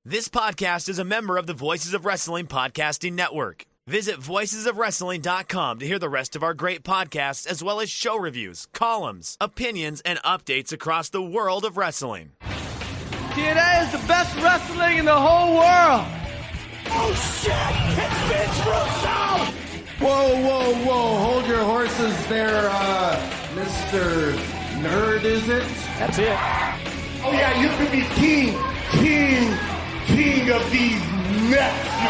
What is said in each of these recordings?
This podcast is a member of the Voices of Wrestling Podcasting Network. Visit voicesofwrestling.com to hear the rest of our great podcasts, as well as show reviews, columns, opinions, and updates across the world of wrestling. TNA is the best wrestling in the whole world. Oh shit! It's Vince Russo! Whoa, whoa, whoa! Hold your horses there, Mr. Nerd, is it? That's it. Oh yeah, you could be king of these nuts. You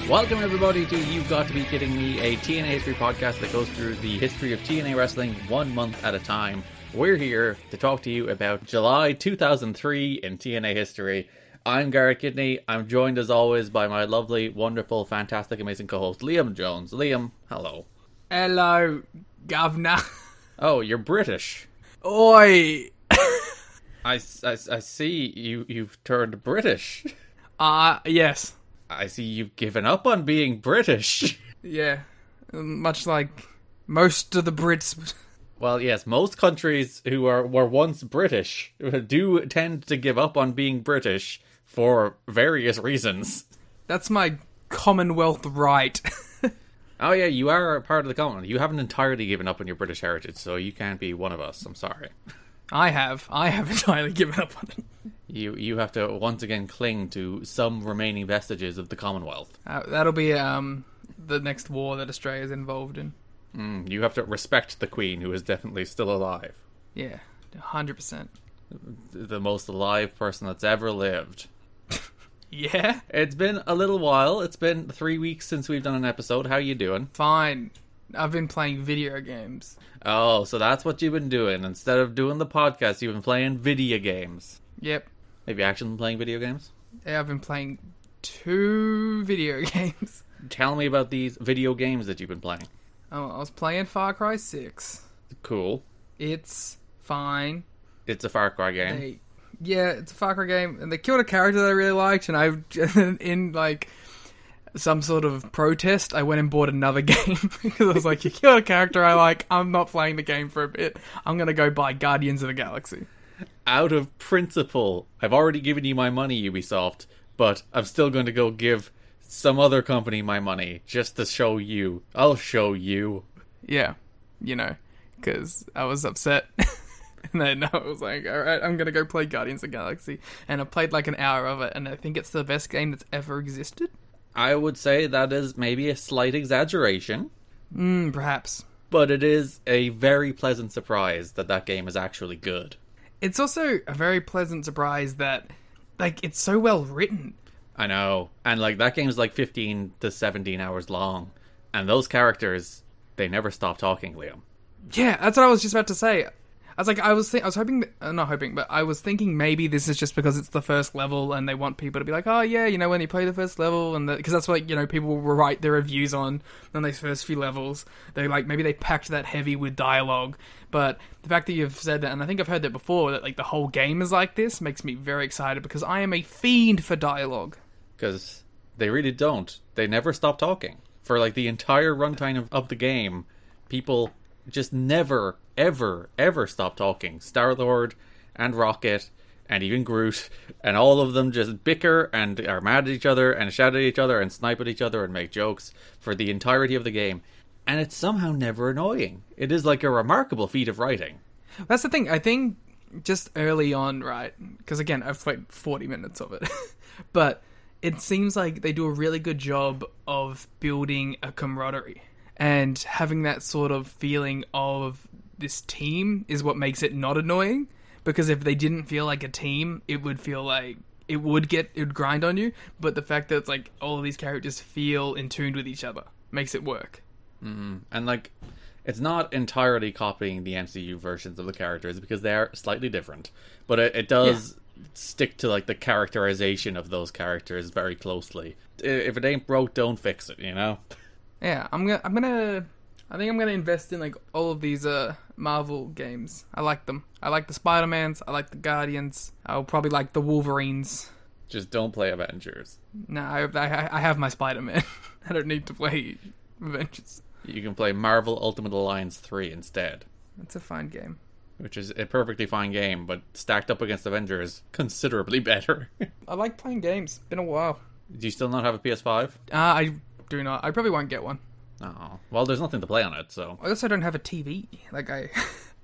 know? Welcome everybody to You've Got to Be Kidding Me, a TNA history podcast that goes through the history of TNA wrestling 1 month at a time. We're here to talk to you about July 2003 in TNA history. I'm Garrett Kidney. I'm joined as always by my lovely, wonderful, fantastic, amazing co-host Liam Jones. Liam, hello. Hello, governor. Oh, you're British. Oi. I see you've turned British. Yes. I see you've given up on being British. Yeah, much like most of the Brits. Well, yes, most countries who were once British do tend to give up on being British for various reasons. That's my Commonwealth right. Oh yeah, you are a part of the Commonwealth. You haven't entirely given up on your British heritage, so you can't be one of us. I'm sorry. I have entirely given up on it. You have to once again cling to some remaining vestiges of the Commonwealth. That'll be the next war that Australia's involved in. You have to respect the Queen, who is definitely still alive. Yeah, 100%. The most alive person that's ever lived. Yeah? It's been a little while. It's been 3 weeks since we've done an episode. How you doing? Fine. I've been playing video games. Oh, so that's what you've been doing. Instead of doing the podcast, you've been playing video games. Yep. Have you actually been playing video games? Yeah, I've been playing 2 video games. Tell me about these video games that you've been playing. Oh, I was playing Far Cry 6. Cool. It's fine. It's a Far Cry game. Yeah, it's a Far Cry game, and they killed a character that I really liked, and in like some sort of protest, I went and bought another game because I was like, you killed a character I like, I'm not playing the game for a bit. I'm gonna go buy Guardians of the Galaxy. Out of principle, I've already given you my money, Ubisoft, but I'm still going to go give some other company my money just to show you. I'll show you. Yeah, you know, because I was upset. And then I was like, alright, I'm going to go play Guardians of the Galaxy. And I played like an hour of it, and I think it's the best game that's ever existed. I would say that is maybe a slight exaggeration. Perhaps. But it is a very pleasant surprise that game is actually good. It's also a very pleasant surprise that, like, it's so well written. I know. And, like, that game's like 15 to 17 hours long. And those characters, they never stop talking, Liam. Yeah, that's what I was just about to say. I was hoping, not hoping, but I was thinking maybe this is just because it's the first level and they want people to be like, oh yeah, you know, when you play the first level, and because that's what, you know, people will write their reviews on those first few levels. They like, maybe they packed that heavy with dialogue, but the fact that you've said that, and I think I've heard that before, that like the whole game is like this, makes me very excited because I am a fiend for dialogue. Because they really don't. They never stop talking. For like the entire runtime of the game, people just never, ever stop talking. Star-Lord and Rocket and even Groot and all of them just bicker and are mad at each other and shout at each other and snipe at each other and make jokes for the entirety of the game. And it's somehow never annoying. It is like a remarkable feat of writing. That's the thing. I think just early on, right? Because again, I've played 40 minutes of it. But it seems like they do a really good job of building a camaraderie. And having that sort of feeling of this team is what makes it not annoying. Because if they didn't feel like a team, it would feel like it would grind on you. But the fact that it's like all of these characters feel in tune with each other makes it work. Mm-hmm. And like, it's not entirely copying the MCU versions of the characters because they are slightly different. But it does stick to like the characterization of those characters very closely. If it ain't broke, don't fix it, you know? Yeah, I think I'm gonna invest in like all of these Marvel games. I like them. I like the Spider-Mans. I like the Guardians. I'll probably like the Wolverines. Just don't play Avengers. No, I have my Spider-Man. I don't need to play Avengers. You can play Marvel Ultimate Alliance 3 instead. It's a fine game. which is a perfectly fine game, but stacked up against Avengers, considerably better. I like playing games. Been a while. Do you still not have a PS5? I do not. I probably won't get one. Oh, well, there's nothing to play on it, so... I also don't have a TV. Like, I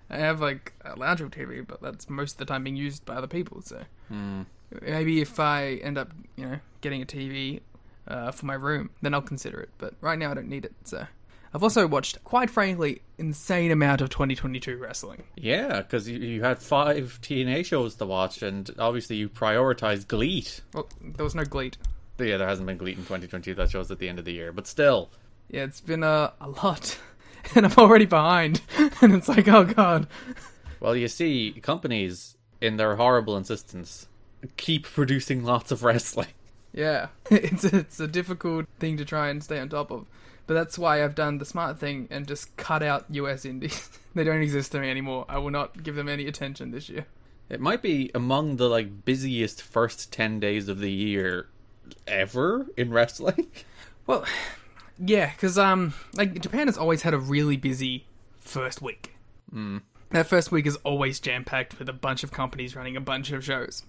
have, like, a lounge TV, but that's most of the time being used by other people, so... Maybe if I end up, getting a TV for my room, then I'll consider it. But right now I don't need it, so... I've also watched, quite frankly, insane amount of 2022 wrestling. Yeah, because you had 5 TNA shows to watch, and obviously you prioritized GLEAT. Well, there was no GLEAT. Yeah, there hasn't been GLEAT in 2022. That shows at the end of the year, but still... Yeah, it's been a lot, and I'm already behind, and it's like, oh god. Well, you see, companies, in their horrible insistence, keep producing lots of wrestling. Yeah, it's a difficult thing to try and stay on top of, but that's why I've done the smart thing and just cut out US indies. They don't exist to me anymore. I will not give them any attention this year. It might be among the busiest first 10 days of the year ever in wrestling. Well... Yeah, because Japan has always had a really busy first week. That first week is always jam-packed with a bunch of companies running a bunch of shows.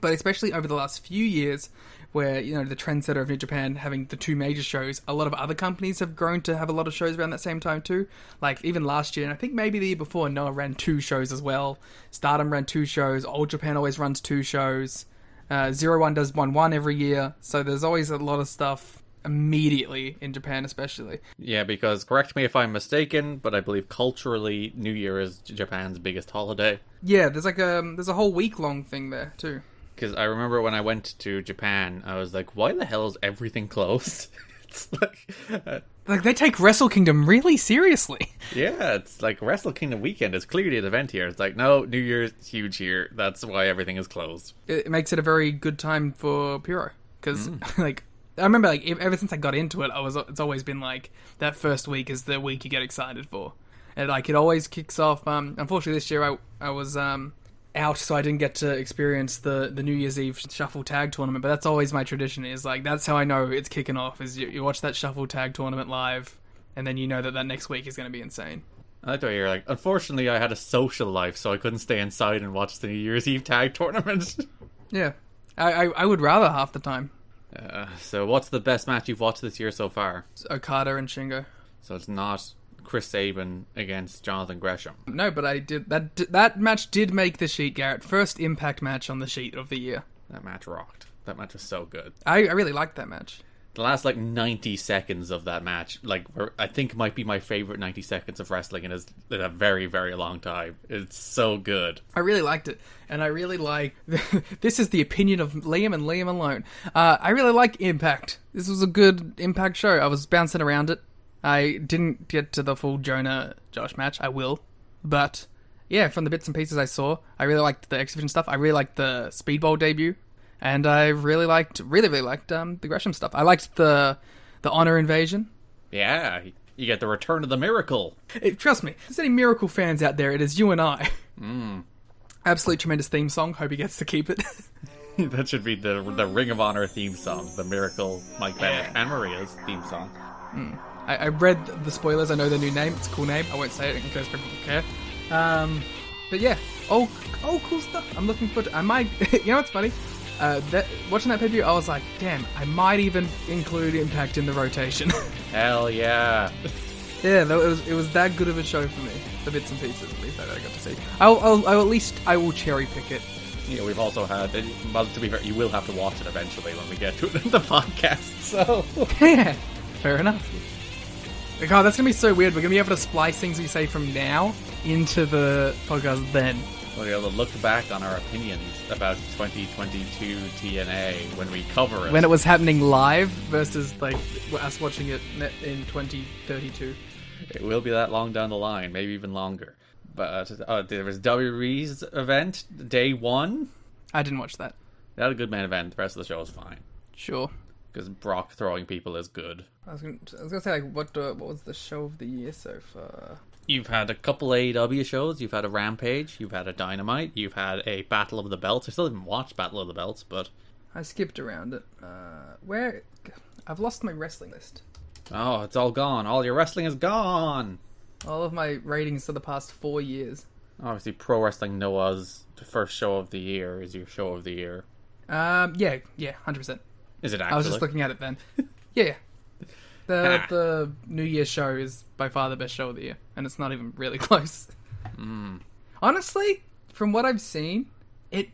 But especially over the last few years, where, the trendsetter of New Japan having the 2 major shows, a lot of other companies have grown to have a lot of shows around that same time too. Like, even last year, and I think maybe the year before, Noah ran 2 shows as well. Stardom ran 2 shows. Old Japan always runs 2 shows. 01 does 1-1 every year. So there's always a lot of stuff immediately in Japan, especially. Yeah, because, correct me if I'm mistaken, but I believe culturally New Year is Japan's biggest holiday. Yeah, there's there's a whole week-long thing there, too. Because I remember when I went to Japan, I was like, why the hell is everything closed? It's like, they take Wrestle Kingdom really seriously. Yeah, it's like Wrestle Kingdom weekend is clearly an event here. It's like, no, New Year's huge here. That's why everything is closed. It makes it a very good time for Puro. Because, I remember, ever since I got into it, it's always been, that first week is the week you get excited for. And, it always kicks off, unfortunately this year I was, out, so I didn't get to experience the New Year's Eve Shuffle Tag Tournament, but that's always my tradition, is, that's how I know it's kicking off, is you watch that Shuffle Tag Tournament live, and then you know that next week is going to be insane. I like to hear, unfortunately I had a social life, so I couldn't stay inside and watch the New Year's Eve Tag Tournament. Yeah. I would rather half the time. So what's the best match you've watched this year so far? It's Okada and Shingo. So it's not Chris Sabin against Jonathan Gresham. No, but I did that match did make the sheet, Garrett. First Impact match on the sheet of the year. That match rocked. That match was so good. I really liked that match. The last 90 seconds of that match, I think might be my favorite 90 seconds of wrestling in a very, very long time. It's so good. I really liked it, and I really like. This is the opinion of Liam and Liam alone. I really like Impact. This was a good Impact show. I was bouncing around it. I didn't get to the full Jonah Josh match. I will, but yeah, from the bits and pieces I saw, I really liked the X Division stuff. I really liked the Speedball debut. And I really liked the Gresham stuff. I liked the Honor Invasion. Yeah, you get the Return of the Miracle. Trust me, if there's any Miracle fans out there, it is you and I. Absolute tremendous theme song. Hope he gets to keep it. That should be the Ring of Honor theme song. The Miracle, Mike Bennett, and Maria's theme song. I read the spoilers. I know their new name. It's a cool name. I won't say it in case people care. But yeah, oh, cool stuff. I'm looking forward to. I might. You know what's funny? Watching that pay-per-view, I was like, damn, I might even include Impact in the rotation. Hell yeah. Yeah, it was that good of a show for me. The bits and pieces, at least, that I got to see. I will cherry pick it. Yeah, we've also had, well, to be fair, you will have to watch it eventually when we get to it in the podcast, so. Yeah, fair enough. God, that's going to be so weird. We're going to be able to splice things we say from now into the podcast then. We'll be able to look back on our opinions about 2022 TNA when we cover it. When it was happening live versus us watching it in 2032. It will be that long down the line, maybe even longer. But there was WWE's event, day 1. I didn't watch that. They had a good main event. The rest of the show was fine. Sure. Because Brock throwing people is good. I was gonna say, what was the show of the year so far? You've had a couple AEW shows. You've had a Rampage. You've had a Dynamite. You've had a Battle of the Belts. I still haven't watched Battle of the Belts, but I skipped around it. I've lost my wrestling list. Oh, it's all gone. All your wrestling is gone. All of my ratings for the past 4 years. Obviously, Pro Wrestling Noah's first show of the year is your show of the year. Yeah, 100%. Is it actually? I was just looking at it then. Yeah. The New Year's show is by far the best show of the year, and it's not even really close. Honestly, from what I've seen, the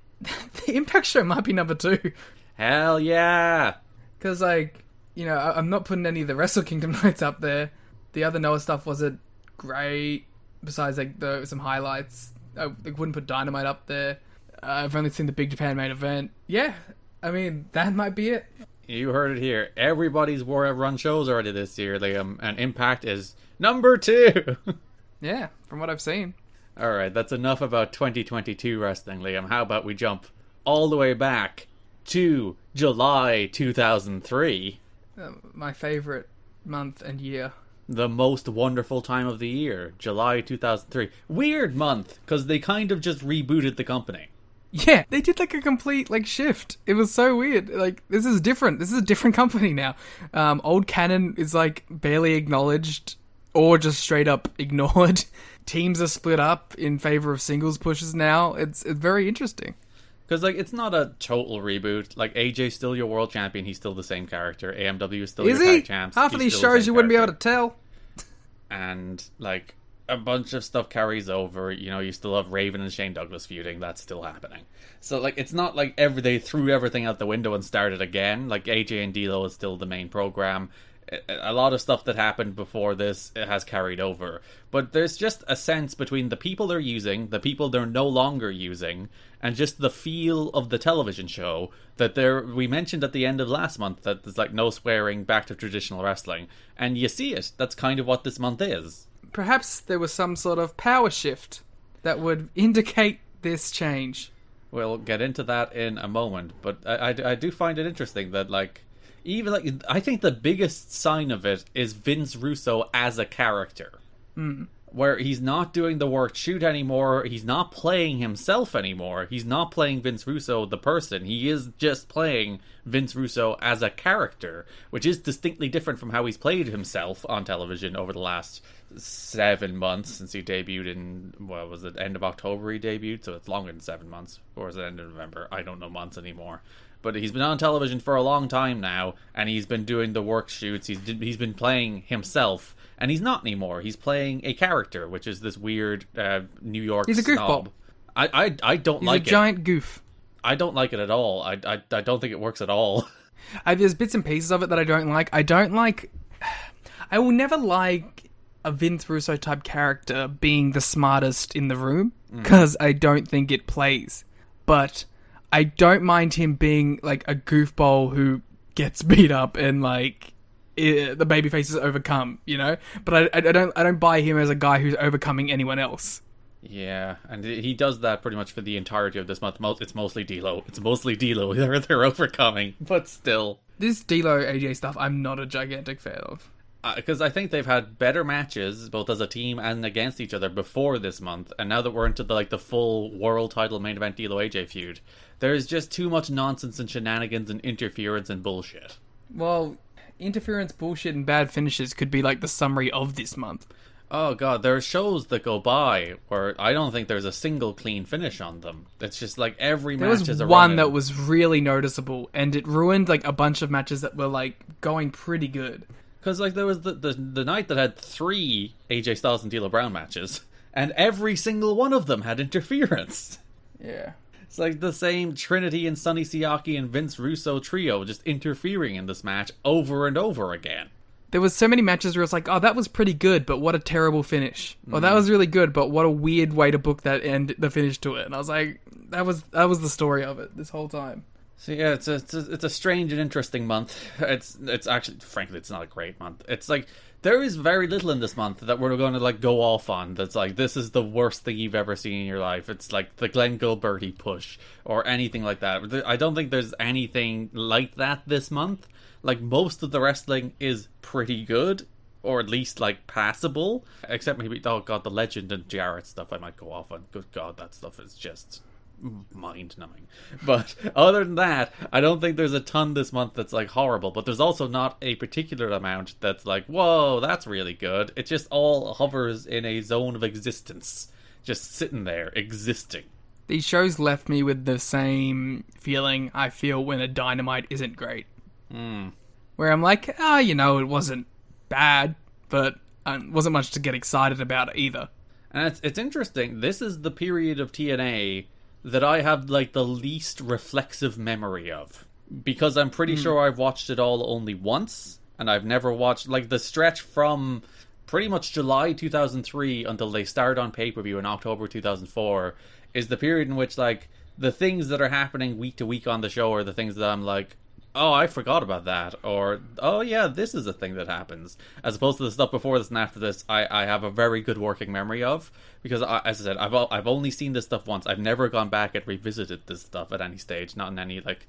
Impact show might be number 2. Hell yeah! Because, like, you know, I'm not putting any of the Wrestle Kingdom nights up there. The other Noah stuff wasn't great. Besides, like, some highlights. I wouldn't put Dynamite up there. I've only seen the Big Japan main event. Yeah, I mean, that might be it. You heard it here. Everybody's run shows already this year, Liam, and Impact is number 2! Yeah, from what I've seen. Alright, that's enough about 2022 wrestling, Liam. How about we jump all the way back to July 2003? My favourite month and year. The most wonderful time of the year, July 2003. Weird month, because they kind of just rebooted the company. Yeah, they did like a complete like shift. It was so weird. Like, this is different. This is a different company now. Old canon is like barely acknowledged or just straight up ignored. Teams are split up in favor of singles pushes now. It's very interesting. Because, like, it's not a total reboot. Like, AJ's still your world champion. He's still the same character. AMW is still your tag champs. Half of these shows you wouldn't be able to tell. And, like, a bunch of stuff carries over. You know, you still have Raven and Shane Douglas feuding. That's still happening. So, like, it's not like they threw everything out the window and started again. Like, AJ and D'Lo is still the main program. A lot of stuff that happened before this has carried over. But there's just a sense between the people they're using, the people they're no longer using, and just the feel of the television show that we mentioned at the end of last month that there's like no swearing, back to traditional wrestling. And you see it. That's kind of what this month is. Perhaps there was some sort of power shift that would indicate this change. We'll get into that in a moment. But I do find it interesting that, like, even like, I think the biggest sign of it is Vince Russo as a character. Where he's not doing the work shoot anymore, he's not playing himself anymore, he's not playing Vince Russo the person, he is just playing Vince Russo as a character, which is distinctly different from how he's played himself on television over the last 7 months since he debuted in, what was it, end of October he debuted, so it's longer than 7 months, or is it end of November? I don't know months anymore. But he's been on television for a long time now, and he's been doing the work shoots, he's been playing himself, and he's not anymore. He's playing a character, which is this weird New York He's a snob. goofball. I don't like it. He's a giant goof. I don't like it at all. I don't think it works at all. There's bits and pieces of it that I don't like. I will never like a Vince Russo type character being the smartest in the room, because I don't think it plays. But I don't mind him being like a goofball who gets beat up and like the babyface is overcome, you know. But I don't buy him as a guy who's overcoming anyone else. Yeah, and he does that pretty much for the entirety of this month. It's mostly D'Lo. They're overcoming, but still. This D'Lo AJ stuff, I'm not a gigantic fan of. Because I think they've had better matches, both as a team and against each other, before this month. And now that we're into the full world title main event D'Lo AJ feud, there's just too much nonsense and shenanigans and interference and bullshit. Well, interference, bullshit, and bad finishes could be like the summary of this month. Oh god, there are shows that go by where I don't think there's a single clean finish on them. It's just like every match is a There was one run-in. that was really noticeable, and it ruined like a bunch of matches that were like going pretty good. Because like there was the night that had 3 AJ Styles and D'Lo Brown matches, and every single one of them had interference. Yeah. It's like the same Trinity and Sonny Siaki and Vince Russo trio just interfering in this match over and over again. There was so many matches where it's like, oh, that was pretty good, but what a terrible finish. Or that was really good, but what a weird way to book that and the finish to it. And I was like, that was the story of it this whole time. So yeah, it's a strange and interesting month. It's actually, frankly, it's not a great month. It's like there is very little in this month that we're going to like go off on. That's like, this is the worst thing you've ever seen in your life. It's like the Glenn Gilberty push or anything like that. I don't think there's anything like that this month. Like most of the wrestling is pretty good, or at least like passable. Except maybe, oh god, the Legend and Jarrett stuff I might go off on. Good god, that stuff is just mind-numbing. But other than that, I don't think there's a ton this month that's like horrible, but there's also not a particular amount that's like, whoa, that's really good. It just all hovers in a zone of existence. just sitting there, existing. These shows left me with the same feeling I feel when a Dynamite isn't great. Where I'm like, it wasn't bad, but wasn't much to get excited about either. And it's interesting. This is the period of TNA that I have, like, the least reflexive memory of. Because I'm pretty sure I've watched it all only once, and I've never watched, like, the stretch from pretty much July 2003 until they started on pay-per-view in October 2004 is the period in which, like, the things that are happening week to week on the show are the things that I'm like, oh, I forgot about that, or, oh yeah, this is a thing that happens, as opposed to the stuff before this and after this. I have a very good working memory of, because as I said, I've only seen this stuff once. I've never gone back and revisited this stuff at any stage, not in any, like,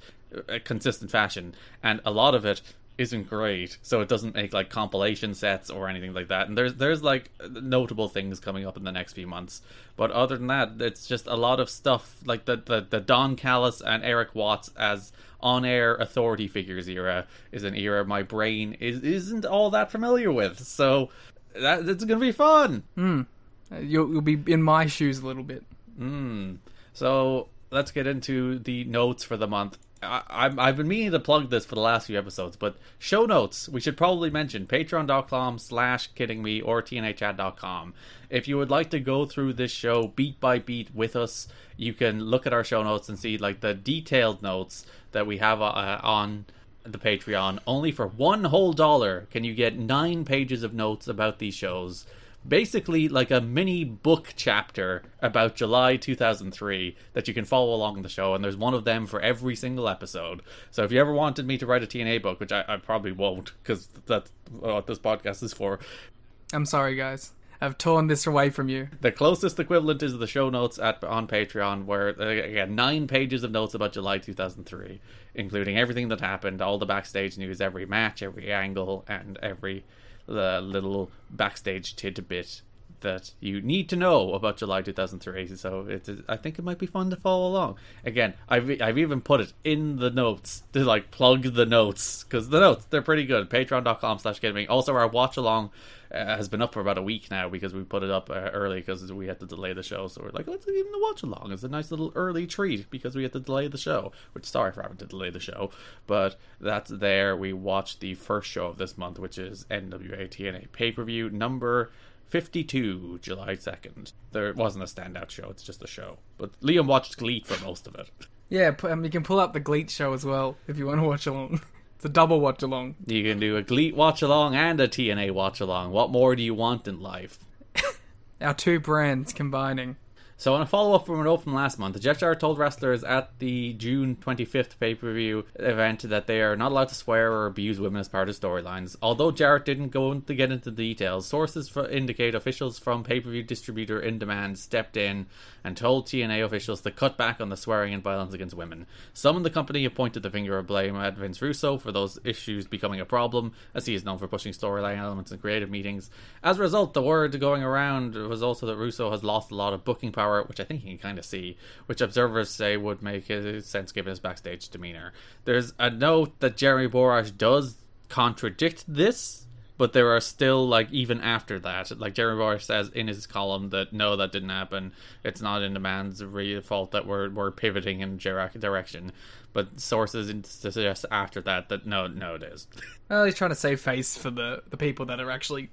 consistent fashion, and a lot of it isn't great, so it doesn't make, like, compilation sets or anything like that. And there's like notable things coming up in the next few months, but other than that, it's just a lot of stuff like the Don Callis and Erik Watts as on-air authority figures era is an era my brain isn't all that familiar with, so it's gonna be fun. You'll be in my shoes a little bit. So let's get into the notes for the month. I've been meaning to plug this for the last few episodes, but show notes, we should probably mention patreon.com/kiddingme or tnachat.com. If you would like to go through this show beat by beat with us, you can look at our show notes and see, like, the detailed notes that we have on the Patreon. Only for $1 whole can you get 9 pages of notes about these shows. Basically like a mini book chapter about July 2003 that you can follow along in the show, and there's one of them for every single episode. So if you ever wanted me to write a TNA book, which I probably won't, because that's what this podcast is for. I'm sorry, guys. I've torn this away from you. The closest equivalent is the show notes on Patreon, where, again, 9 pages of notes about July 2003, including everything that happened, all the backstage news, every match, every angle, and every little backstage tidbit that you need to know about July 2003. So I think it might be fun to follow along. Again, I've even put it in the notes to, like, plug the notes, because the notes, they're pretty good. Patreon.com/kiddingme. Also, our watch along has been up for about a week now, because we put it up early because we had to delay the show. So we're like, let's even the watch along. It's a nice little early treat because we had to delay the show. Which, sorry for having to delay the show, but that's there. We watched the first show of this month, which is NWA TNA pay-per-view number 52, July 2nd. There wasn't a standout show, it's just a show. But Liam watched Glee for most of it. Yeah, you can pull up the Glee show as well if you want to watch along. It's a double watch along. You can do a Glee watch along and a TNA watch along. What more do you want in life? Our 2 brands combining. So, on a follow-up from a note from last month, the Jet Jar told wrestlers at the June 25th pay-per-view event that they are not allowed to swear or abuse women as part of storylines. Although Jarrett didn't get into the details, sources indicate officials from pay-per-view distributor In Demand stepped in and told TNA officials to cut back on the swearing and violence against women. Some in the company have pointed the finger of blame at Vince Russo for those issues becoming a problem, as he is known for pushing storyline elements in creative meetings. As a result, the word going around was also that Russo has lost a lot of booking power, which I think you can kind of see, which observers say would make sense given his backstage demeanor. There's a note that Jeremy Borash does contradict this, but there are still, like, even after that, like, Jeremy Borash says in his column that no, that didn't happen. It's not In Demand's real fault that we're pivoting in direction. But sources suggest after that no, it is. Well, he's trying to save face for the people that are actually,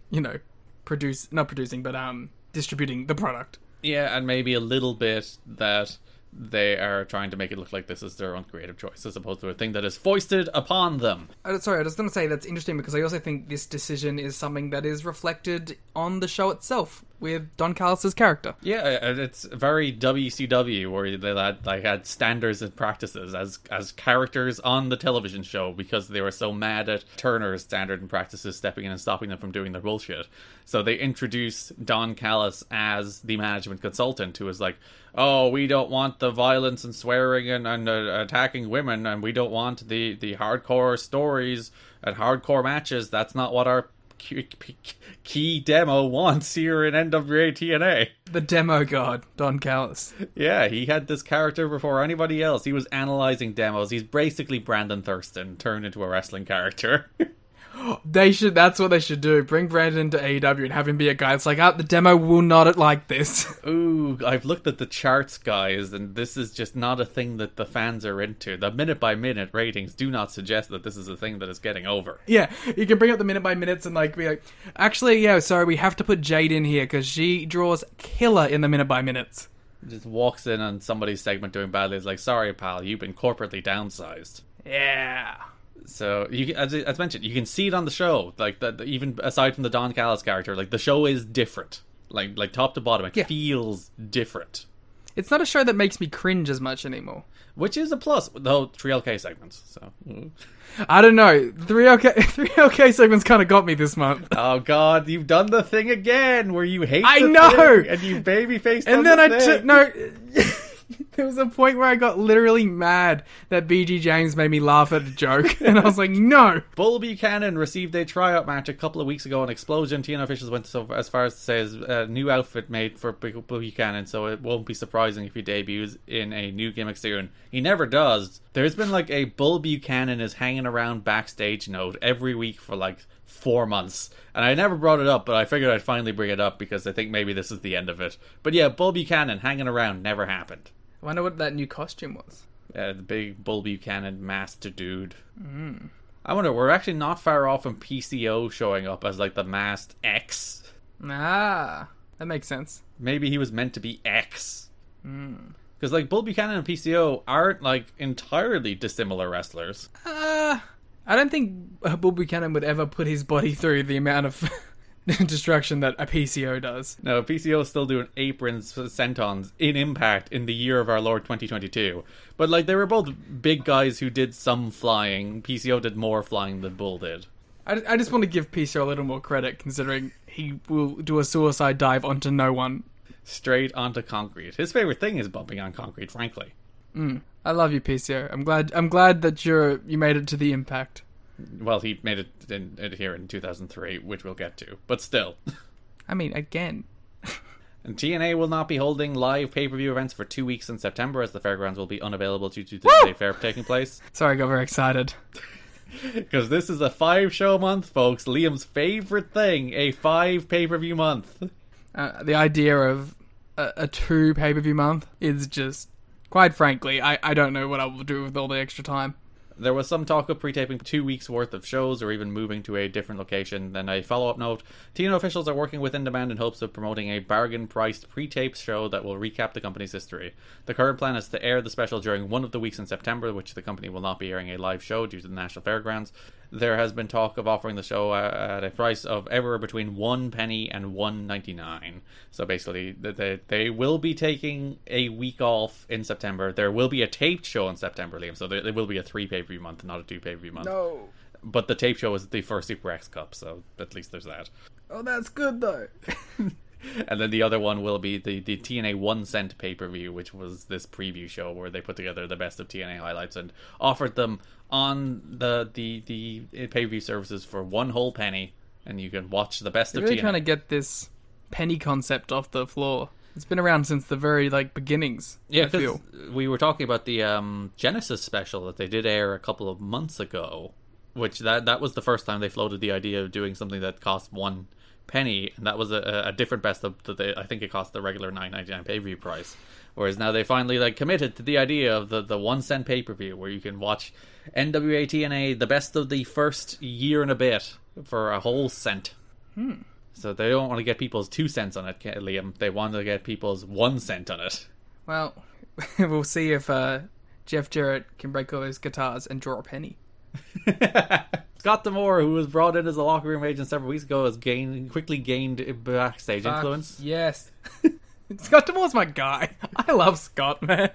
distributing the product. Yeah, and maybe a little bit that they are trying to make it look like this is their own creative choice, as opposed to a thing that is foisted upon them. Sorry, I was going to say that's interesting because I also think this decision is something that is reflected on the show itself with Don Callis' character. Yeah, it's very WCW, where they had standards and practices as characters on the television show because they were so mad at Turner's standard and practices stepping in and stopping them from doing their bullshit. So they introduced Don Callis as the management consultant, who was like, oh, we don't want the violence and swearing and attacking women, and we don't want the hardcore stories and hardcore matches. That's not what our key demo wants here in NWA TNA. The demo god, Don Callis. Yeah, he had this character before anybody else. He was analyzing demos. He's basically Brandon Thurston turned into a wrestling character. That's what they should do. Bring Brandon into AEW and have him be a guy. It's like, the demo will not like this. Ooh, I've looked at the charts, guys, and this is just not a thing that the fans are into. The minute-by-minute ratings do not suggest that this is a thing that is getting over. Yeah, you can bring up the minute-by-minutes and be like, actually, yeah, sorry, we have to put Jade in here because she draws killer in the minute-by-minutes. Just walks in on somebody's segment doing badly. It's like, sorry, pal, you've been corporately downsized. Yeah. So, as mentioned, you can see it on the show. Like, even aside from the Don Callis character, like, the show is different. Like top to bottom, it feels different. It's not a show that makes me cringe as much anymore. Which is a plus, though, 3LK segments, so... I don't know. 3LK segments kind of got me this month. Oh god, you've done the thing again, where you hate I the know! thing, and you baby-faced And on then the thing. no... There was a point where I got literally mad that BG James made me laugh at a joke, and I was like, no! Bull Buchanan received a tryout match a couple of weeks ago on Explosion. TNA officials went so as far as to say a new outfit made for Bull Buchanan, so it won't be surprising if he debuts in a new gimmick soon. He never does. There's been like a Bull Buchanan is hanging around backstage note every week for like 4 months, and I never brought it up, but I figured I'd finally bring it up because I think maybe this is the end of it. But yeah, Bull Buchanan hanging around never happened. I wonder what that new costume was. The big Bull Buchanan masked dude. I wonder, we're actually not far off from PCO showing up as like the masked X. Ah, that makes sense. Maybe he was meant to be X. Because like Bull Buchanan and PCO aren't like entirely dissimilar wrestlers. I don't think Bull Buchanan would ever put his body through the amount of destruction that a PCO does. No, PCO is still doing aprons for sentons in Impact in the year of our Lord 2022. But like they were both big guys who did some flying. PCO did more flying than Bull did. I just want to give PCO a little more credit, considering he will do a suicide dive onto no one. Straight onto concrete. His favorite thing is bumping on concrete, frankly. I love you, PCO. I'm glad that you made it to the Impact. Well, he made it here in 2003, which we'll get to. But still. I mean, again. And TNA will not be holding live pay-per-view events for 2 weeks in September, as the fairgrounds will be unavailable due to the state fair taking place. Sorry, I got very excited. Because this is a 5-show month, folks. Liam's favorite thing, a 5 pay-per-view month. The idea of a 2 pay-per-view month is just, quite frankly, I don't know what I will do with all the extra time. There was some talk of pre-taping 2 weeks worth of shows or even moving to a different location. Then a follow-up note, TNA officials are working with In Demand in hopes of promoting a bargain-priced pre-taped show that will recap the company's history. The current plan is to air the special during one of the weeks in September, which the company will not be airing a live show due to the National Fairgrounds. There has been talk of offering the show at a price of ever between 1 penny and $1.99. So basically, they will be taking a week off in September. There will be a taped show in September, Liam. So there will be a 3 pay-per-view month, not a 2 pay-per-view month. No. But the tape show is the first Super X Cup, so at least there's that. Oh, that's good, though. And then the other one will be the TNA 1 cent pay-per-view, which was this preview show where they put together the best of TNA highlights and offered them on the pay-per-view services for 1 whole penny, and you can watch the best They're of really TNA. trying to get this penny concept off the floor. It's been around since the very beginnings. Yeah, I feel. because we were talking about the Genesis special that they did air a couple of months ago, which that was the first time they floated the idea of doing something that cost 1 penny, and that was a different best of I think it cost the regular $9.99 pay-per-view price. Whereas now they finally committed to the idea of the 1 cent pay-per-view where you can watch NWA TNA, the best of the first year and a bit, for a whole cent. So they don't want to get people's 2 cents on it, Liam. They want to get people's 1 cent on it. Well, we'll see if Jeff Jarrett can break all his guitars and draw a penny. Scott D'Amore, who was brought in as a locker room agent several weeks ago, has quickly gained backstage influence. Yes. Scott D'Amore's my guy. I love Scott, man.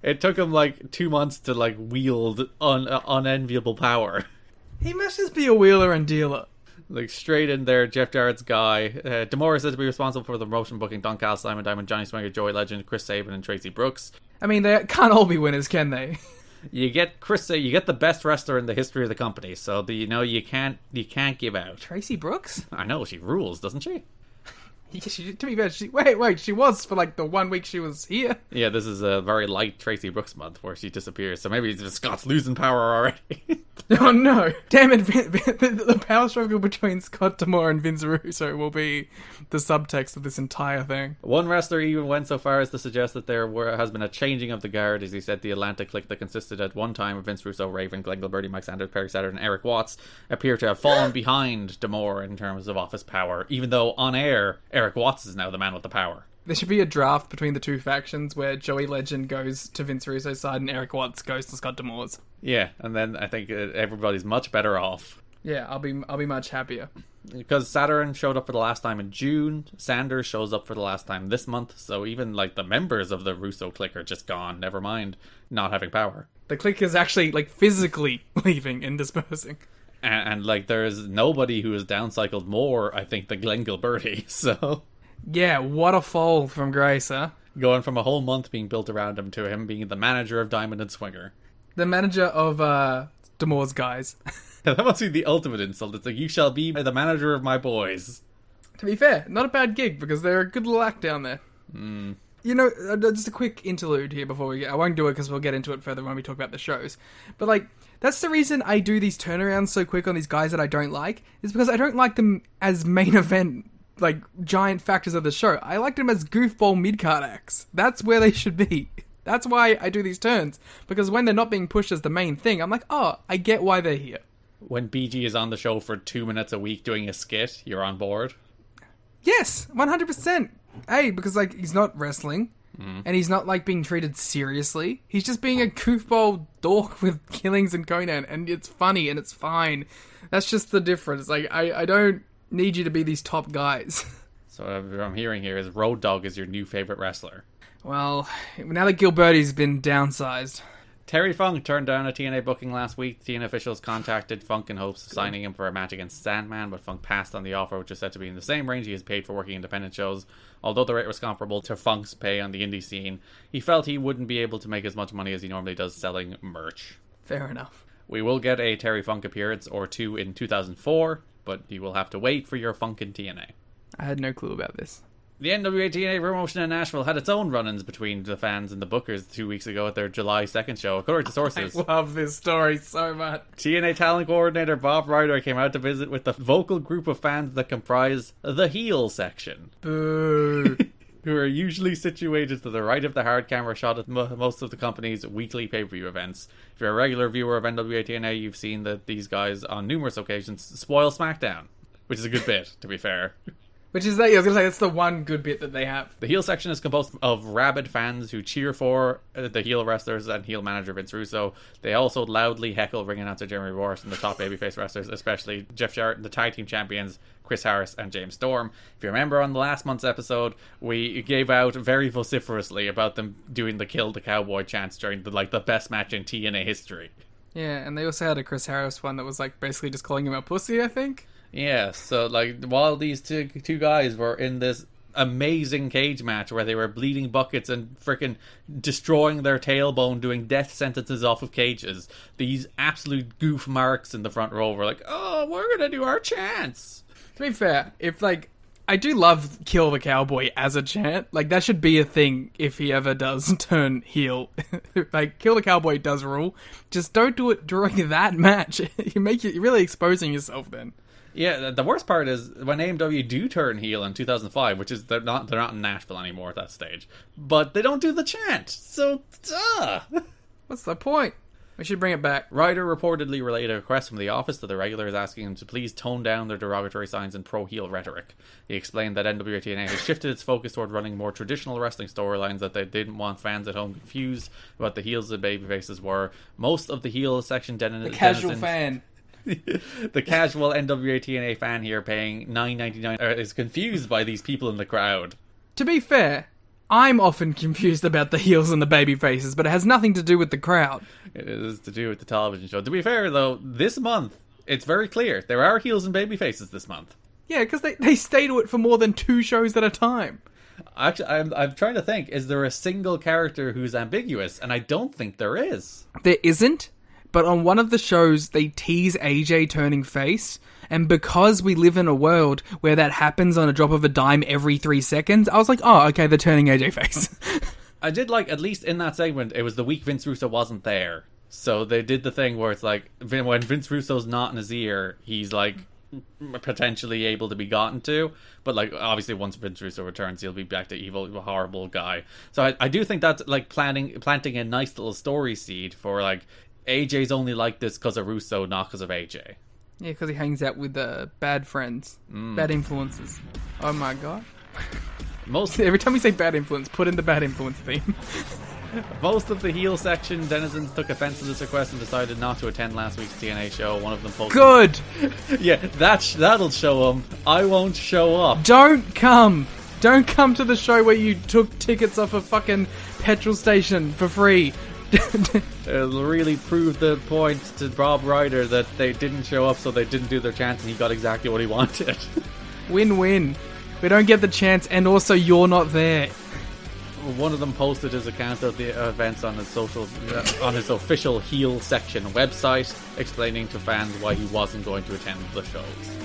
It took him 2 months to wield unenviable power. He must just be a wheeler and dealer. Straight in there, Jeff Jarrett's guy. D'Amore is said to be responsible for the promotion booking Don Callis, Simon Diamond, Johnny Swinger, Joey Legend, Chris Sabin, and Tracy Brooks. I mean, they can't all be winners, can they? You get you get the best wrestler in the history of the company, so you can't give out. Tracy Brooks? I know, she rules, doesn't she? Yeah, to be fair, wait, she was for the 1 week she was here. Yeah, this is a very light Tracy Brooks month where she disappears, so maybe Scott's losing power already. Oh no! Damn it! The power struggle between Scott Tamara and Vince Russo will be the subtext of this entire thing. One wrestler even went so far as to suggest that has been a changing of the guard, as he said the Atlanta clique that consisted at one time of Vince Russo, Raven, Glenn Gilberti, Mike Sanders, Perry Saturn, and Erik Watts appear to have fallen behind Tamara in terms of office power, even though on air, Erik Watts is now the man with the power. There should be a draft between the two factions where Joey Legend goes to Vince Russo's side and Erik Watts goes to Scott D'Amore's. Yeah, and then I think everybody's much better off. Yeah, I'll be much happier. Because Saturn showed up for the last time in June, Sanders shows up for the last time this month, so even like the members of the Russo clique are just gone, never mind not having power. The clique is actually like physically leaving and dispersing. And like there's nobody who has downcycled more, I think, than Glenn Gilberti, so... Yeah, what a fall from grace, huh? Going from a whole month being built around him to him being the manager of Diamond and Swinger. The manager of D'Amore's guys. That must be the ultimate insult. It's like, you shall be the manager of my boys. To be fair, not a bad gig, because they're a good little act down there. Mm. You know, just a quick interlude here before I won't do it because we'll get into it further when we talk about the shows. But, like, that's the reason I do these turnarounds so quick on these guys that I don't like, is because I don't like them as main event, like, giant factors of the show. I like them as goofball mid-card acts. That's where they should be. That's why I do these turns. Because when they're not being pushed as the main thing, I'm like, oh, I get why they're here. When BG is on the show for 2 minutes a week doing a skit, you're on board? Yes, 100%. Hey, because, like, he's not wrestling. And he's not, like, being treated seriously. He's just being a goofball dork with Killings and Conan. And it's funny and it's fine. That's just the difference. Like, I don't need you to be these top guys. So what I'm hearing here is Road Dogg is your new favourite wrestler. Well, now that Gilberti's been downsized. Terry Funk turned down a TNA booking last week. TNA officials contacted Funk in hopes of signing him for a match against Sandman, but Funk passed on the offer, which is said to be in the same range he has paid for working independent shows. Although the rate was comparable to Funk's pay on the indie scene, he felt he wouldn't be able to make as much money as he normally does selling merch. Fair enough. We will get a Terry Funk appearance or two in 2004, but you will have to wait for your Funk in TNA. I had no clue about this. The NWA TNA promotion in Nashville had its own run-ins between the fans and the bookers 2 weeks ago at their July 2nd show, according to sources. I love this story so much. TNA talent coordinator Bob Ryder came out to visit with the vocal group of fans that comprise the heel section. Boo. Who are usually situated to the right of the hard camera shot at most of the company's weekly pay-per-view events. If you're a regular viewer of NWA TNA, you've seen that these guys on numerous occasions spoil SmackDown, which is a good bit, to be fair. Which is, I was going to say, that's the one good bit that they have. The heel section is composed of rabid fans who cheer for the heel wrestlers and heel manager Vince Russo. They also loudly heckle ring announcer Jeremy Rourke and the top babyface wrestlers, especially Jeff Jarrett and the tag team champions Chris Harris and James Storm. If you remember on the last month's episode, we gave out very vociferously about them doing the Kill the Cowboy chants during the best match in TNA history. Yeah, and they also had a Chris Harris one that was like basically just calling him a pussy, I think. Yeah, so like while these two guys were in this amazing cage match where they were bleeding buckets and freaking destroying their tailbone, doing death sentences off of cages, these absolute goof marks in the front row were like, oh, we're gonna do our chants. To be fair, if I do love Kill the Cowboy as a chant. Like, that should be a thing if he ever does turn heel. Like, Kill the Cowboy does rule. Just don't do it during that match. You're really exposing yourself then. Yeah, the worst part is when AMW do turn heel in 2005, which is they're not in Nashville anymore at that stage, but they don't do the chant. So, what's the point? We should bring it back. Ryder reportedly relayed a request from the office to the regulars asking him to please tone down their derogatory signs and pro-heel rhetoric. He explained that NWA TNA has shifted its focus toward running more traditional wrestling storylines, that they didn't want fans at home confused about the heels and babyfaces were. Most of the heel section the casual fan. The casual NWA TNA fan here paying $9.99 is confused by these people in the crowd. To be fair, I'm often confused about the heels and the baby faces, but it has nothing to do with the crowd. It is to do with the television show. To be fair, though, this month, it's very clear. There are heels and baby faces this month. Yeah, because they stay to it for more than 2 shows at a time. Actually, I'm trying to think, is there a single character who's ambiguous? And I don't think there is. There isn't. But on one of the shows, they tease AJ turning face, and because we live in a world where that happens on a drop of a dime every 3 seconds, I was like, oh, okay, they're turning AJ face. I did like, at least in that segment, it was the week Vince Russo wasn't there. So they did the thing where it's like, when Vince Russo's not in his ear, he's like potentially able to be gotten to, but like obviously once Vince Russo returns, he'll be back to evil, horrible guy. So I do think that's like planting a nice little story seed for like AJ's only like this because of Russo, not because of AJ. Yeah, because he hangs out with bad friends, bad influences. Oh my god! Every time we say bad influence, put in the bad influence theme. Most of the heel section denizens took offense to this request and decided not to attend last week's TNA show. One of them posted... Good! Yeah, that'll show them. I won't show up. Don't come! Don't come to the show where you took tickets off a fucking petrol station for free. It'll really prove the point to Rob Ryder that they didn't show up, so they didn't do their chance, and he got exactly what he wanted. Win-win. We don't get the chance, and also you're not there. One of them posted his account of the events on his on his official heel section website, explaining to fans why he wasn't going to attend the shows.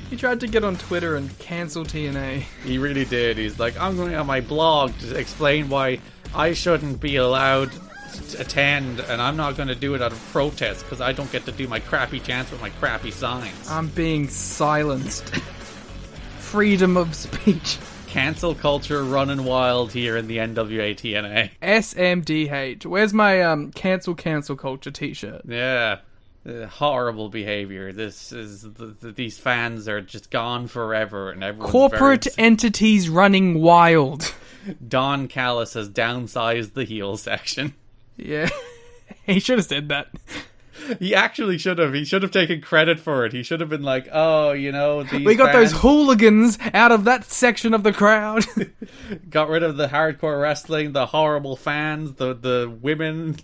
He tried to get on Twitter and cancel TNA. He really did. He's like, I'm going on my blog to explain why I shouldn't be allowed to attend, and I'm not going to do it out of protest because I don't get to do my crappy chants with my crappy signs. I'm being silenced. Freedom of speech. Cancel culture running wild here in the NWA TNA. SMDH. Where's my cancel culture t-shirt? Yeah. Horrible behavior. This is these fans are just gone forever, and everyone's corporate entities running wild. Don Callis has downsized the heel section. Yeah. He should have said that. He actually should have. He should have taken credit for it. He should have been like, oh, you know, we got those hooligans out of that section of the crowd. Got rid of the hardcore wrestling, the horrible fans, the women.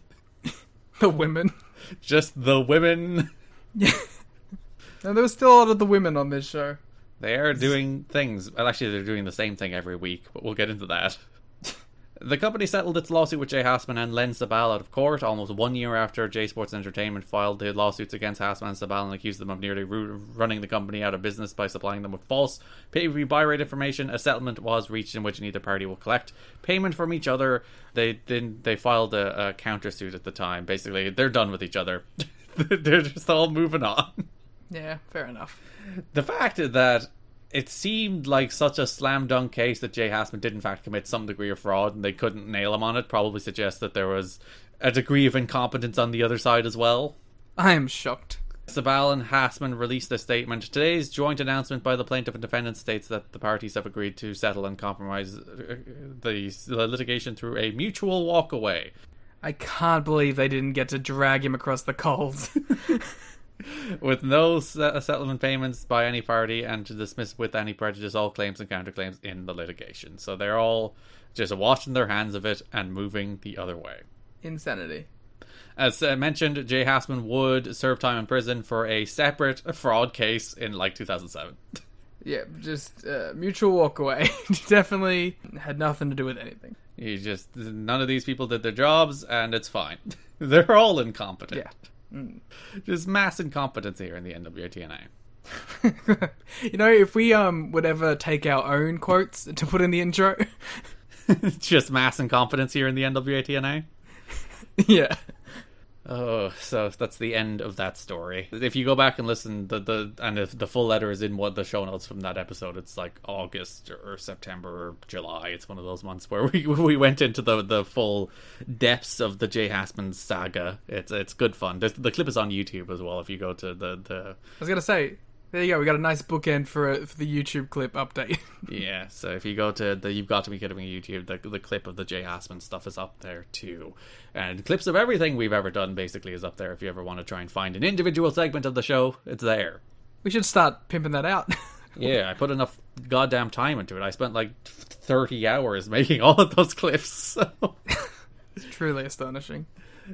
The women. Just the women. Yeah. And there was still a lot of the women on this show. They are doing things. Well, actually, they're doing the same thing every week, but we'll get into that. The company settled its lawsuit with Jay Hassman and Len Sabal out of court almost 1 year after J Sports Entertainment filed the lawsuits against Hassman and Sabal and accused them of nearly running the company out of business by supplying them with false pay-per-view buy rate information. A settlement was reached in which neither party will collect payment from each other. They filed a countersuit at the time. Basically, they're done with each other. They're just all moving on. Yeah, fair enough. The fact that it seemed like such a slam dunk case that Jay Hassman did in fact commit some degree of fraud and they couldn't nail him on it probably suggests that there was a degree of incompetence on the other side as well. I am shocked. Sabal and Hassman released a statement. Today's joint announcement by the plaintiff and defendant states that the parties have agreed to settle and compromise the litigation through a mutual walkaway. I can't believe they didn't get to drag him across the coals. With no settlement payments by any party and to dismiss with any prejudice all claims and counterclaims in the litigation. So they're all just washing their hands of it and moving the other way. Insanity. As mentioned, Jay Hassman would serve time in prison for a separate fraud case in like 2007. Yeah, just mutual walkaway. Definitely had nothing to do with anything. None of these people did their jobs and it's fine. They're all incompetent. Yeah. Mm. Just mass incompetence here in the NWA TNA. You know, if we would ever take our own quotes to put in the intro. Just mass incompetence here in the NWA TNA. Yeah. Oh, so that's the end of that story. If you go back and listen, and if the full letter is in what the show notes from that episode, it's like August or September or July. It's one of those months where we went into the full depths of the Jay Hassman saga. It's good fun. The clip is on YouTube as well. If you go to the I was gonna say, there you go. We got a nice bookend for the YouTube clip update. Yeah, so if you go to the You've Got to Be Kidding Me YouTube, the clip of the Jay Hassman stuff is up there too. And clips of everything we've ever done basically is up there. If you ever want to try and find an individual segment of the show, it's there. We should start pimping that out. Yeah, I put enough goddamn time into it. I spent like 30 hours making all of those clips. So. It's truly astonishing.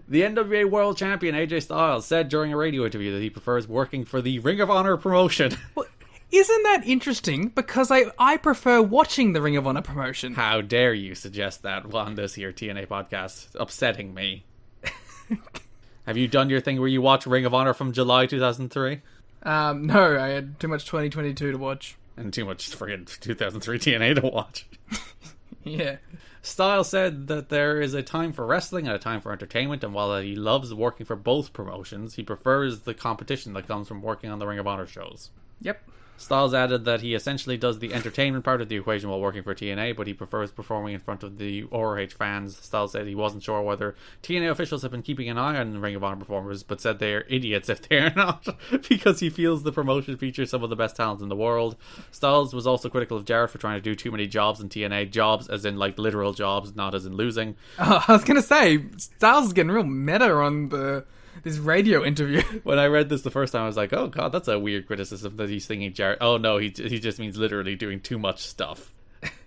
The NWA World Champion AJ Styles said during a radio interview that he prefers working for the Ring of Honor promotion. Well, isn't that interesting? Because I prefer watching the Ring of Honor promotion. How dare you suggest that on this here TNA podcast? Upsetting me. Have you done your thing where you watch Ring of Honor from July 2003? No, I had too much 2022 to watch. And too much friggin' 2003 TNA to watch. Yeah. Styles said that there is a time for wrestling and a time for entertainment, and while he loves working for both promotions, he prefers the competition that comes from working on the Ring of Honor shows. Yep. Styles added that he essentially does the entertainment part of the equation while working for TNA, but he prefers performing in front of the ROH fans. Styles said he wasn't sure whether TNA officials have been keeping an eye on the Ring of Honor performers, but said they are idiots if they are not, because he feels the promotion features some of the best talent in the world. Styles was also critical of Jarrett for trying to do too many jobs in TNA, jobs as in like literal jobs, not as in losing. Oh, I was going to say, Styles is getting real meta on this radio interview. When I read this the first time, I was like, oh god, that's a weird criticism that he's thinking Jarrett. Oh no, he just means literally doing too much stuff.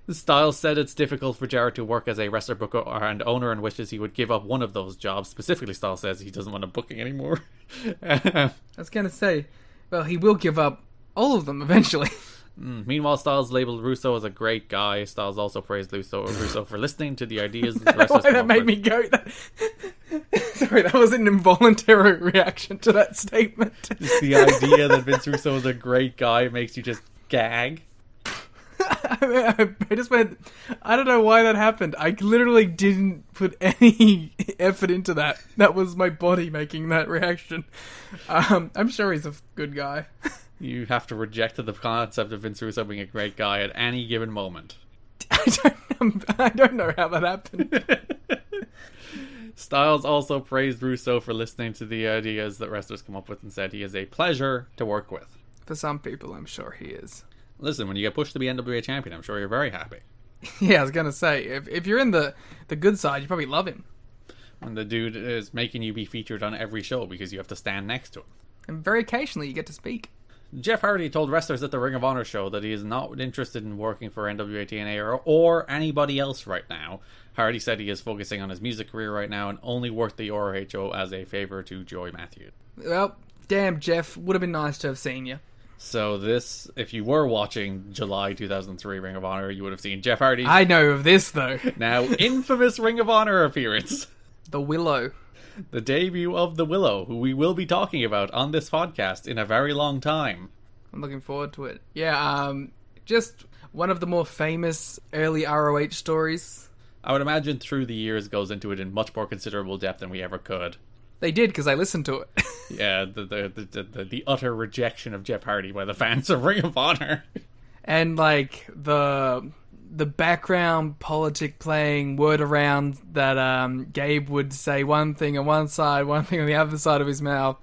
Styles said it's difficult for Jarrett to work as a wrestler, booker, and owner, and wishes he would give up one of those jobs. Specifically, Styles says he doesn't want a booking anymore. I was going to say, well, he will give up all of them eventually. Meanwhile, Styles labeled Russo as a great guy. Styles also praised Russo for listening to the ideas that the wrestlers Why that made me go... Sorry, that was an involuntary reaction to that statement. Just the idea that Vince Russo is a great guy makes you just gag. I just went... I don't know why that happened. I literally didn't put any effort into that. That was my body making that reaction. I'm sure he's a good guy. You have to reject the concept of Vince Russo being a great guy at any given moment. I don't know how that happened. Styles also praised Russo for listening to the ideas that wrestlers come up with and said he is a pleasure to work with. For some people, I'm sure he is. Listen, when you get pushed to be NWA champion, I'm sure you're very happy. Yeah, I was going to say, if you're in the good side, you probably love him. When the dude is making you be featured on every show because you have to stand next to him. And very occasionally you get to speak. Jeff Hardy told wrestlers at the Ring of Honor show that he is not interested in working for NWA TNA or anybody else right now. Hardy said he is focusing on his music career right now and only worked the ROH as a favour to Joey Matthews. Well, damn, Jeff. Would have been nice to have seen you. So this, if you were watching July 2003 Ring of Honor, you would have seen Jeff Hardy. I know of this, though. Now infamous Ring of Honor appearance. The Willow. The debut of the Willow, who we will be talking about on this podcast in a very long time. I'm looking forward to it. Yeah, just one of the more famous early ROH stories. I would imagine through the years goes into it in much more considerable depth than we ever could. They did, because I listened to it. Yeah, the utter rejection of Jeff Hardy by the fans of Ring of Honor. And, like, the background politic playing word around that Gabe would say one thing on one side, one thing on the other side of his mouth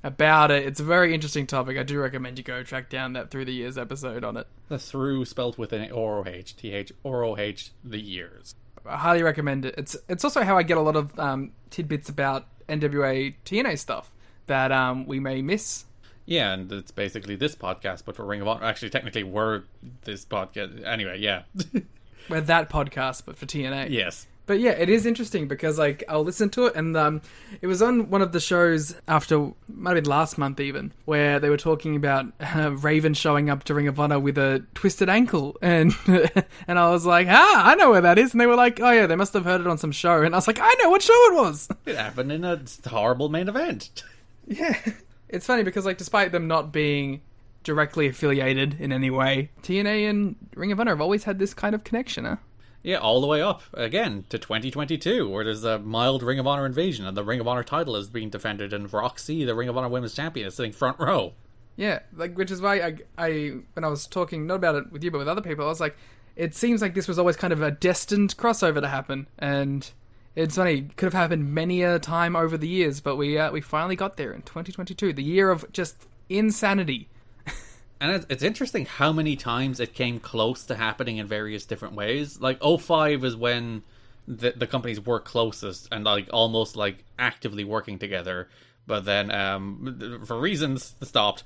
about it. It's a very interesting topic. I do recommend you go track down that Through the Years episode on it. The through spelt with an R-O-H, T-H, R-O-H, the years. I highly recommend it. It's also how I get a lot of tidbits about NWA TNA stuff that we may miss. Yeah, and it's basically this podcast, but for Ring of Honor. Actually, technically, we're this podcast. Anyway, yeah. We're that podcast, but for TNA. Yes. But yeah, it is interesting because, like, I'll listen to it, and it was on one of the shows after, might have been last month even, where they were talking about Raven showing up to Ring of Honor with a twisted ankle, and and I was like, I know where that is, and they were like, oh yeah, they must have heard it on some show, and I was like, I know what show it was! It happened in a horrible main event. Yeah. It's funny because, like, despite them not being directly affiliated in any way, TNA and Ring of Honor have always had this kind of connection, huh? Yeah, all the way up, again, to 2022, where there's a mild Ring of Honor invasion, and the Ring of Honor title is being defended, and Roxy, the Ring of Honor Women's Champion, is sitting front row. Yeah, like, which is why I when I was talking, not about it with you, but with other people, I was like, it seems like this was always kind of a destined crossover to happen, and it's funny, it could have happened many a time over the years, but we finally got there in 2022, the year of just insanity. And it's interesting how many times it came close to happening in various different ways. Like, 05 is when the companies were closest and, like, almost, like, actively working together. But then, for reasons, stopped.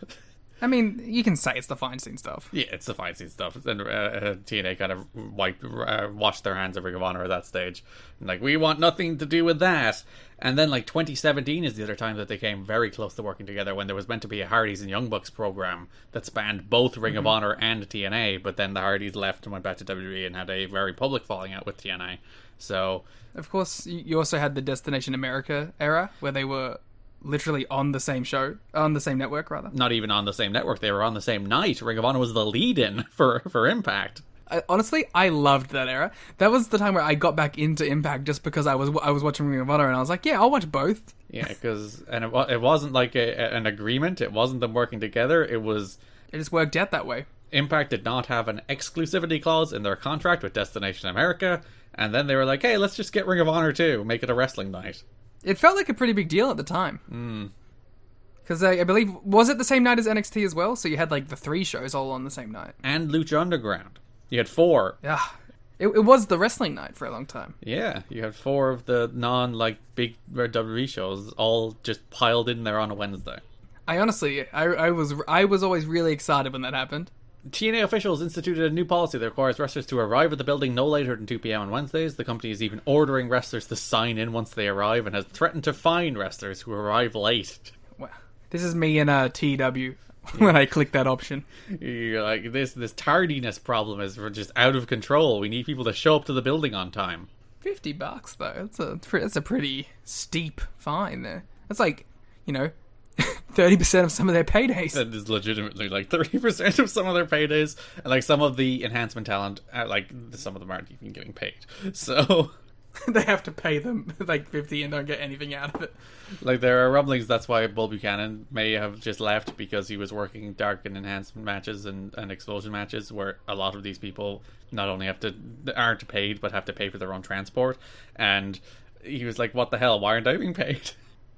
I mean, you can say it's the Feinstein stuff. Yeah, it's the Feinstein stuff. And TNA kind of washed their hands of Ring of Honor at that stage. And, like, we want nothing to do with that. And then, like, 2017 is the other time that they came very close to working together, when there was meant to be a Hardys and Young Bucks program that spanned both Ring of Honor and TNA, but then the Hardys left and went back to WWE and had a very public falling out with TNA. So, of course, you also had the Destination America era, where they were literally on the same show, on the same network, rather. Not even on the same network, they were on the same night. Ring of Honor was the lead-in for Impact. Honestly, I loved that era. That was the time where I got back into Impact just because I was watching Ring of Honor, and I was like, yeah, I'll watch both. Yeah, because it wasn't like an agreement. It wasn't them working together. It just worked out that way. Impact did not have an exclusivity clause in their contract with Destination America, and then they were like, hey, let's just get Ring of Honor too, make it a wrestling night. It felt like a pretty big deal at the time. Because I believe, was it the same night as NXT as well? So you had like the 3 shows all on the same night. And Lucha Underground. You had 4. Yeah. It was the wrestling night for a long time. Yeah, you had 4 of the big WWE shows all just piled in there on a Wednesday. I honestly, I was always really excited when that happened. TNA officials instituted a new policy that requires wrestlers to arrive at the building no later than 2 p.m. on Wednesdays. The company is even ordering wrestlers to sign in once they arrive and has threatened to fine wrestlers who arrive late. Wow. This is me in a TW when I click that option. You're like, this tardiness problem is just out of control. We need people to show up to the building on time. $50 though. That's a pretty steep fine there. That's like, 30% of some of their paydays. That is legitimately like 30% of some of their paydays, and like some of the enhancement talent, some of them aren't even getting paid. So they have to pay them like $50 and don't get anything out of it. Like there are rumblings that's why Bull Buchanan may have just left because he was working dark and enhancement matches and explosion matches, where a lot of these people not only aren't paid but have to pay for their own transport, and he was like, "What the hell? Why aren't I being paid?"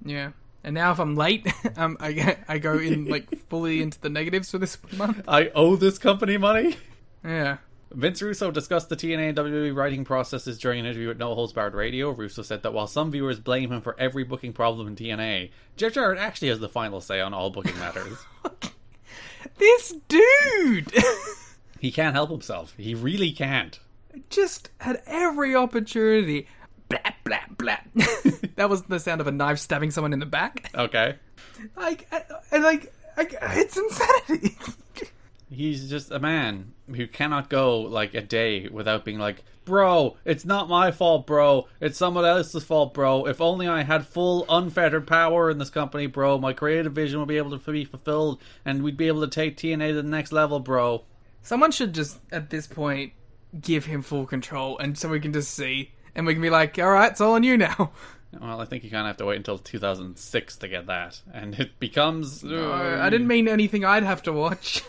Yeah. And now if I'm late, I go in like fully into the negatives for this month. I owe this company money? Yeah. Vince Russo discussed the TNA and WWE writing processes during an interview with No Holds Barred Radio. Russo said that while some viewers blame him for every booking problem in TNA, Jeff Jarrett actually has the final say on all booking matters. This dude! He can't help himself. He really can't. Just had every opportunity. Blah, blah, blah. That was the sound of a knife stabbing someone in the back. Okay. It's insanity. He's just a man who cannot go like a day without being like, bro, it's not my fault, bro. It's someone else's fault, bro. If only I had full unfettered power in this company, bro, my creative vision would be able to be fulfilled and we'd be able to take TNA to the next level, bro. Someone should just, at this point, give him full control and so we can just see. And we can be like, alright, it's all on you now. Well, I think you kind of have to wait until 2006 to get that. And it becomes... No, I didn't mean anything I'd have to watch.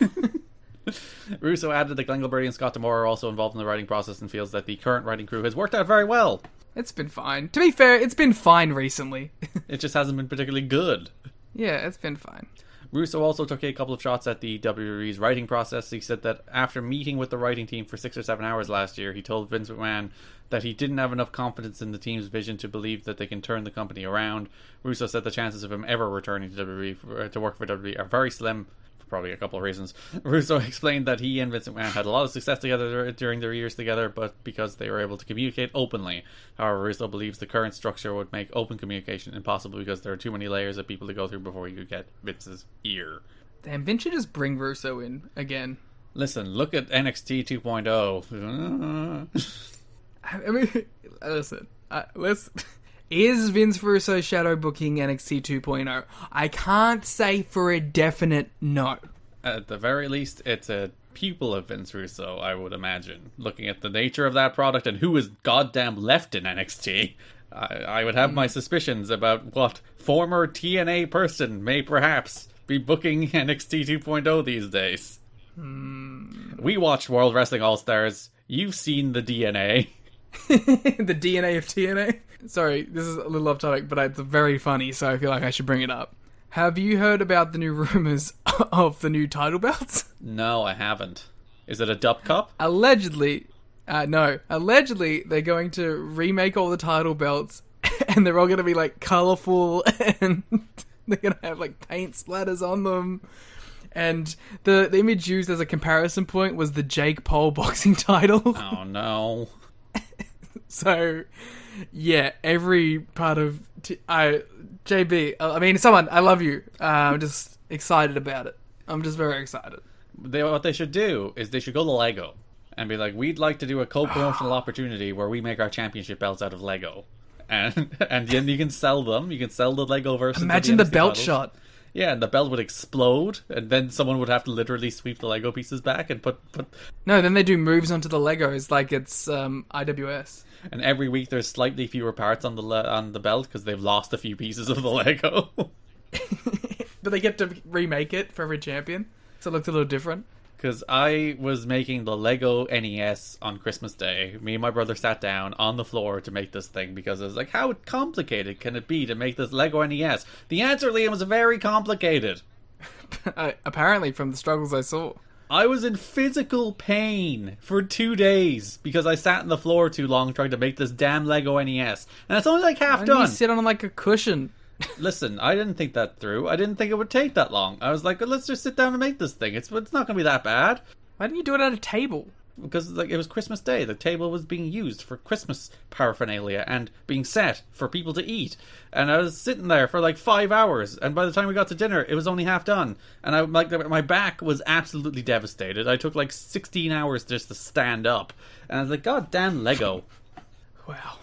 Russo added that Glenn Gilberti and Scott Tamara are also involved in the writing process and feels that the current writing crew has worked out very well. It's been fine. To be fair, it's been fine recently. It just hasn't been particularly good. Yeah, it's been fine. Russo also took a couple of shots at the WWE's writing process. He said that after meeting with the writing team for 6 or 7 hours last year, he told Vince McMahon that he didn't have enough confidence in the team's vision to believe that they can turn the company around. Russo said the chances of him ever returning to WWE to work for WWE are very slim, for probably a couple of reasons. Russo explained that he and Vince McMahon had a lot of success together during their years together, but because they were able to communicate openly. However, Russo believes the current structure would make open communication impossible because there are too many layers of people to go through before you could get Vince's ear. Damn, Vince should just bring Russo in again. Listen, look at NXT 2.0. I mean, listen. Is Vince Russo shadow booking NXT 2.0? I can't say for a definite no. At the very least, it's a pupil of Vince Russo, I would imagine. Looking at the nature of that product and who is goddamn left in NXT, I would have my suspicions about what former TNA person may perhaps be booking NXT 2.0 these days. We watched World Wrestling All-Stars. You've seen the DNA. The DNA of TNA? Sorry, this is a little off topic, but it's very funny, so I feel like I should bring it up. Have you heard about the new rumors of the new title belts? No, I haven't. Is it a Dup Cup? Allegedly, no. Allegedly, they're going to remake all the title belts, and they're all going to be, like, colourful, and they're going to have, like, paint splatters on them. And the image used as a comparison point was the Jake Paul boxing title. Oh, no. So, yeah, every part of... JB, I mean, someone, I love you. I'm just excited about it. I'm just very excited. What they should do is they should go to Lego and be like, we'd like to do a co-promotional opportunity where we make our championship belts out of Lego. And then you can sell them. You can sell the Lego versions. Imagine of the belt titles. shot. Yeah, and the belt would explode, and then someone would have to literally sweep the Lego pieces back and put... No, then they do moves onto the Legos like it's IWS. And every week there's slightly fewer parts on the belt because they've lost a few pieces of the Lego. But they get to remake it for every champion, so it looks a little different. Because I was making the Lego NES on Christmas Day. Me and my brother sat down on the floor to make this thing because I was like, how complicated can it be to make this Lego NES? The answer, Liam, is very complicated. Apparently, from the struggles I saw. I was in physical pain for 2 days because I sat on the floor too long trying to make this damn Lego NES. And it's only like half Why done. don't you sit on like a cushion? Listen, I didn't think that through. I didn't think it would take that long. I was like, let's just sit down and make this thing. It's not going to be that bad. Why didn't you do it at a table? Because it was Christmas Day. The table was being used for Christmas paraphernalia and being set for people to eat. And I was sitting there for like 5 hours. And by the time we got to dinner, it was only half done. And my back was absolutely devastated. I took like 16 hours just to stand up. And I was like, God damn Lego. Wow.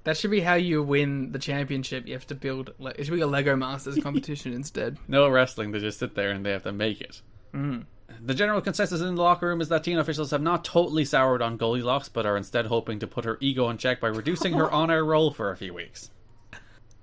That should be how you win the championship. You have to build... It should be a Lego Masters competition instead. No wrestling. They just sit there and they have to make it. The general consensus in the locker room is that TNA officials have not totally soured on Goldilocks, but are instead hoping to put her ego in check by reducing her on-air role for a few weeks.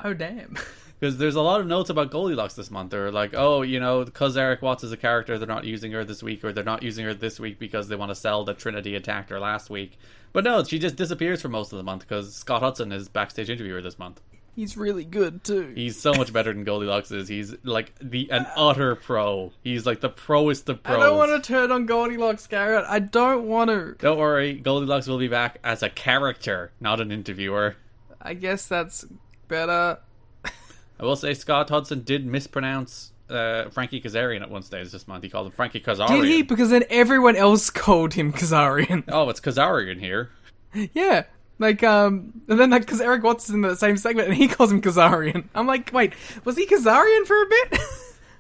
Oh, damn. Because there's a lot of notes about Goldilocks this month. They're like, oh, you know, because Erik Watts is a character, they're not using her this week, or they're not using her this week because they want to sell that Trinity attacked her last week. But no, she just disappears for most of the month because Scott Hudson is backstage interviewer this month. He's really good, too. He's so much better than Goldilocks is. He's like an utter pro. He's like the proest of pros. I don't want to turn on Goldilocks, Garrett. I don't want to. Don't worry, Goldilocks will be back as a character, not an interviewer. I guess that's better. I will say Scott Hudson did mispronounce Frankie Kazarian at one stage this month. He called him Frankie Kazarian. Did he? Because then everyone else called him Kazarian. Oh, it's Kazarian here. Yeah. Like, and then, like, because Erik Watts is in the same segment, and he calls him Kazarian. I'm like, wait, was he Kazarian for a bit?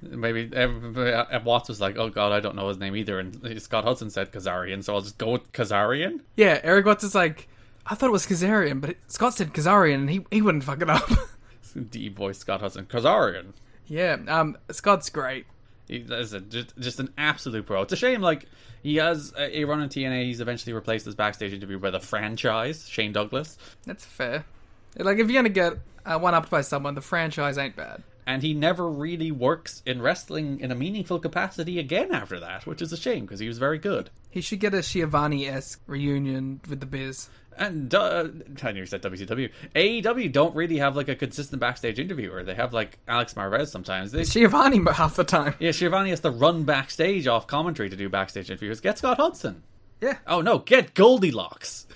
Maybe Watts was like, oh god, I don't know his name either, and Scott Hudson said Kazarian, so I'll just go with Kazarian? Yeah, Erik Watts is like, I thought it was Kazarian, but Scott said Kazarian, and he wouldn't fuck it up. Deep voice Scott Hudson. Kazarian. Yeah, Scott's great. He's just an absolute pro. It's a shame, like, he has a run in TNA. He's eventually replaced his backstage interview by the franchise, Shane Douglas. That's fair. Like, if you're gonna get one-upped by someone, the franchise ain't bad. And he never really works in wrestling in a meaningful capacity again after that, which is a shame, because he was very good. He should get a Schiavone-esque reunion with the Biz. And, I nearly said WCW. AEW don't really have, like, a consistent backstage interviewer. They have, like, Alex Marvez sometimes. Schiavone half the time. Yeah, Schiavone has to run backstage off commentary to do backstage interviews. Get Scott Hudson. Yeah. Oh, no, get Goldilocks.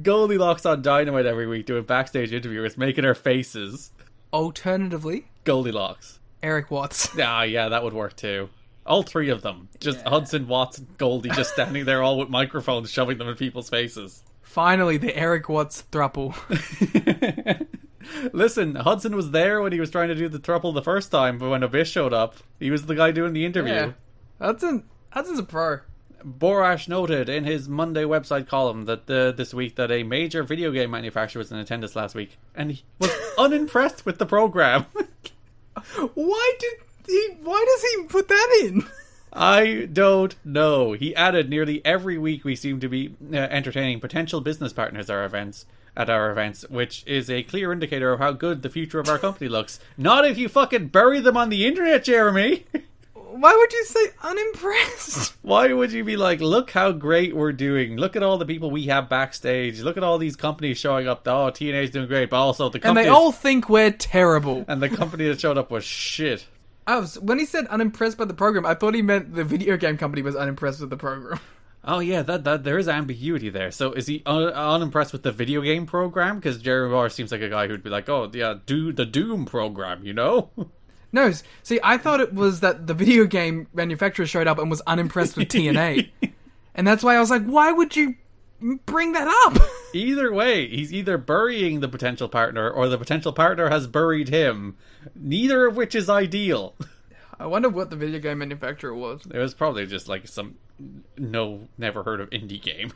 Goldilocks on Dynamite every week doing backstage interviews, making her faces. Alternatively, Goldilocks. Erik Watts. Yeah, that would work too. All three of them. Just Hudson, Watts, and Goldie just standing there all with microphones shoving them in people's faces. Finally, the Erik Watts thruple. Listen, Hudson was there when he was trying to do the thruple the first time, but when Abyss showed up, he was the guy doing the interview. Yeah. Hudson's a pro. Borash noted in his Monday website column that this week that a major video game manufacturer was in attendance last week, and he was unimpressed with the program. Why does he put that in? I don't know. He added, nearly every week we seem to be entertaining potential business partners at our events, which is a clear indicator of how good the future of our company looks. Not if you fucking bury them on the internet, Jeremy. Why would you say unimpressed? Why would you be like, look how great we're doing. Look at all the people we have backstage. Look at all these companies showing up. Oh, TNA's doing great, but also the company... And they all think we're terrible. And the company that showed up was shit. When he said unimpressed by the program, I thought he meant the video game company was unimpressed with the program. Oh yeah, that there is ambiguity there. So is he unimpressed with the video game program? Because Jerry Moore seems like a guy who'd be like, oh yeah, do the Doom program, you know? No, see, I thought it was that the video game manufacturer showed up and was unimpressed with TNA. And that's why I was like, why would you bring that up? Either way, he's either burying the potential partner or the potential partner has buried him. Neither of which is ideal. I wonder what the video game manufacturer was. It was probably just like some never heard of indie game.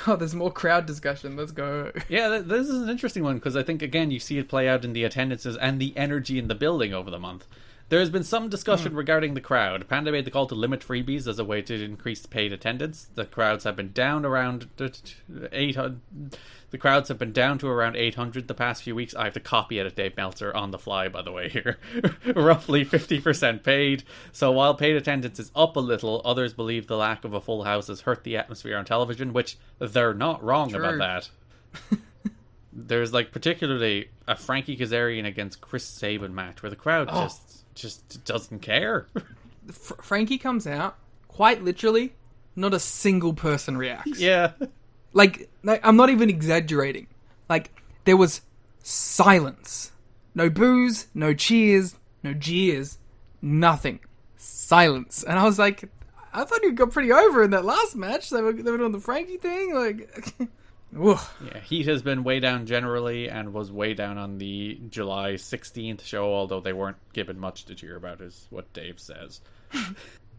Oh, there's more crowd discussion. Let's go. Yeah, this is an interesting one because I think, again, you see it play out in the attendances and the energy in the building over the month. There has been some discussion regarding the crowd. Panda made the call to limit freebies as a way to increase paid attendance. The crowds have been down around 800. The crowds have been down to around 800 the past few weeks. I have to copy edit Dave Meltzer on the fly, by the way, here. Roughly 50% paid. So while paid attendance is up a little, others believe the lack of a full house has hurt the atmosphere on television, which they're not wrong about that. There's, like, particularly a Frankie Kazarian against Chris Sabin match where the crowd just doesn't care. Frankie comes out, quite literally, not a single person reacts. Yeah. Like, I'm not even exaggerating. Like, there was silence. No boos, no cheers, no jeers, nothing. Silence. And I was like, I thought you got pretty over in that last match. They were doing the Frankie thing. Like, yeah, heat has been way down generally and was way down on the July 16th show, although they weren't given much to cheer about, is what Dave says.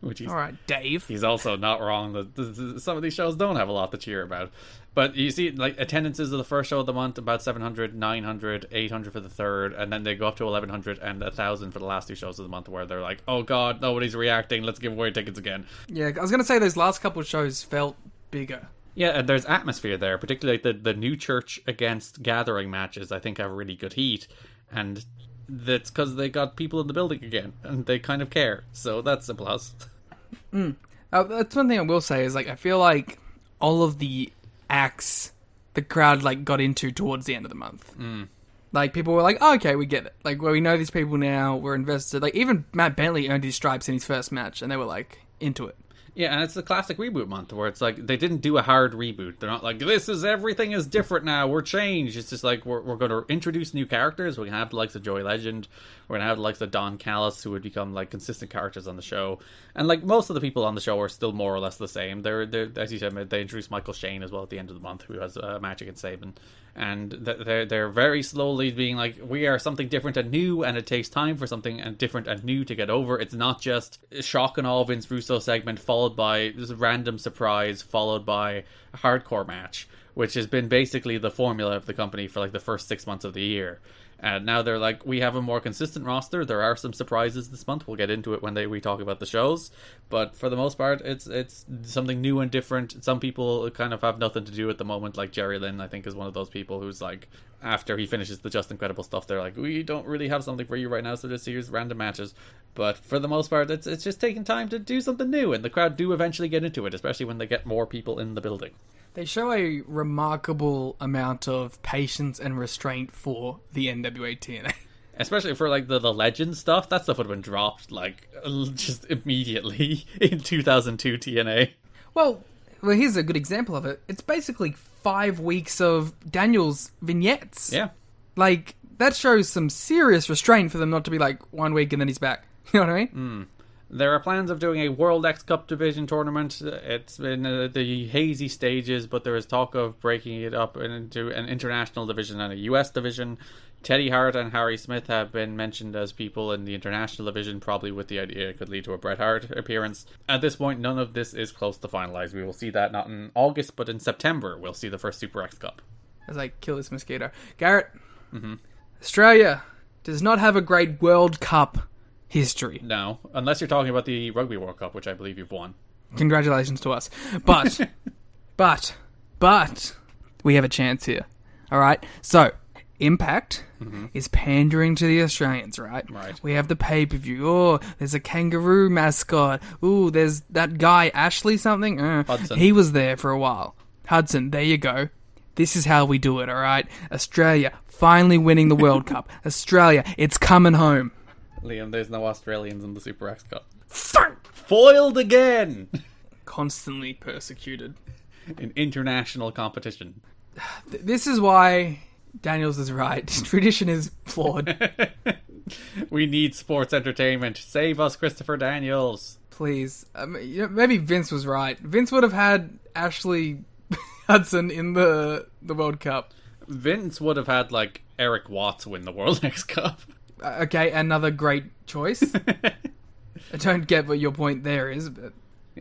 Which all right, Dave. He's also not wrong. Some of these shows don't have a lot to cheer about. But you see, like, attendances of the first show of the month, about 700, 900, 800 for the third, and then they go up to 1,100 and 1,000 for the last two shows of the month, where they're like, oh god, nobody's reacting, let's give away tickets again. Yeah, I was going to say those last couple of shows felt bigger. Yeah, and there's atmosphere there, particularly like the New Church against Gathering matches, I think have really good heat, and that's because they got people in the building again, and they kind of care, so that's a plus. That's one thing I will say is, like, I feel like all of the acts the crowd, like, got into towards the end of the month. Like, people were like, oh, okay, we get it. Like, well, we know these people now, we're invested. Like, even Matt Bentley earned his stripes in his first match, and they were, like, into it. Yeah, and it's the classic reboot month where it's like they didn't do a hard reboot. They're not like, this is everything is different now, we're changed. It's just like we're going to introduce new characters. We're going to have the likes of Joey Legend. We're going to have the likes of Don Callis, who would become like consistent characters on the show. And like most of the people on the show are still more or less the same. They're as you said, they introduced Michael Shane as well at the end of the month, who has a match against Sabin. And they're very slowly being like, we are something different and new, and it takes time for something and different and new to get over. It's not just shock and awe Vince Russo segment followed by just a random surprise followed by a hardcore match, which has been basically the formula of the company for like the first 6 months of the year. And now they're like, we have a more consistent roster. There are some surprises this month. We'll get into it when we talk about the shows. But for the most part, it's something new and different. Some people kind of have nothing to do at the moment, like Jerry Lynn, I think, is one of those people who's like, after he finishes the Just Incredible stuff, they're like, we don't really have something for you right now, so just here's random matches. But for the most part, it's just taking time to do something new, and the crowd do eventually get into it, especially when they get more people in the building. They show a remarkable amount of patience and restraint for the NWA TNA. Especially for like the Legend stuff. That stuff would have been dropped like just immediately in 2002 TNA. Well, here's a good example of it. It's basically 5 weeks of Daniel's vignettes. Yeah. Like, that shows some serious restraint for them not to be like 1 week and then he's back. You know what I mean? There are plans of doing a World X Cup division tournament. It's in the hazy stages, but there is talk of breaking it up into an international division and a US division. Teddy Hart and Harry Smith have been mentioned as people in the international division, probably with the idea it could lead to a Bret Hart appearance. At this point, none of this is close to finalized. We will see that not in August, but in September, we'll see the first Super X Cup. As I kill this mosquito. Garrett, Australia does not have a great World Cup history. No, unless you're talking about the Rugby World Cup, which I believe you've won. Congratulations to us. But, but, we have a chance here. Alright? So, Impact is pandering to the Australians, right? Right. We have the pay-per-view. Oh, there's a kangaroo mascot. Ooh, there's that guy, Ashley something. Hudson. He was there for a while. Hudson, there you go. This is how we do it, alright? Australia, finally winning the World Cup. Australia, it's coming home. Liam, there's no Australians in the Super X Cup. Foiled again! Constantly persecuted. In international competition. This is why Daniels is right. Tradition is flawed. We need sports entertainment. Save us, Christopher Daniels. Please. Maybe Vince was right. Vince would have had Ashley Hudson in the World Cup. Vince would have had, like, Erik Watts win the World X Cup. Okay, another great choice. I don't get what your point there is, but...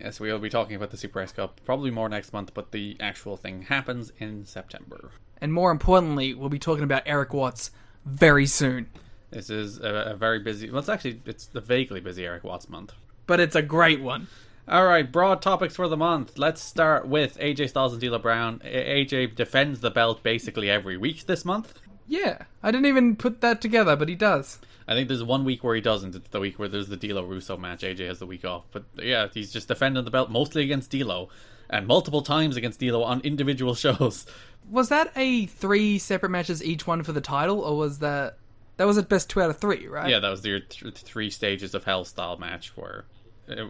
Yes, we will be talking about the Super X Cup probably more next month, but the actual thing happens in September. And more importantly, we'll be talking about Erik Watts very soon. This is a very busy... Well, it's a vaguely busy Erik Watts month. But it's a great one. Alright, broad topics for the month. Let's start with AJ Styles and D'Lo Brown. AJ defends the belt basically every week this month. Yeah, I didn't even put that together, but he does. I think there's 1 week where he doesn't. It's the week where there's the D'Lo Russo match. AJ has the week off. But yeah, he's just defending the belt mostly against D'Lo. And multiple times against D'Lo on individual shows. Was that a 3 separate matches, each one for the title? Or was that... That was at best 2 out of 3, right? Yeah, that was your 3 stages of Hell style match where...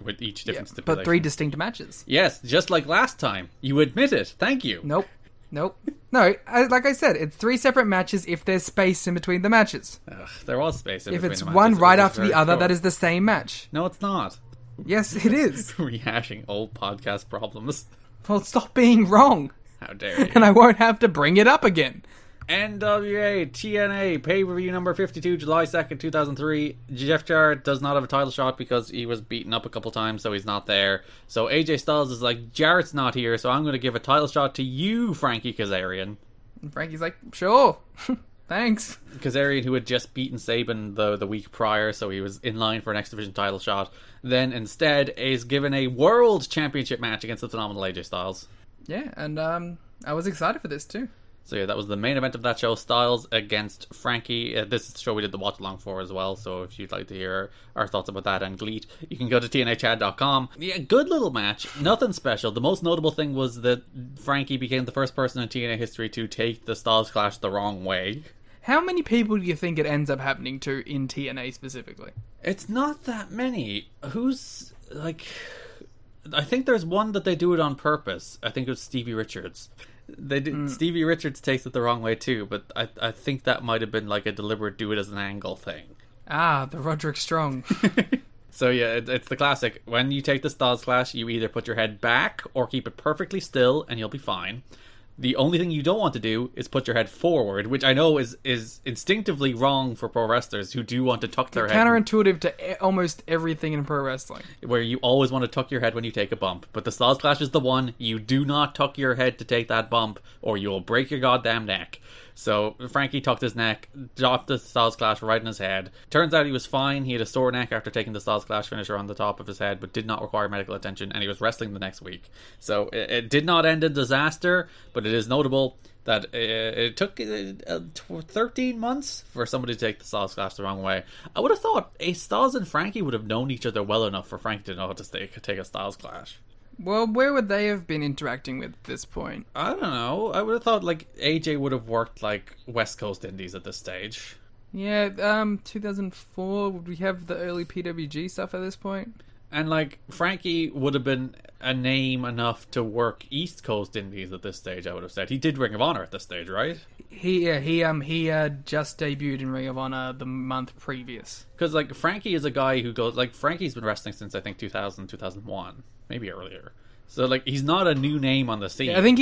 with each different stipulation. But 3 distinct matches. Yes, just like last time. You admit it. Thank you. Nope. No, like I said, it's 3 separate matches if there's space in between the matches. Ugh, there was space in if between it's the matches. one right after the very other, short. that is the same match. No, it's not. Yes, it is. Rehashing old podcast problems. Well, stop being wrong. How dare you. And I won't have to bring it up again. NWA TNA pay-per-view number 52, July 2nd, 2003. Jeff Jarrett does not have a title shot because he was beaten up a couple times, so he's not there. So AJ Styles is like, Jarrett's not here, so I'm going to give a title shot to you, Frankie Kazarian. And Frankie's like, sure. Thanks. Kazarian, who had just beaten Sabin the week prior, so he was in line for an X Division title shot, then instead is given a World Championship match against the phenomenal AJ Styles. Yeah, and I was excited for this too. So yeah, that was the main event of that show, Styles against Frankie. This is the show we did the watch along for as well, so if you'd like to hear our thoughts about that and GLEAT, you can go to TNAChat.com. Yeah, good little match, nothing special. The most notable thing was that Frankie became the first person in TNA history to take the Styles Clash the wrong way. How many people do you think it ends up happening to in TNA specifically? It's not that many. Who's, like... I think there's one that they do it on purpose. I think it was Stevie Richards. They did. Stevie Richards takes it the wrong way too, but I think that might have been like a deliberate do it as an angle thing. Ah, the Roderick Strong. So yeah, it's the classic. When you take the Styles Clash, you either put your head back or keep it perfectly still and you'll be fine. The only thing you don't want to do is put your head forward, which I know is instinctively wrong for pro wrestlers who do want to tuck their head. Counterintuitive to almost everything in pro wrestling. Where you always want to tuck your head when you take a bump. But the Styles Clash is the one. You do not tuck your head to take that bump, or you'll break your goddamn neck. So Frankie tucked his neck, dropped the Styles Clash right in his head. Turns out he was fine. He had a sore neck after taking the Styles Clash finisher on the top of his head, but did not require medical attention, and he was wrestling the next week. So it did not end in disaster, but it is notable that it took 13 months for somebody to take the Styles Clash the wrong way. I would have thought Styles and Frankie would have known each other well enough for Frankie to know how to take a Styles Clash. Well, where would they have been interacting with at this point? I don't know. I would have thought like AJ would have worked like West Coast Indies at this stage. Yeah, 2004, would we have the early PWG stuff at this point? And like Frankie would have been a name enough to work East Coast Indies at this stage, I would have said. He did Ring of Honor at this stage, right? He just debuted in Ring of Honor the month previous. Because like Frankie is a guy who goes like Frankie's been wrestling since I think 2000, 2001, maybe earlier. So like he's not a new name on the scene. Yeah, I think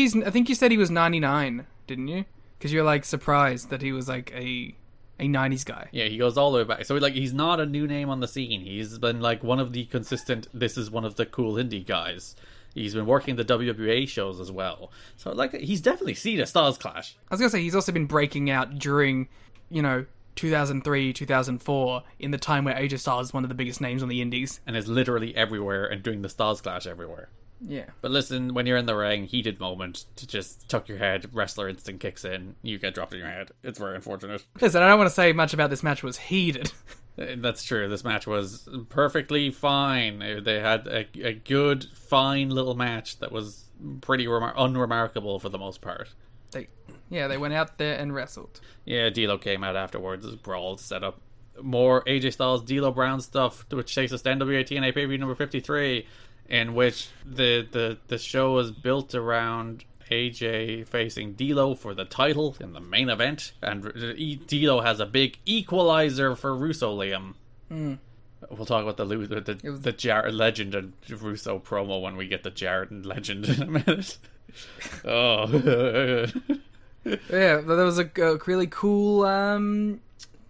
you said he was 99, didn't you? Because you're like surprised that he was like a 90s guy. Yeah, he goes all the way back. So like he's not a new name on the scene. He's been like one of the consistent, this is one of the cool indie guys. He's been working the WWA shows as well. So like he's definitely seen a Styles Clash. I was going to say he's also been breaking out during, 2003, 2004, in the time where AJ Styles is one of the biggest names on the indies. And is literally everywhere and doing the Styles Clash everywhere. Yeah. But listen, when you're in the ring, heated moment to just tuck your head, wrestler instinct kicks in, you get dropped in your head. It's very unfortunate. Listen, I don't want to say much about this match was heated. That's true. This match was perfectly fine. They had a good, fine little match that was pretty unremarkable for the most part. They went out there and wrestled. Yeah, D'Lo came out afterwards. This brawl set up more AJ Styles, D'Lo Brown stuff, which takes us to NWA TNA pay-per-view number 53, in which the show is built around AJ facing D'Lo for the title in the main event, and D'Lo has a big equalizer for Russo Liam. We'll talk about the Jarrett Legend and Russo promo when we get the Jarrett and Legend in a minute. Oh. Yeah, there was a really cool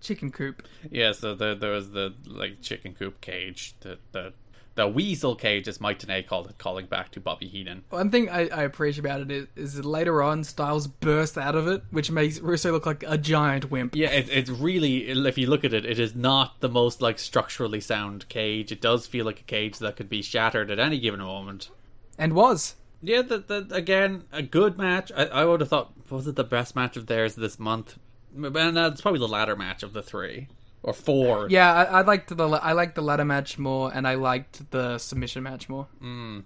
chicken coop. Yeah, so there was the like chicken coop cage that the weasel cage, as Mike Tenay called it, calling back to Bobby Heenan. One thing I appreciate about it is that later on, Styles bursts out of it, which makes Russo look like a giant wimp. Yeah, it's really, if you look at it, it is not the most like structurally sound cage. It does feel like a cage that could be shattered at any given moment. And was. Yeah, again, a good match. I would have thought, was it the best match of theirs this month? And it's probably the ladder match of the 3 or 4. Yeah, I liked the ladder match more, and I liked the submission match more.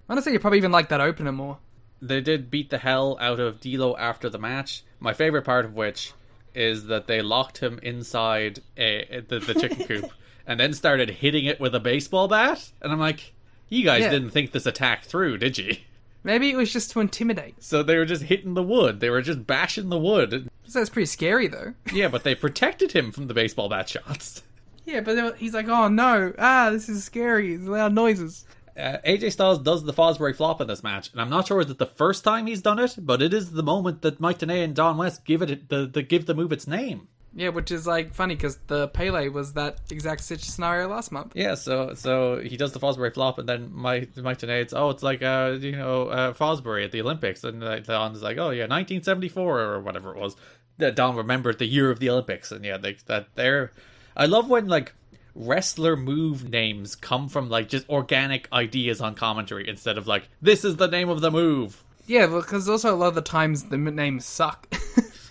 Honestly, you probably even liked that opener more. They did beat the hell out of D'Lo after the match. My favorite part of which is that they locked him inside the chicken coop and then started hitting it with a baseball bat. And I'm like, you guys didn't think this attack through, did you? Maybe it was just to intimidate. So they were just hitting the wood. They were just bashing the wood. So that's pretty scary, though. Yeah, but they protected him from the baseball bat shots. Yeah, but he's like, oh no, this is scary, it's loud noises. AJ Styles does the Fosbury Flop in this match, and I'm not sure is it the first time he's done it, but it is the moment that Mike Tenay and Don West give the move its name. Yeah, which is like funny because the Pele was that exact scenario last month. Yeah, so he does the Fosbury Flop, and then Mike Tenay, it's like Fosbury at the Olympics, and Don's like, oh yeah, 1974 or whatever it was. Don remembered the year of the Olympics, and yeah, I love when like wrestler move names come from like just organic ideas on commentary instead of like, this is the name of the move. Yeah, because also a lot of the times the names suck.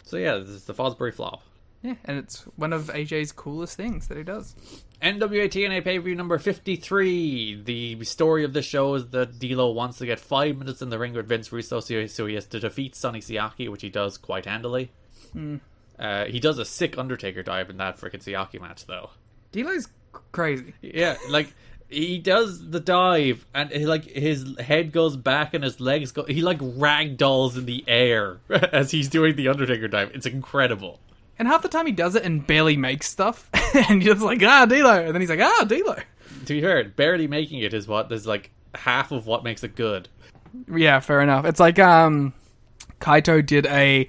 So yeah, this is the Fosbury Flop. Yeah, and it's one of AJ's coolest things that he does. NWA TNA pay-per-view number 53. The story of the show is that D'Lo wants to get 5 minutes in the ring with Vince Russo, so he has to defeat Sonny Siaki, which he does quite handily. He does a sick Undertaker dive in that frickin' Siaki match, though. D'Lo's crazy. Yeah, like, he does the dive, and his head goes back and his legs go... He, like, ragdolls in the air as he's doing the Undertaker dive. It's incredible. And half the time he does it and barely makes stuff. And you're just like, D'Lo. And then he's like, D'Lo. To be fair, barely making it is like half of what makes it good. Yeah, fair enough. It's like Kaito did a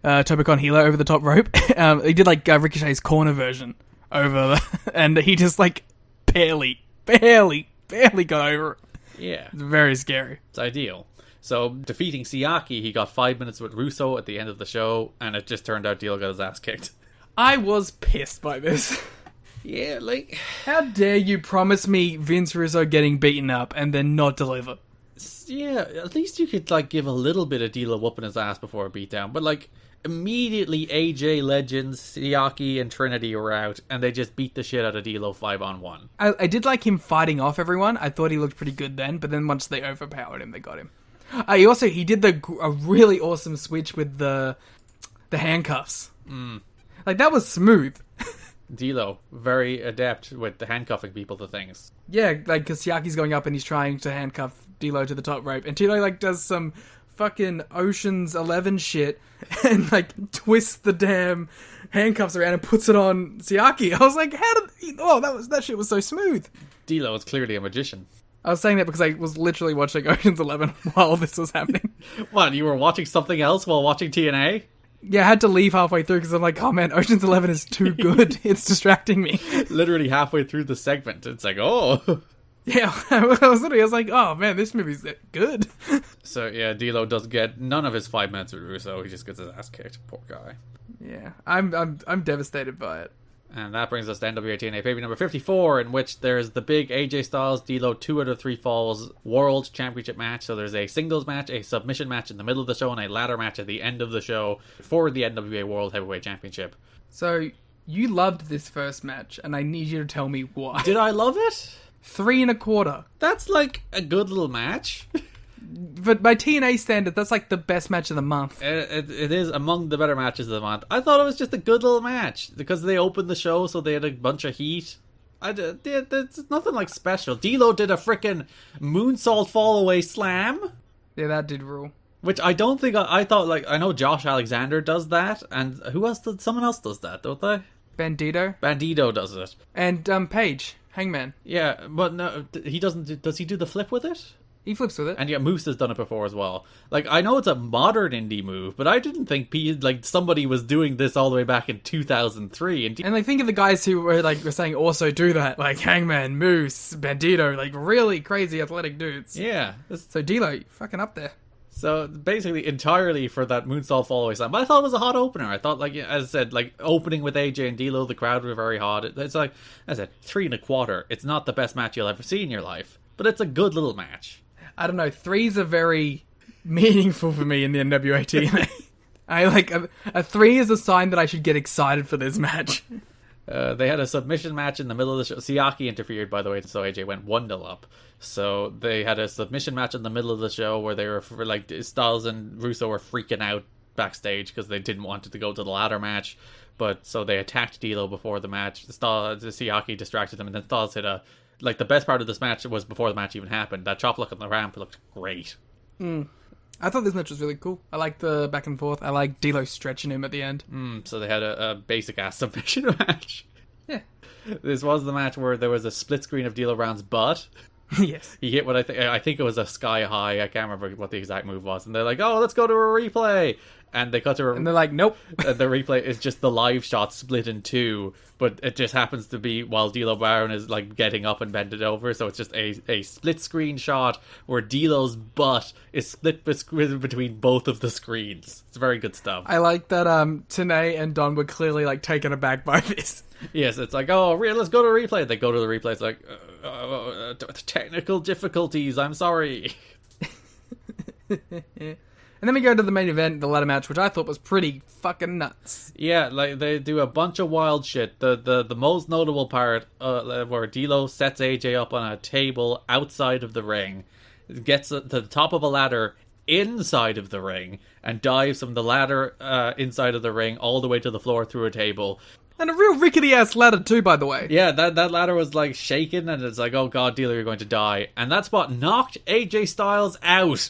Tobacon Hilo over the top rope. He did like Ricochet's corner version and he just like barely got over it. Yeah. It's very scary. It's ideal. So, defeating Siaki, he got 5 minutes with Russo at the end of the show, and it just turned out D'Lo got his ass kicked. I was pissed by this. Yeah, like... How dare you promise me Vince Russo getting beaten up and then not deliver? Yeah, at least you could, like, give a little bit of D'Lo whooping his ass before a beatdown, but, like, immediately AJ, Legends, Siaki, and Trinity were out, and they just beat the shit out of D'Lo 5-on-1. I did like him fighting off everyone. I thought he looked pretty good then, but then once they overpowered him, they got him. He did a really awesome switch with the handcuffs. Like, that was smooth. D'Lo, very adept with the handcuffing people to things. Yeah, like, because Siaki's going up and he's trying to handcuff D'Lo to the top rope, and D'Lo, like, does some fucking Ocean's 11 shit and, like, twists the damn handcuffs around and puts it on Siaki. I was like, that shit was so smooth. D'Lo is clearly a magician. I was saying that because I was literally watching Ocean's 11 while this was happening. What, you were watching something else while watching TNA? Yeah, I had to leave halfway through because I'm like, oh man, Ocean's 11 is too good. It's distracting me. Literally halfway through the segment, it's like, oh. Yeah, I was like, oh man, this movie's good. So yeah, D'Lo does get none of his 5 minutes with Russo. He just gets his ass kicked. Poor guy. Yeah, I'm devastated by it. And that brings us to NWA TNA pay-per-view number 54, in which there's the big AJ Styles, D'Lo 2 out of 3 falls World Championship match. So there's a singles match, a submission match in the middle of the show, and a ladder match at the end of the show for the NWA World Heavyweight Championship. So you loved this first match, and I need you to tell me why. Did I love it? 3 1/4. That's like a good little match. But by TNA standard, that's like the best match of the month. It is among the better matches of the month. I thought it was just a good little match because they opened the show, so they had a bunch of heat. It's nothing like special. D'Lo did a frickin' moonsault fall away slam. Yeah, that did rule. Which I don't think I thought, like, I know Josh Alexander does that, and who else someone else does that, don't they? Bandito does it. And Paige, Hangman. Yeah, but no, he doesn't. Does he do the flip with it? He flips with it. And yeah, Moose has done it before as well. Like, I know it's a modern indie move, but I didn't think somebody was doing this all the way back in 2003. And like, think of the guys who were saying also do that, like Hangman, Moose, Bandito, like really crazy athletic dudes. Yeah. So D'Lo, you're fucking up there. So basically entirely for that moonsault follow-away slam. But I thought it was a hot opener. I thought, like, as I said, like, opening with AJ and D'Lo, the crowd were very hot. It's like, as I said, 3 1/4. It's not the best match you'll ever see in your life, but it's a good little match. I don't know, 3s are very meaningful for me in the NWA TNA. I like, a 3 is a sign that I should get excited for this match. They had a submission match in the middle of the show. Siaki interfered, by the way, so AJ went 1-0 up. So they had a submission match in the middle of the show where they were, like, Styles and Russo were freaking out backstage because they didn't want it to go to the ladder match. But so they attacked D'Lo before the match. Siaki distracted them, and then Styles hit like, the best part of this match was before the match even happened. That chop look on the ramp looked great. I thought this match was really cool. I like the back and forth. I like D'Lo stretching him at the end. So they had a basic ass submission match. Yeah. This was the match where there was a split screen of D'Lo Brown's butt. Yes. He hit what I think it was a sky high. I can't remember what the exact move was. And they're like, "Oh, let's go to a replay." And they cut to And they're like, nope. the replay is just the live shot split in 2, but it just happens to be while D'Lo Brown is, like, getting up and bending over. So it's just a split screen shot where D'Lo's butt is split between both of the screens. It's very good stuff. I like that Tenay and Don were clearly, like, taken aback by this. Yes, it's like, oh, let's go to the replay. They go to the replay. It's like, technical difficulties. I'm sorry. And then we go to the main event, the ladder match, which I thought was pretty fucking nuts. Yeah, like, they do a bunch of wild shit. The most notable part, where D'Lo sets AJ up on a table outside of the ring, gets to the top of a ladder inside of the ring, and dives from the ladder inside of the ring all the way to the floor through a table. And a real rickety-ass ladder, too, by the way. Yeah, that ladder was, like, shaking, and it's like, oh god, D'Lo, you're going to die. And that's what knocked AJ Styles out.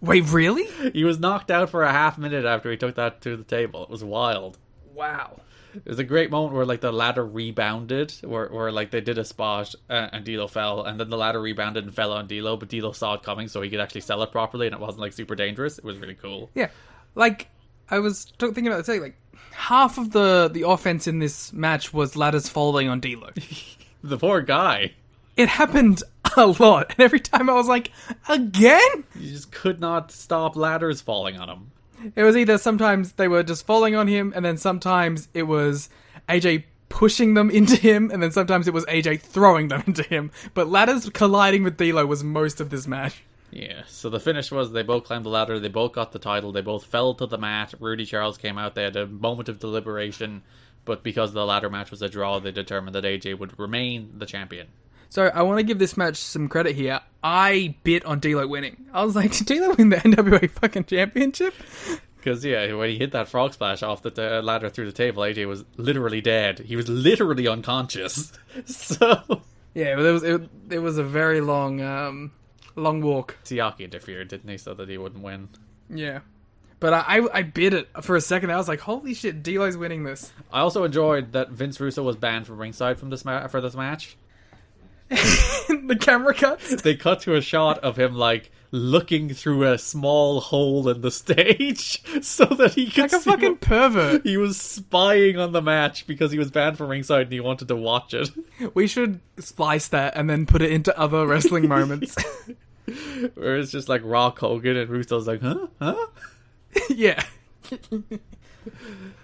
Wait, really? He was knocked out for a half minute after he took that to the table. It was wild. Wow. It was a great moment where, like, the ladder rebounded, where like, they did a spot, and D'Lo fell, and then the ladder rebounded and fell on D'Lo, but D'Lo saw it coming, so he could actually sell it properly, and it wasn't, like, super dangerous. It was really cool. Yeah. Like, I was thinking about it today, like, half of the offense in this match was ladders falling on D'Lo. The poor guy. It happened a lot, and every time I was like, again? You just could not stop ladders falling on him. It was either sometimes they were just falling on him, and then sometimes it was AJ pushing them into him, and then sometimes it was AJ throwing them into him. But ladders colliding with D'Lo was most of this match. Yeah, so the finish was they both climbed the ladder, they both got the title, they both fell to the mat. Rudy Charles came out, they had a moment of deliberation, but because the ladder match was a draw, they determined that AJ would remain the champion. So I want to give this match some credit here. I bit on D'Lo winning. I was like, did D'Lo win the NWA fucking championship? Because, yeah, when he hit that frog splash off the ladder through the table, AJ was literally dead. He was literally unconscious. So... Yeah, it was a very long walk. Siaki interfered, didn't he, so that he wouldn't win. Yeah. But I bit it for a second. I was like, holy shit, D'Lo's winning this. I also enjoyed that Vince Russo was banned from ringside for this match. The camera cuts. They cut to a shot of him, like, looking through a small hole in the stage so that he could like a fucking pervert. He was spying on the match because he was banned from ringside and he wanted to watch it. We should splice that and then put it into other wrestling moments. Where it's just like Rock, Hogan, and Russo's like, huh? Yeah.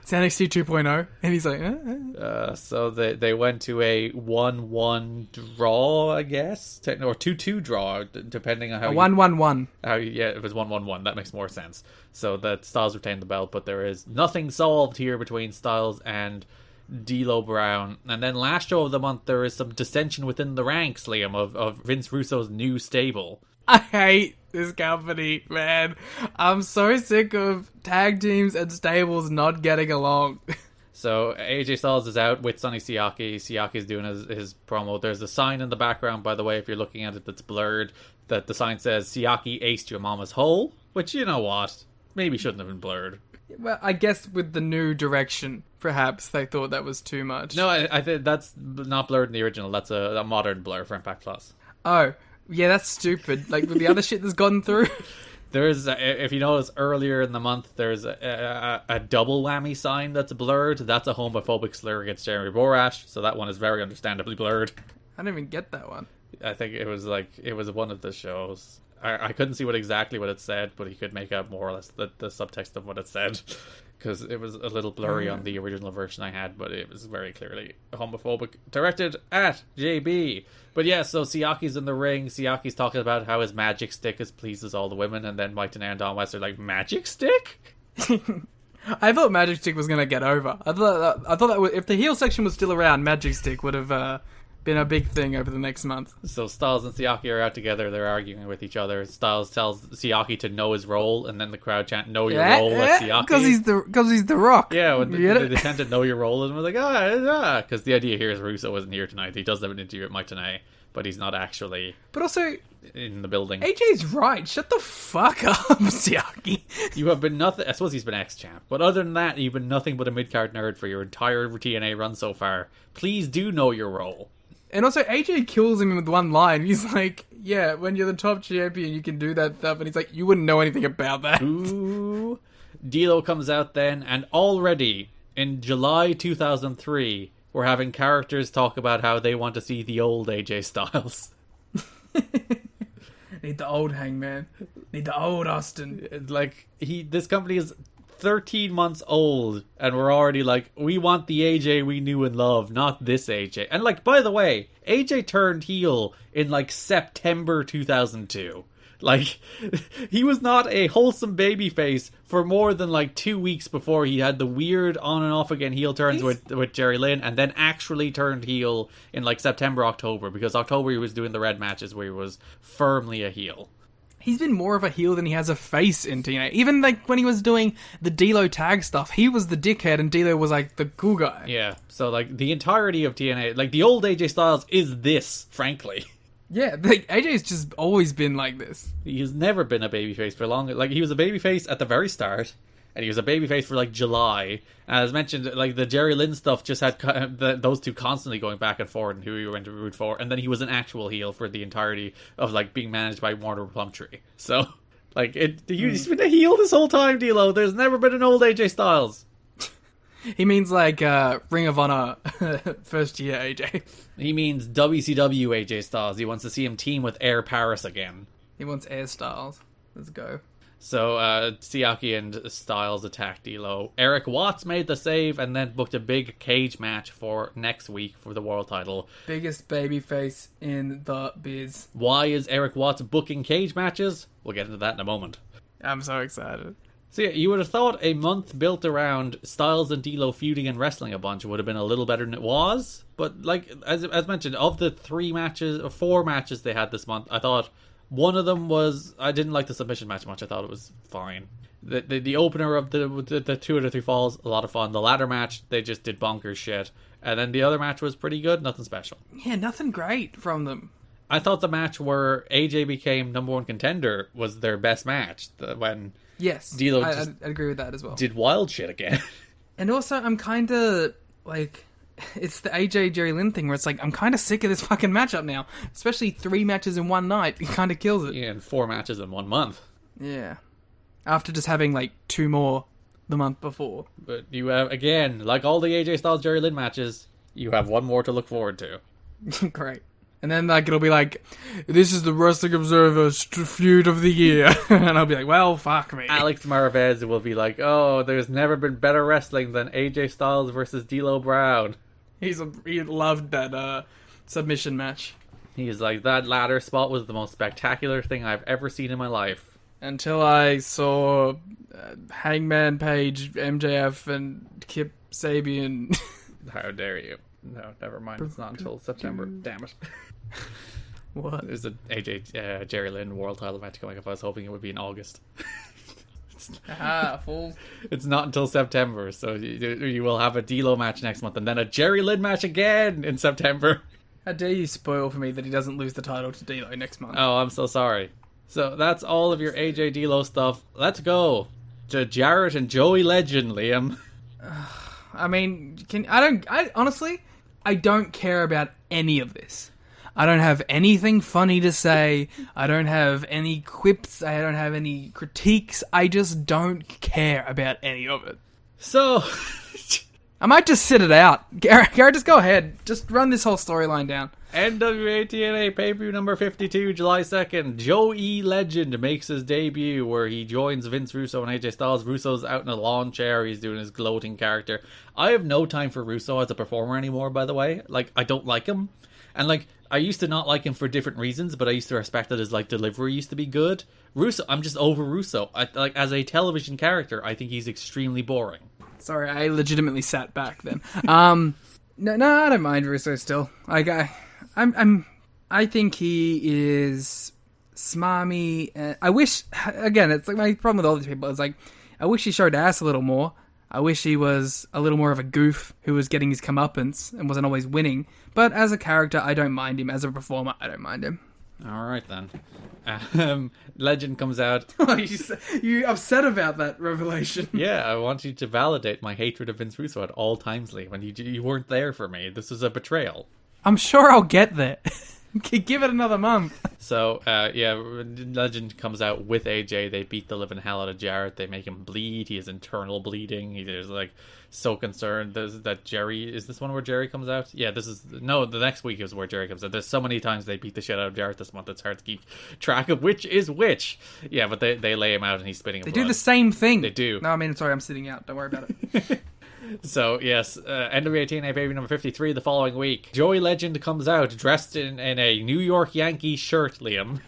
It's NXT 2.0, and he's like, So they went to a 1-1 draw, I guess, or 2-2 draw, depending on how. 1-1-1. Yeah, it was 1-1-1. That makes more sense. So that Styles retained the belt, but there is nothing solved here between Styles and D'Lo Brown. And then last show of the month, there is some dissension within the ranks, Liam, of Vince Russo's new stable. I hate this company, man. I'm so sick of tag teams and stables not getting along. So AJ Styles is out with Sonny Siaki. Siaki's doing his promo. There's a sign in the background, by the way, if you're looking at it, that's blurred, that the sign says, Siaki aced your mama's hole, which, you know what, maybe shouldn't have been blurred. Well, I guess with the new direction, perhaps they thought that was too much. No, I think that's not blurred in the original. That's a modern blur for Impact Plus. Oh, Yeah, that's stupid. Like, with the other shit that's gone through. There's, if you notice earlier in the month, there's a double whammy sign that's blurred. That's a homophobic slur against Jeremy Borash, so that one is very understandably blurred. I didn't even get that one. I think it was one of the shows. I couldn't see exactly what it said, but he could make out more or less the subtext of what it said. Because it was a little blurry on the original version I had, but it was very clearly homophobic. Directed at JB. But yeah, so Siaki's in the ring. Siaki's talking about how his magic stick pleases all the women, and then Mike Tenay and Don West are like, magic stick? I thought Magic Stick was going to get over. I thought that if the heel section was still around, Magic Stick would have been a big thing over the next month. So Styles and Siaki are out together. They're arguing with each other. Styles tells Siaki to know his role, and then the crowd chant, know your role at Siaki. Because he's the Rock. Yeah, when they chant to know your role, and we're like, because the idea here is Russo isn't here tonight. He does have an interview with Mike Tenay, but he's not actually But also, in the building. AJ's right. Shut the fuck up, Siaki. You have been nothing. I suppose he's been ex-champ, but other than that, you've been nothing but a mid-card nerd for your entire TNA run so far. Please do know your role. And also, AJ kills him with one line. He's like, yeah, when you're the top champion, you can do that stuff. And he's like, you wouldn't know anything about that. Ooh. D'Lo comes out then, and already in July 2003, we're having characters talk about how they want to see the old AJ Styles. Need the old Hangman. Need the old Austin. Like, this company is 13 months old, and we're already like, we want the AJ we knew and loved, not this AJ. And like, by the way, AJ turned heel in like September 2002. Like, he was not a wholesome babyface for more than like 2 weeks before he had the weird on and off again heel turns with Jerry Lynn, and then actually turned heel in like September, October, because October he was doing the red matches where he was firmly a heel. He's been more of a heel than he has a face in TNA. Even like when he was doing the D'Lo tag stuff, he was the dickhead and D'Lo was like the cool guy. Yeah, so like the entirety of TNA, like the old AJ Styles is this, frankly. Yeah, like AJ's just always been like this. He's never been a babyface for long. Like, he was a babyface at the very start, and he was a babyface for like July. And as mentioned, like the Jerry Lynn stuff just had those two constantly going back and forth and who he went to root for. And then he was an actual heel for the entirety of like being managed by Warner Plumtree. So, like, he's been a heel this whole time, D'Lo. There's never been an old AJ Styles. He means like Ring of Honor first year AJ. He means WCW AJ Styles. He wants to see him team with Air Paris again. He wants Air Styles. Let's go. So Siaki and Styles attacked D'Lo. Erik Watts made the save and then booked a big cage match for next week for the world title. Biggest babyface in the biz. Why is Erik Watts booking cage matches? We'll get into that in a moment. I'm so excited. So yeah, you would have thought a month built around Styles and D'Lo feuding and wrestling a bunch would have been a little better than it was. But like as mentioned, of the 4 matches they had this month, I thought one of them was, I didn't like the submission match much. I thought it was fine. The opener of the 2 out of 3 falls, a lot of fun. The ladder match, they just did bonkers shit. And then the other match was pretty good, nothing special. Yeah, nothing great from them. I thought the match where AJ became number 1 contender was their best match. When yes, D'Lo I agree with that as well. Did wild shit again. And also, I'm kind of like, it's the AJ Jerry Lynn thing where it's like, I'm kind of sick of this fucking matchup now. Especially 3 matches in one night. It kind of kills it. Yeah, and 4 matches in 1 month. Yeah. After just having like 2 more the month before. But you have, again, like all the AJ Styles Jerry Lynn matches, you have 1 more to look forward to. Great. And then like it'll be like, this is the Wrestling Observer's feud of the year. And I'll be like, well, fuck me. Alex Maravez will be like, oh, there's never been better wrestling than AJ Styles versus D'Lo Brown. He loved that submission match. He's like, that ladder spot was the most spectacular thing I've ever seen in my life. Until I saw Hangman Page, MJF, and Kip Sabian. How dare you. No, never mind. It's not until September. Damn it. What? There's an AJ Jerry Lynn world title match coming up. I was hoping it would be in August. Fool. It's not until September, so you will have a D'Lo match next month and then a Jerry Lynn match again in September. How dare you spoil for me that he doesn't lose the title to D'Lo next month? Oh, I'm so sorry. So that's all of your AJ D'Lo stuff. Let's go to Jarrett and Joey Legend, Liam. I mean, honestly, I don't care about any of this. I don't have anything funny to say. I don't have any quips. I don't have any critiques. I just don't care about any of it. So, I might just sit it out. Garrett, just go ahead. Just run this whole storyline down. NWA TNA pay-per-view number 52, July 2nd. Joey Legend makes his debut where he joins Vince Russo and AJ Styles. Russo's out in a lawn chair. He's doing his gloating character. I have no time for Russo as a performer anymore, by the way. Like, I don't like him. And, like, I used to not like him for different reasons, but I used to respect that his, like, delivery used to be good. Russo, I'm just over Russo. Like, as a television character, I think he's extremely boring. Sorry, I legitimately sat back then. No, I don't mind Russo still. Like, I think he is smarmy. I wish, again, it's like my problem with all these people is like, I wish he showed ass a little more. I wish he was a little more of a goof who was getting his comeuppance and wasn't always winning. But as a character, I don't mind him. As a performer, I don't mind him. All right, then. Legend comes out. You upset about that revelation? Yeah, I want you to validate my hatred of Vince Russo at all times, Lee. When you weren't there for me. This was a betrayal. I'm sure I'll get there. Give it another month. So, Legend comes out with AJ. They beat the living hell out of Jarrett. They make him bleed. He has internal bleeding. He's like so concerned that Jerry... Is this one where Jerry comes out? Yeah, this is... No, the next week is where Jerry comes out. There's so many times they beat the shit out of Jarrett this month, it's hard to keep track of which is which. Yeah, but they lay him out and he's spitting blood. They do the same thing. They do. No, I mean, sorry, I'm sitting out. Don't worry about it. So, yes, NWA TNA pay-per-view number 53 the following week. Joey Legend comes out dressed in a New York Yankees shirt, Liam.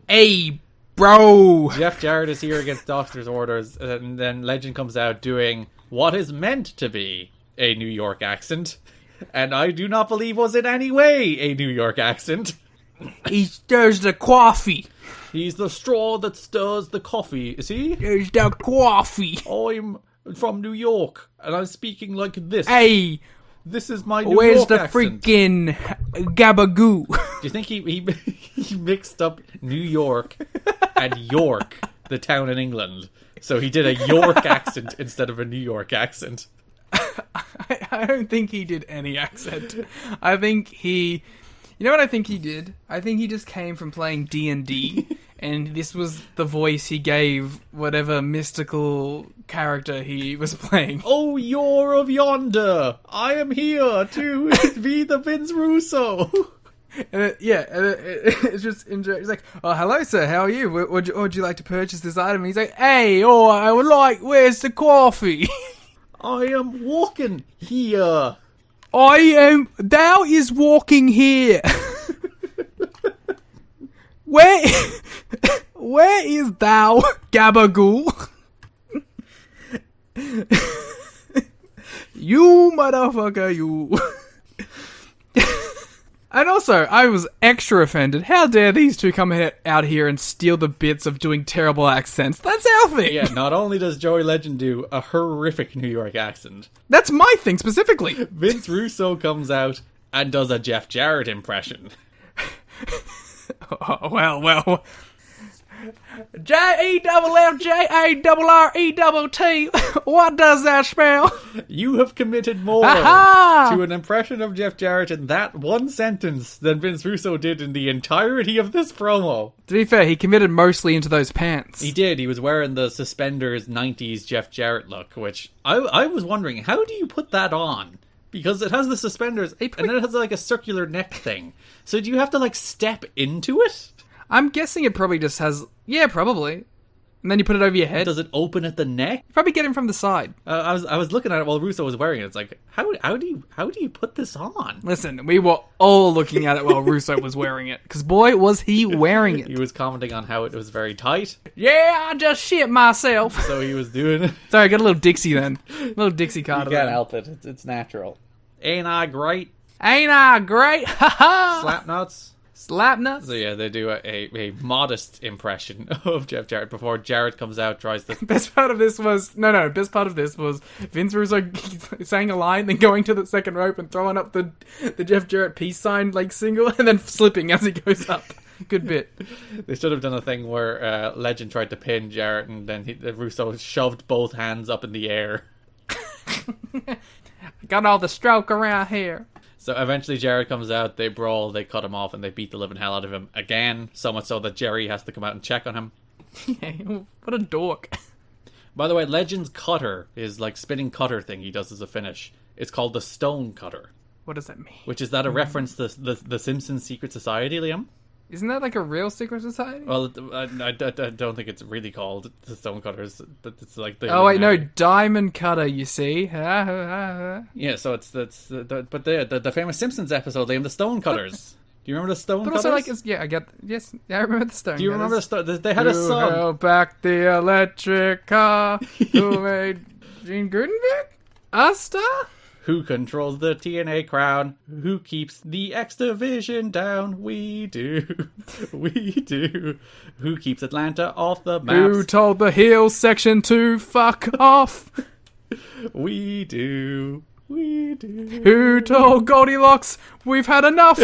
Hey, bro! Jeff Jarrett is here against doctor's orders, and then Legend comes out doing what is meant to be a New York accent, and I do not believe was in any way a New York accent. He stirs the coffee. He's the straw that stirs the coffee, is he? There's the coffee. I'm from New York, and I'm speaking like this. Hey, this is my New where's York the accent. freaking gabagoo? Do you think he mixed up New York and York, the town in England? So he did a York accent instead of a New York accent. I don't think he did any accent. I think he... You know what I think he did? I think he just came from playing D&D, and this was the voice he gave whatever mystical character he was playing. Oh, you're of yonder! I am here to be the Vince Russo! It's just it's like, oh, hello, sir, how are you? Would you like to purchase this item? And he's like, hey, I would like, where's the coffee? I am walking here. Thou is walking here. Where is thou, Gabagool? You motherfucker, you. And also, I was extra offended. How dare these two come out here and steal the bits of doing terrible accents? That's our thing. Yeah, not only does Joey Legend do a horrific New York accent. That's my thing specifically. Vince Russo comes out and does a Jeff Jarrett impression. Oh, well. JEFFJARRETT. What does that spell? You have committed more Aha! to an impression of Jeff Jarrett in that one sentence than Vince Russo did in the entirety of this promo. To be fair, he committed mostly into those pants. He did. He was wearing the suspenders 90s Jeff Jarrett look, which I was wondering, how do you put that on? Because it has the suspenders, and then it has like a circular neck thing. So do you have to like step into it? I'm guessing it probably just has... Yeah, probably. And then you put it over your head. Does it open at the neck? You probably get him from the side. I was looking at it while Russo was wearing it. It's like, how do you put this on? Listen, we were all looking at it while Russo was wearing it. Because boy, was he wearing it. He was commenting on how it was very tight. Yeah, I just shit myself. So he was doing it. Sorry, I got a little Dixie then. A little Dixie card. You can't help it. It's natural. Ain't I great? Ain't I great? Ha ha! Slap nuts. Slap nuts. So yeah, they do a modest impression of Jeff Jarrett before Jarrett comes out, tries to... Best part of this was Vince Russo saying a line, then going to the second rope and throwing up the Jeff Jarrett peace sign like single, and then slipping as he goes up. Good bit. They should have done a thing where Legend tried to pin Jarrett, and then Russo shoved both hands up in the air. Got all the stroke around here. So eventually Jarrett comes out, they brawl, they cut him off, and they beat the living hell out of him again. So much so that Jerry has to come out and check on him. What a dork. By the way, Legend's cutter, his like spinning cutter thing he does as a finish, it's called the Stone Cutter. What does that mean? Which is that a reference to the Simpsons Secret Society, Liam? Isn't that like a real secret society? Well, I don't think it's really called the Stone Cutters, but it's like the... Oh wait, no, Diamond Cutter, you see? Yeah, so it's the famous Simpsons episode, Liam, the Stone Cutters. Do you remember the Stone But Cutters? also, like, I remember the Stone. Do you remember the Stone? They had a Who song. held back the electric car? Who made Gene Gutenberg a star? Who controls the TNA crown? Who keeps the X Division down? We do. We do. Who keeps Atlanta off the maps? Who told the heel section to fuck off? We do. We do. Who told Goldilocks we've had enough?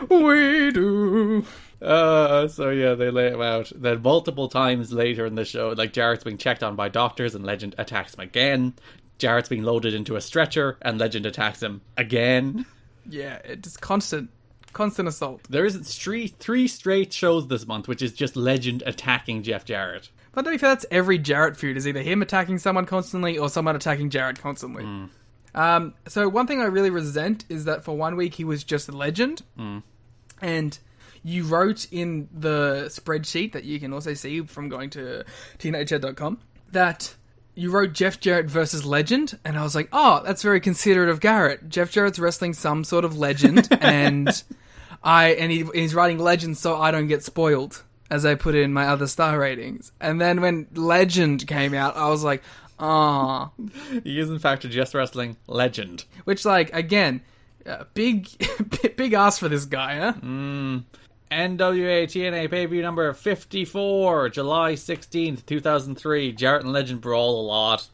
We do. So yeah, they lay him out. Then multiple times later in the show, like Jarrett's being checked on by doctors and Legend attacks him again. Jarrett's being loaded into a stretcher and Legend attacks him again. Yeah, it's constant assault. There isn't three straight shows this month, which is just Legend attacking Jeff Jarrett. But to be fair, that's every Jarrett feud, is either him attacking someone constantly or someone attacking Jarrett constantly. So one thing I really resent is that for 1 week he was just a Legend. And you wrote in the spreadsheet that you can also see from going to tnachat.com that you wrote Jeff Jarrett versus Legend, and I was like, oh, that's very considerate of Garrett. Jeff Jarrett's wrestling some sort of legend, and he's writing Legend so I don't get spoiled, as I put in my other star ratings. And then when Legend came out, I was like, ah. He is in fact just wrestling Legend. Which, like, again, big ask for this guy, huh? NWA TNA pay-per-view number 54, July 16th, 2003. Jarrett and Legend brawl a lot.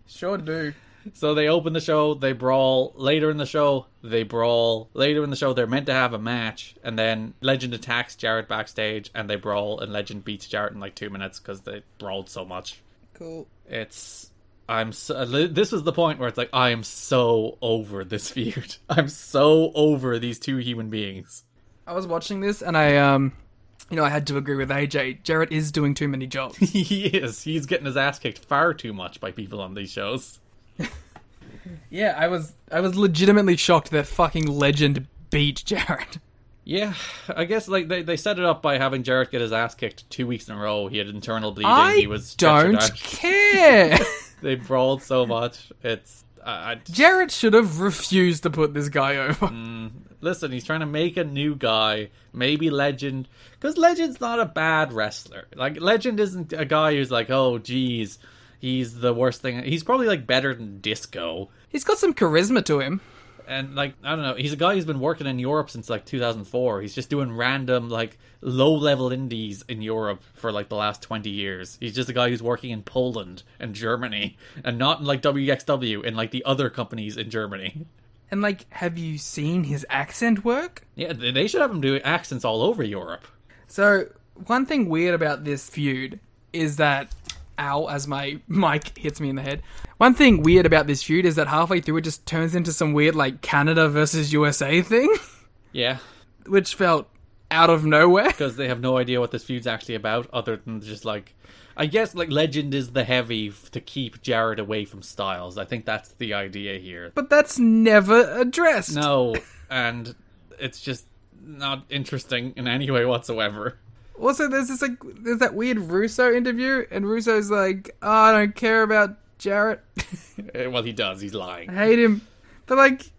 Sure do. So they open the show, they brawl. Later in the show, they brawl. Later in the show, they're meant to have a match. And then Legend attacks Jarrett backstage, and they brawl. And Legend beats Jarrett in like 2 minutes because they brawled so much. Cool. This was the point where it's like, I am so over this feud. I'm so over these two human beings. I was watching this, and I had to agree with AJ. Jarrett is doing too many jobs. He is. He's getting his ass kicked far too much by people on these shows. Yeah, I was legitimately shocked that fucking Legend beat Jarrett. Yeah, I guess like they set it up by having Jarrett get his ass kicked 2 weeks in a row. He had internal bleeding. He was don't care. They brawled so much. It's Jarrett should have refused to put this guy over. Listen, he's trying to make a new guy. Maybe Legend, because Legend's not a bad wrestler. Like Legend isn't a guy who's like, oh geez, he's the worst thing. He's probably like better than Disco. He's got some charisma to him. And, like, I don't know, he's a guy who's been working in Europe since, like, 2004. He's just doing random, like, low-level indies in Europe for, like, the last 20 years. He's just a guy who's working in Poland and Germany, and not in, like, WXW, in, like, the other companies in Germany. And, like, have you seen his accent work? Yeah, they should have him do accents all over Europe. So, one thing weird about this feud is that... Ow, as my mic hits me in the head. One thing weird about this feud is that halfway through it just turns into some weird, like, Canada versus USA thing. Yeah. Which felt out of nowhere. Because they have no idea what this feud's actually about, other than just, like... I guess, like, Legend is the heavy to keep Jarrett away from Styles. I think that's the idea here. But that's never addressed. No, and it's just not interesting in any way whatsoever. Also, there's that weird Russo interview, and Russo's like, oh, I don't care about Jarrett. Well, he does. He's lying. I hate him. But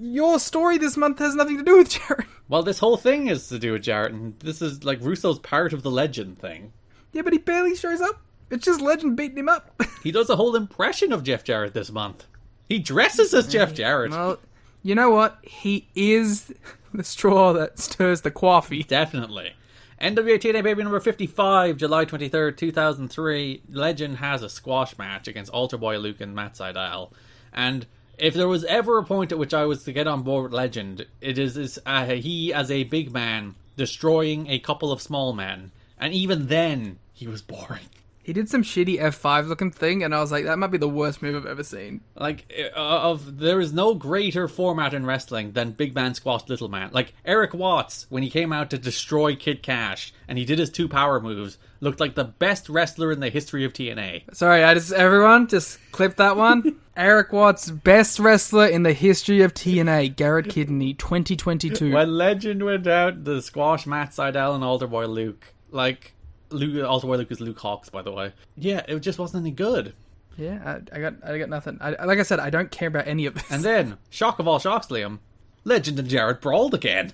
your story this month has nothing to do with Jarrett. Well, this whole thing is to do with Jarrett, and this is, like, Russo's part of the Legend thing. Yeah, but he barely shows up. It's just Legend beating him up. He does a whole impression of Jeff Jarrett this month. He dresses as Jeff Jarrett. Well, you know what? He is the straw that stirs the coffee. Definitely. NWA TNA Baby number 55, July 23rd, 2003. Legend has a squash match against Alter Boy Luke and Matt Sydal. And if there was ever a point at which I was to get on board with Legend, it is he as a big man destroying a couple of small men. And even then, he was boring. He did some shitty F5 looking thing, and I was like, that might be the worst move I've ever seen. Like, there is no greater format in wrestling than big man squash little man. Like, Erik Watts, when he came out to destroy Kid Cash, and he did his 2 power moves, looked like the best wrestler in the history of TNA. Sorry, everyone, just clip that one. Erik Watts, best wrestler in the history of TNA, Garrett Kidney, 2022. When Legend went out, the squash Matt Sydal and Alter Boy Luke, like... Alter Boy Luke is Luke Hawks, by the way. Yeah, it just wasn't any good. Yeah, I got nothing. Like I said, I don't care about any of this. And then, shock of all shocks, Liam, Legend and Jarrett brawled again.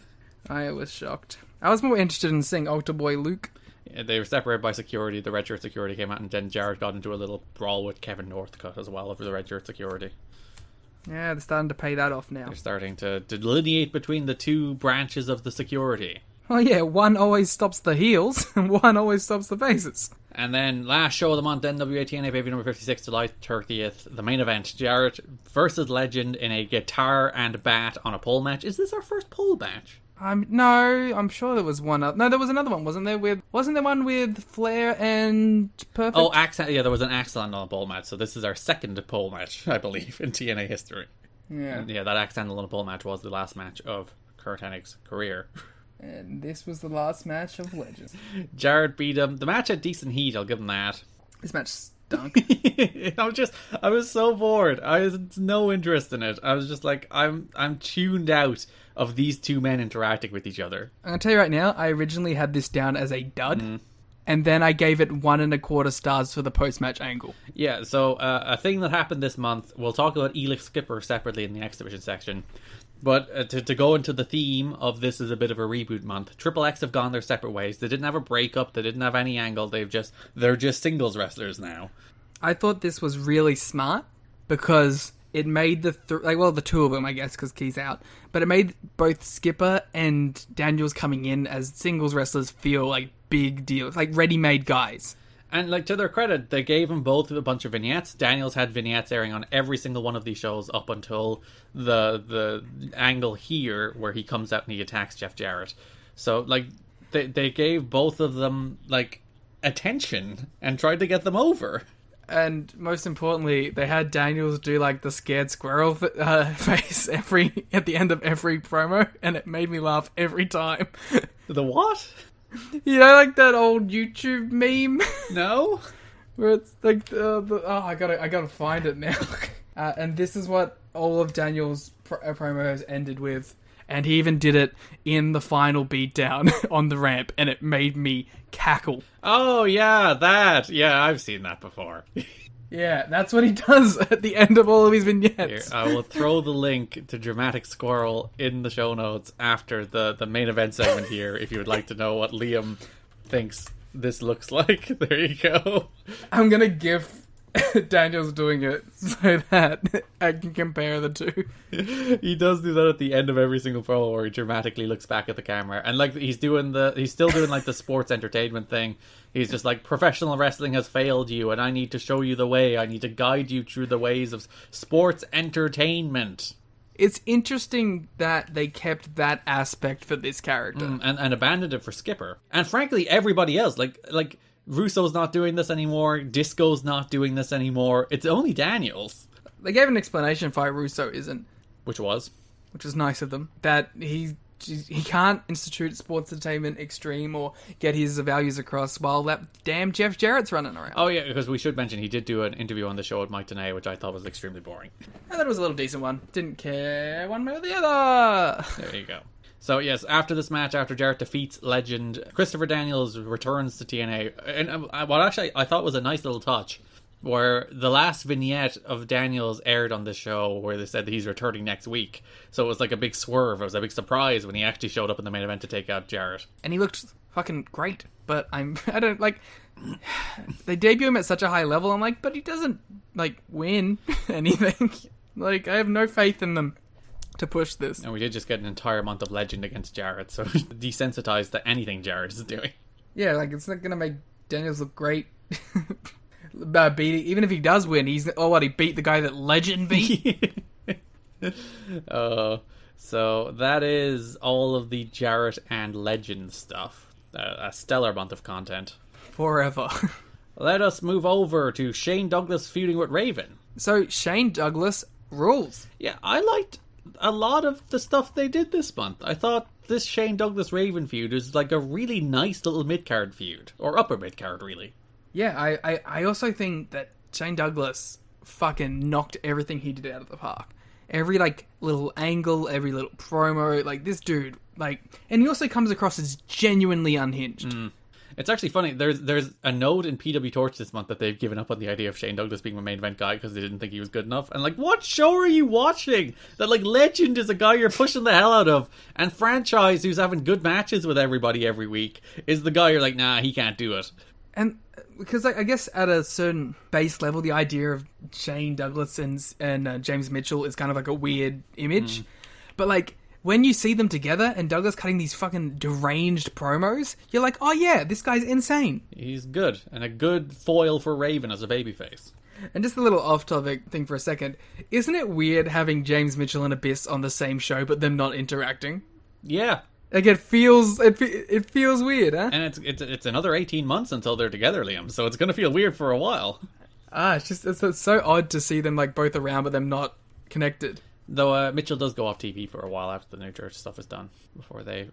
I was shocked. I was more interested in seeing Alter Boy Luke. Yeah, they were separated by security. The red shirt security came out, and then Jarrett got into a little brawl with Kevin Northcutt as well over the red shirt security. Yeah, they're starting to pay that off now. They're starting to delineate between the 2 branches of the security. Oh yeah, one always stops the heels, and one always stops the faces. And then, last show of the month, NWA TNA pay-per-view number 56, July 30th, the main event, Jarrett versus Legend in a guitar and bat on a pole match. Is this our first pole match? No, I'm sure there was one other. No, there was another one, wasn't there? Wasn't there one with Flair and Perfect? Oh, yeah, there was an Axeland on a pole match, so this is our second pole match, I believe, in TNA history. Yeah. And yeah, that Axeland on a pole match was the last match of Kurt Hennig's career. And this was the last match of Legends. Jarrett beat him. The match had decent heat, I'll give him that. This match stunk. I was so bored. I had no interest in it. I was just like, I'm tuned out of these 2 men interacting with each other. I'm going to tell you right now, I originally had this down as a dud. And then I gave it 1.25 stars for the post-match angle. Yeah, so a thing that happened this month, we'll talk about Elix Skipper separately in the X Division section. But to go into the theme of this is a bit of a reboot month, Triple X have gone their separate ways. They didn't have a breakup. They didn't have any angle. They're just singles wrestlers now. I thought this was really smart because it made the 2 of them, I guess, because Key's out. But it made both Skipper and Daniels coming in as singles wrestlers feel like big deals, like ready-made guys. And, like, to their credit, they gave them both a bunch of vignettes. Daniels had vignettes airing on every single one of these shows up until the angle here where he comes out and he attacks Jeff Jarrett. So, like, they gave both of them, like, attention and tried to get them over. And most importantly, they had Daniels do, like, the scared squirrel face at the end of every promo, and it made me laugh every time. The what? You know, like that old YouTube meme? No? Where it's like, I gotta find it now. And this is what all of Daniel's promos ended with. And he even did it in the final beatdown on the ramp, and it made me cackle. Oh, yeah, that. Yeah, I've seen that before. Yeah, that's what he does at the end of all of his vignettes. Here, I will throw the link to Dramatic Squirrel in the show notes after the main event segment here, if you would like to know what Liam thinks this looks like. There you go. I'm gonna give Daniel's doing it so that I can compare the 2. He does do that at the end of every single promo where he dramatically looks back at the camera, and like he's still doing like the sports entertainment thing. He's just like, professional wrestling has failed you, and I need to show you the way. I need to guide you through the ways of sports entertainment. It's interesting that they kept that aspect for this character. And abandoned it for Skipper. And frankly, everybody else, like Russo's not doing this anymore, Disco's not doing this anymore, it's only Daniels. They gave an explanation for why Russo isn't. Which was nice of them. That he can't institute sports entertainment extreme or get his values across while that damn Jeff Jarrett's running around. Oh yeah, because we should mention he did do an interview on the show with Michae, which I thought was extremely boring. I thought it was a little decent one. Didn't care one way or the other. There you go. So yes, after this match, after Jarrett defeats Legend, Christopher Daniels returns to TNA. And what actually I thought was a nice little touch, where the last vignette of Daniels aired on the show where they said that he's returning next week. So it was like a big swerve. It was a big surprise when he actually showed up in the main event to take out Jarrett. And he looked fucking great. But I don't, like, they debut him at such a high level. I'm like, but he doesn't, like, win anything. Like, I have no faith in them to push this. And we did just get an entire month of Legend against Jarrett, so desensitized to anything Jarrett is doing. Yeah, like, it's not gonna make Daniels look great. Even if he does win, he beat the guy that Legend beat? So that is all of the Jarrett and Legend stuff. A stellar month of content. Forever. Let us move over to Shane Douglas feuding with Raven. So Shane Douglas rules. Yeah, I liked a lot of the stuff they did this month. I thought this Shane Douglas Raven feud is like a really nice little mid-card feud. Or upper mid-card, really. Yeah, I also think that Shane Douglas fucking knocked everything he did out of the park. Every, like, little angle, every little promo, like, this dude, like... And he also comes across as genuinely unhinged. It's actually funny, there's a note in PW Torch this month that they've given up on the idea of Shane Douglas being a main event guy because they didn't think he was good enough. And like, what show are you watching? That like Legend is a guy you're pushing the hell out of, and Franchise, who's having good matches with everybody every week, is the guy you're like, nah, he can't do it. And because like, I guess at a certain base level, the idea of Shane Douglas and James Mitchell is kind of like a weird image. But like, when you see them together and Douglas cutting these fucking deranged promos, you're like, oh yeah, this guy's insane. He's good, and a good foil for Raven as a babyface. And just a little off-topic thing for a second. Isn't it weird having James Mitchell and Abyss on the same show, but them not interacting? Yeah. Like, it feels weird, huh? And it's another 18 months until they're together, Liam, so it's going to feel weird for a while. It's so odd to see them, like, both around, but them not connected. Though Mitchell does go off TV for a while after the New Church stuff is done, before they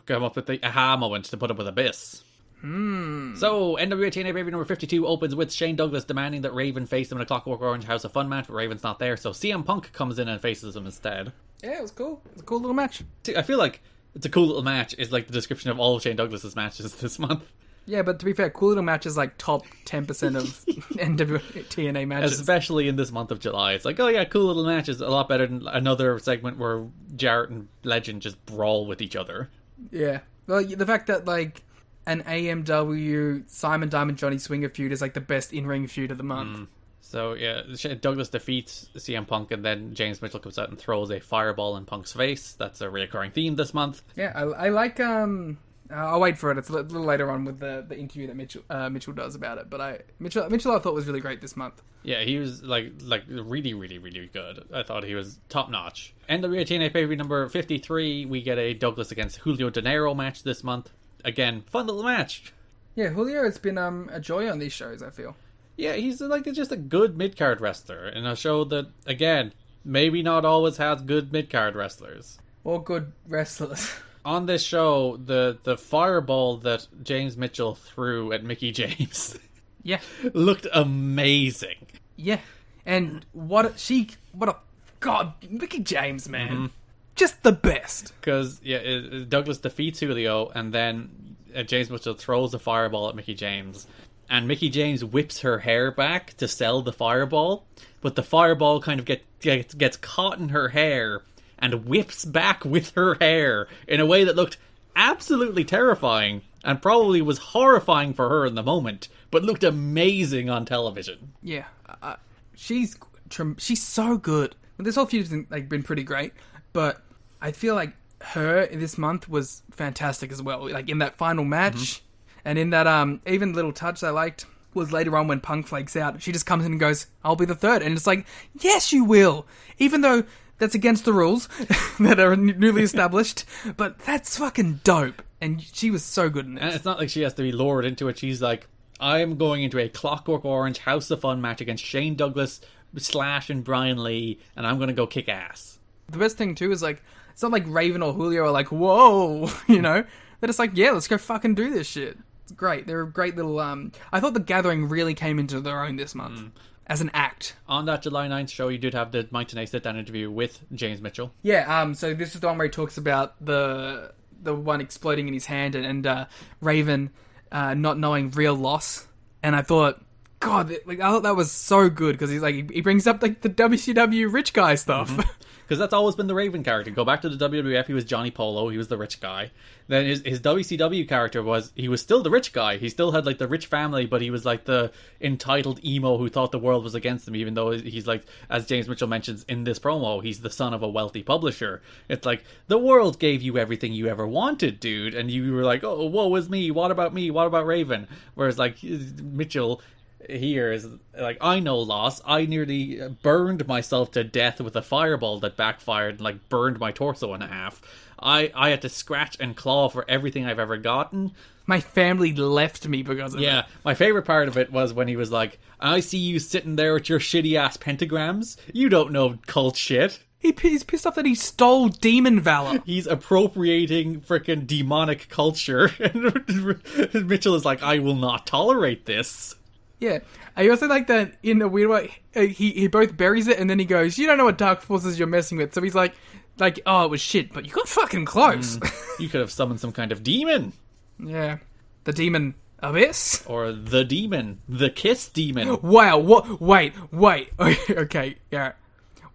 come up with the aha moment to put up with Abyss. So, NWA TNA Baby number 52 opens with Shane Douglas demanding that Raven face him in a Clockwork Orange House of Fun match, but Raven's not there, so CM Punk comes in and faces him instead. Yeah, it was cool. It was a cool little match. See, I feel like it's a cool little match is like the description of all of Shane Douglas's matches this month. Yeah, but to be fair, cool little match is like top 10% of NWA TNA matches. Especially in this month of July. It's like, oh yeah, cool little match is a lot better than another segment where Jarrett and Legend just brawl with each other. Yeah. Well, the fact that like an AMW Simon Diamond Johnny Swinger feud is like the best in-ring feud of the month. So yeah, Douglas defeats CM Punk and then James Mitchell comes out and throws a fireball in Punk's face. That's a reoccurring theme this month. Yeah, I like... I'll wait for it. It's a little later on with the interview that Mitchell does about it. But Mitchell I thought was really great this month. Yeah, he was like really, really, really good. I thought he was top notch. NWA TNA pay-per-view number 53, we get a Douglas against Julio De Niro match this month. Again, fun little match. Yeah, Julio has been a joy on these shows, I feel. Yeah, he's like just a good mid-card wrestler in a show that, again, maybe not always has good mid-card wrestlers. Or good wrestlers. On this show, the fireball that James Mitchell threw at Mickie James looked amazing. Yeah. And what a God, Mickie James, man. Just the best. Because, Douglas defeats Julio, and then James Mitchell throws a fireball at Mickie James. And Mickie James whips her hair back to sell the fireball, but the fireball kind of gets caught in her hair and whips back with her hair in a way that looked absolutely terrifying and probably was horrifying for her in the moment, but looked amazing on television. Yeah, she's so good. This whole feud's been pretty great, but I feel like her this month was fantastic as well. Like in that final match, and in that even little touch I liked was later on when Punk flakes out. She just comes in and goes, "I'll be the third," and it's like, yes, you will, even though that's against the rules that are newly established, but that's fucking dope. And she was so good in this. And it's not like she has to be lured into it. She's like, I'm going into a Clockwork Orange House of Fun match against Shane Douglas / and Brian Lee, and I'm going to go kick ass. The best thing, too, is like, it's not like Raven or Julio are like, whoa, you know? They're just like, yeah, let's go fucking do this shit. It's great. They're a great little... I thought the Gathering really came into their own this month. As an act. On that July 9th show, you did have the Mike Tenay sit-down interview with James Mitchell. Yeah, so this is the one where he talks about the one exploding in his hand and Raven not knowing real loss. And I thought, God, I thought that was so good, because he's like, he brings up like the WCW rich guy stuff. Because that's always been the Raven character. Go back to the WWF, he was Johnny Polo, he was the rich guy. Then his WCW character he was still the rich guy. He still had like the rich family, but he was like the entitled emo who thought the world was against him, even though he's like, as James Mitchell mentions in this promo, he's the son of a wealthy publisher. It's like, the world gave you everything you ever wanted, dude. And you were like, oh, woe is me, what about me, what about Raven? Whereas like Mitchell here is like, I know loss. I nearly burned myself to death with a fireball that backfired and like burned my torso in half. I had to scratch and claw for everything I've ever gotten. My family left me because of it. My favorite part of it was when he was like, I see you sitting there with your shitty ass pentagrams. You don't know cult shit. He's pissed off that he stole demon valor. He's appropriating frickin' demonic culture. And Mitchell is like, I will not tolerate this. Yeah. I also like that in a weird way, he both buries it and then he goes, you don't know what dark forces you're messing with. So he's like, oh, it was shit, but you got fucking close. You could have summoned some kind of demon. Yeah. The demon abyss? Or the demon. The kiss demon. Wow, what? Wait. Okay, yeah.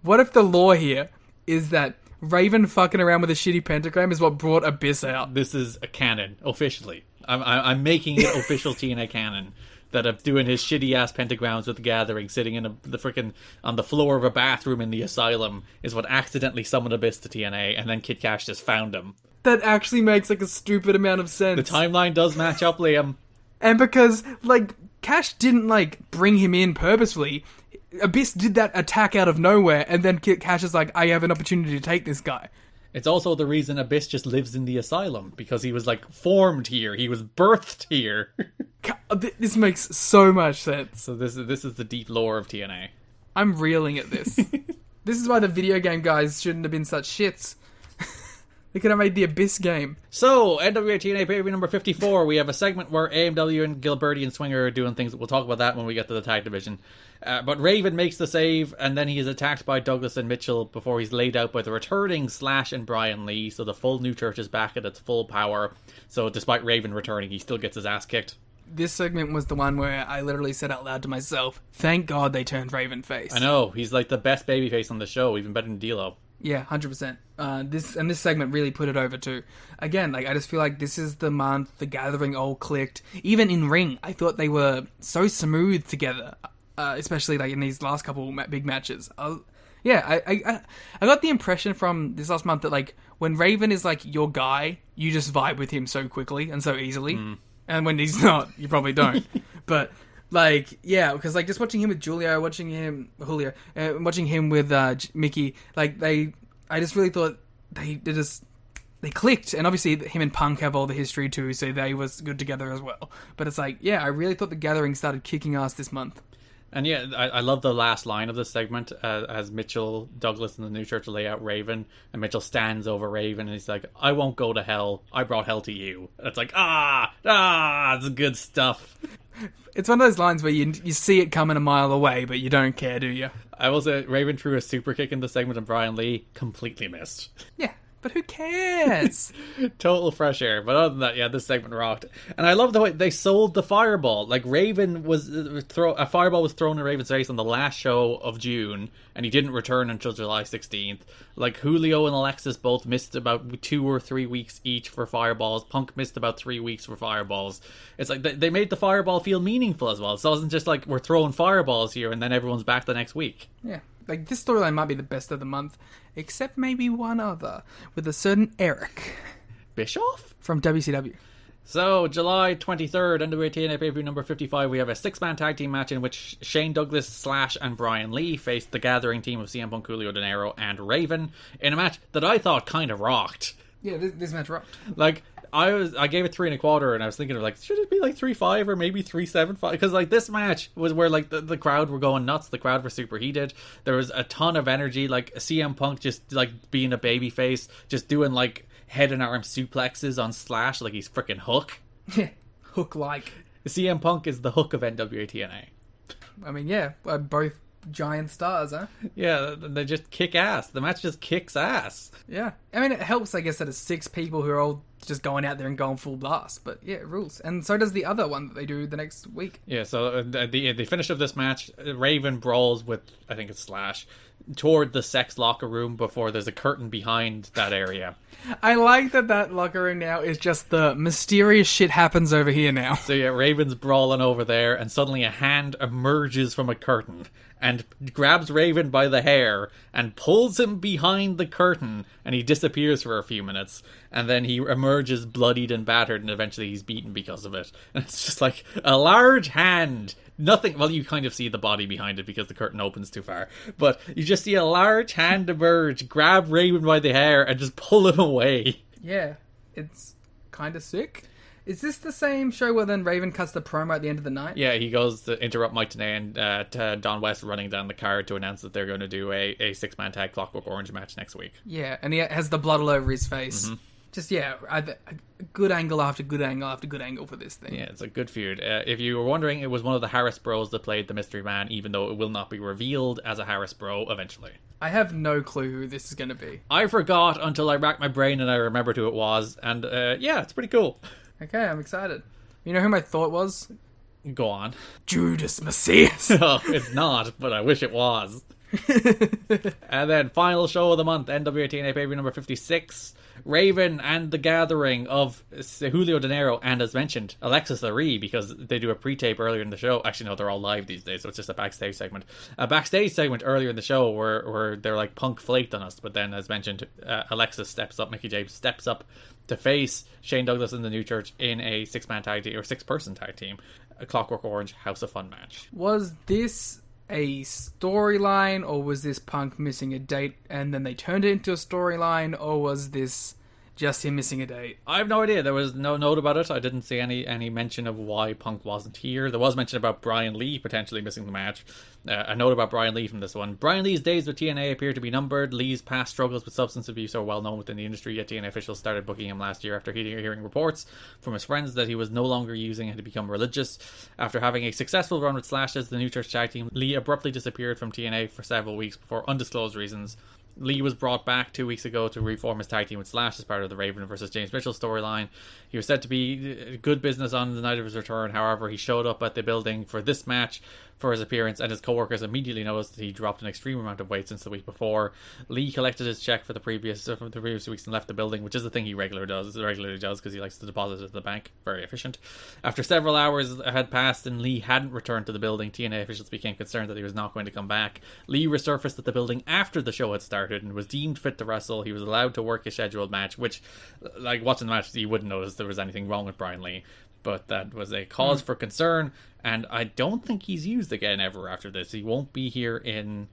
What if the lore here is that Raven fucking around with a shitty pentagram is what brought Abyss out? This is a canon, officially. I'm making it official TNA canon. That of doing his shitty ass pentagrams with the Gathering, sitting in the freaking on the floor of a bathroom in the asylum, is what accidentally summoned Abyss to TNA, and then Kid Cash just found him. That actually makes like a stupid amount of sense. The timeline does match up, Liam. And because like Cash didn't like bring him in purposefully. Abyss did that attack out of nowhere, and then Cash is like, I have an opportunity to take this guy. It's also the reason Abyss just lives in the asylum, because he was, like, formed here. He was birthed here. This makes so much sense. So this is the deep lore of TNA. I'm reeling at this. This is why the video game guys shouldn't have been such shits. They could have made the Abyss game. So, NWA TNA pay-per-view number 54, we have a segment where AMW and Gilberti and Swinger are doing things. We'll talk about that when we get to the tag division. But Raven makes the save, and then he is attacked by Douglas and Mitchell before he's laid out by the returning Slash and Brian Lee. So the full New Church is back at its full power. So despite Raven returning, he still gets his ass kicked. This segment was the one where I literally said out loud to myself, thank God they turned Raven face. I know, he's like the best babyface on the show, even better than D'Lo. Yeah, 100%. This segment really put it over too. Again, like I just feel like this is the month the Gathering all clicked. Even in ring, I thought they were so smooth together, especially like in these last couple big matches. I got the impression from this last month that like when Raven is like your guy, you just vibe with him so quickly and so easily, and when he's not, you probably don't. But like, yeah, because like just watching him with Julio, watching him with Mickey, like I just really thought they clicked, and obviously him and Punk have all the history too, so they was good together as well. But it's like, yeah, I really thought the Gathering started kicking ass this month. And yeah, I love the last line of this segment as Mitchell, Douglas, and the New Church lay out Raven, and Mitchell stands over Raven, and he's like, I won't go to hell. I brought hell to you. And it's like, it's good stuff. It's one of those lines where you see it coming a mile away, but you don't care, do you? I will say, Raven threw a super kick in the segment, and Brian Lee completely missed. Yeah. But who cares? Total fresh air. But other than that, yeah, this segment rocked. And I love the way they sold the fireball. Like, Raven was a fireball was thrown in Raven's face on the last show of June, and he didn't return until July 16th. Like, Julio and Alexis both missed about 2 or 3 weeks each for fireballs. Punk missed about 3 weeks for fireballs. It's like they made the fireball feel meaningful as well. So it wasn't just like we're throwing fireballs here and then everyone's back the next week. Yeah. Like, this storyline might be the best of the month, except maybe one other, with a certain Erik Bischoff? From WCW. So, July 23rd, NWA TNA pay-per-view number 55, we have a 6-man tag team match in which Shane Douglas, Slash, and Brian Lee faced the Gathering team of CM Punk, Julio De Niro, and Raven, in a match that I thought kind of rocked. Yeah, this match rocked. Like, I gave it 3 1/4, and I was thinking of like, should it be like 3-5 or maybe 3-7-5? Because like this match was where like the crowd were going nuts. The crowd were superheated. There was a ton of energy. Like CM Punk just like being a babyface, just doing like head and arm suplexes on Slash like he's freaking Hook. Yeah, Hook-like. CM Punk is the Hook of NWA TNA. I mean, yeah, both giant stars, huh? Yeah, they just kick ass. The match just kicks ass. Yeah. I mean, it helps, I guess, that it's 6 people who are all just going out there and going full blast. But yeah, it rules. And so does the other one that they do the next week. Yeah, so the finish of this match, Raven brawls with, I think it's Slash, toward the sex locker room before there's a curtain behind that area. I like that locker room now is just the mysterious shit happens over here now. So yeah, Raven's brawling over there, and suddenly a hand emerges from a curtain and grabs Raven by the hair and pulls him behind the curtain, and he disappears for a few minutes, and then he emerges bloodied and battered, and eventually he's beaten because of it. And it's just like a large hand. Nothing. Well, you kind of see the body behind it because the curtain opens too far. But you just see a large hand emerge, grab Raven by the hair, and just pull him away. Yeah, it's kind of sick. Is this the same show where then Raven cuts the promo at the end of the night? Yeah, he goes to interrupt Michae and Don West running down the card to announce that they're going to do a six-man tag Clockwork Orange match next week. Yeah, and he has the blood all over his face. Mm-hmm. Just, yeah, good angle after good angle after good angle for this thing. Yeah, it's a good feud. If you were wondering, it was one of the Harris Bros that played the Mystery Man, even though it will not be revealed as a Harris Bro eventually. I have no clue who this is going to be. I forgot until I racked my brain and I remembered who it was, and yeah, it's pretty cool. Okay, I'm excited. You know who my thought was? Go on. Judas Macias. Oh, it's not, but I wish it was. And then final show of the month, NWA TNA pay-per-view number 56. Raven and the Gathering of Julio De Niro and, as mentioned, Alexis Laree, because they do a pre-tape earlier in the show. Actually, no, they're all live these days, so it's just a backstage segment. A backstage segment earlier in the show where they're like, Punk flaked on us, but then, as mentioned, Alexis steps up, Mickey James steps up to face Shane Douglas and the New Church in a six-man tag team, or six-person tag team, a Clockwork Orange House of Fun match. Was this a storyline, or was this Punk missing a date and then they turned it into a storyline, or was this just him missing a date? I have no idea. There was no note about it. I didn't see any mention of why Punk wasn't here. There was mention about Brian Lee potentially missing the match. A note about Brian Lee from this one. Brian Lee's days with TNA appear to be numbered. Lee's past struggles with substance abuse are well known within the industry, yet TNA officials started booking him last year after hearing reports from his friends that he was no longer using and had become religious. After having a successful run with Slash as the New Church tag team, Lee abruptly disappeared from TNA for several weeks before undisclosed reasons. Lee was brought back 2 weeks ago to reform his tag team with Slash as part of the Raven vs. James Mitchell storyline. He was said to be good business on the night of his return. However, he showed up at the building for this match for his appearance, and his co-workers immediately noticed that he dropped an extreme amount of weight since the week before. Lee collected his check for the previous weeks and left the building, which is the thing he regularly does because he likes to deposit it at the bank. Very efficient. After several hours had passed and Lee hadn't returned to the building, TNA officials became concerned that he was not going to come back. Lee resurfaced at the building after the show had started and was deemed fit to wrestle. He was allowed to work a scheduled match, which, like, watching the match, you wouldn't notice there was anything wrong with Brian Lee. But that was a cause for concern, and I don't think he's used again ever after this. He won't be here in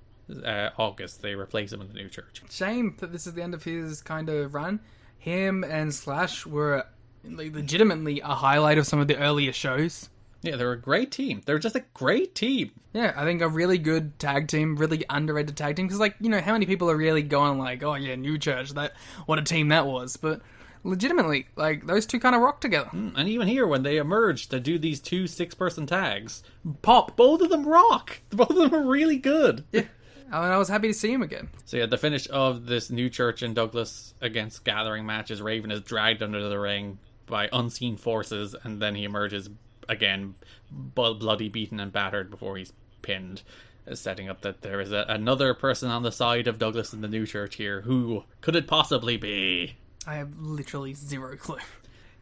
August. They replace him in the New Church. Shame that this is the end of his kind of run. Him and Slash were legitimately a highlight of some of the earlier shows. Yeah, they're a great team. They're just a great team. Yeah, I think a really good tag team, really underrated tag team. Because, like, you know, how many people are really going like, oh yeah, New Church, what a team that was. But legitimately, like, those two kind of rock together. And even here, when they emerged to do these 2 6-person tags, pop, both of them rock. Both of them are really good. Yeah. I was happy to see him again. So yeah, the finish of this New Church and Douglas against Gathering matches, Raven is dragged under the ring by unseen forces, and then he emerges again, bloody, beaten and battered before he's pinned, setting up that there is another person on the side of Douglas in the New Church here. Who could it possibly be? I have literally zero clue.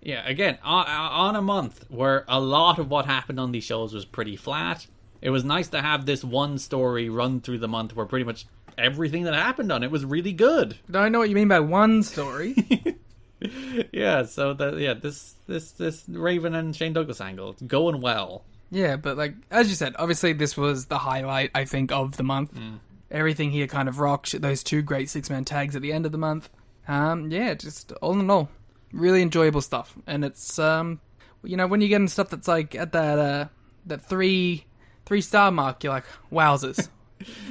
Yeah, again, on a month where a lot of what happened on these shows was pretty flat, it was nice to have this one story run through the month where pretty much everything that happened on it was really good. I know what you mean by one story. Yeah, so this Raven and Shane Douglas angle, it's going well. Yeah, but like, as you said, obviously this was the highlight, I think, of the month. Everything here kind of rocked. Those 2 great 6-man tags at the end of the month. Yeah, just all in all, really enjoyable stuff. And it's, you know, when you get in stuff that's like at that 3-star mark, you're like, wowzers.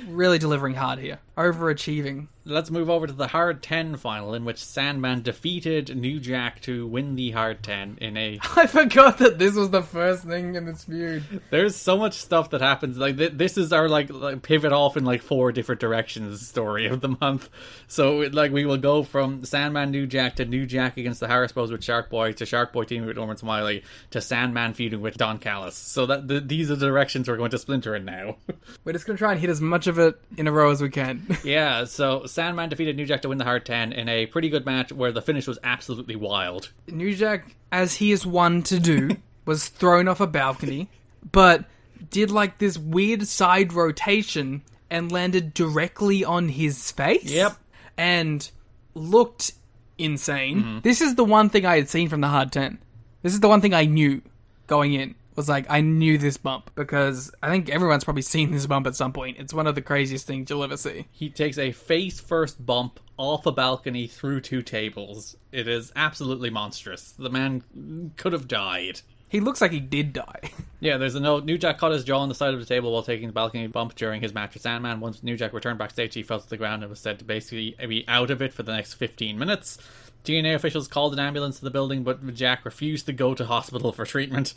Really delivering hard here. Overachieving. Let's move over to the Hard 10 final, in which Sandman defeated New Jack to win the Hard 10 in a... I forgot that this was the first thing in this feud. There's so much stuff that happens. Like, this is our, like pivot off in, like, 4 different directions story of the month. So, like, we will go from Sandman New Jack to New Jack against the Harris Bros with Shark Boy, to Shark Boy teaming with Norman Smiley, to Sandman feuding with Don Callis. So these are the directions we're going to splinter in now. We're just going to try and hit as much of it in a row as we can. Yeah, so Sandman defeated New Jack to win the Hard 10 in a pretty good match where the finish was absolutely wild. New Jack, as he is one to do, was thrown off a balcony, but did like this weird side rotation and landed directly on his face. Yep. And looked insane. This is the one thing I had seen from the Hard 10. This is the one thing I knew going in. Was like, I knew this bump because I think everyone's probably seen this bump at some point. It's one of the craziest things you'll ever see. He takes a face-first bump off a balcony through 2 tables. It is absolutely monstrous. The man could have died. He looks like he did die. Yeah, there's a note. New Jack caught his jaw on the side of the table while taking the balcony bump during his match with Sandman. Once New Jack returned backstage, he fell to the ground and was said to basically be out of it for the next 15 minutes. TNA officials called an ambulance to the building, but Jack refused to go to hospital for treatment.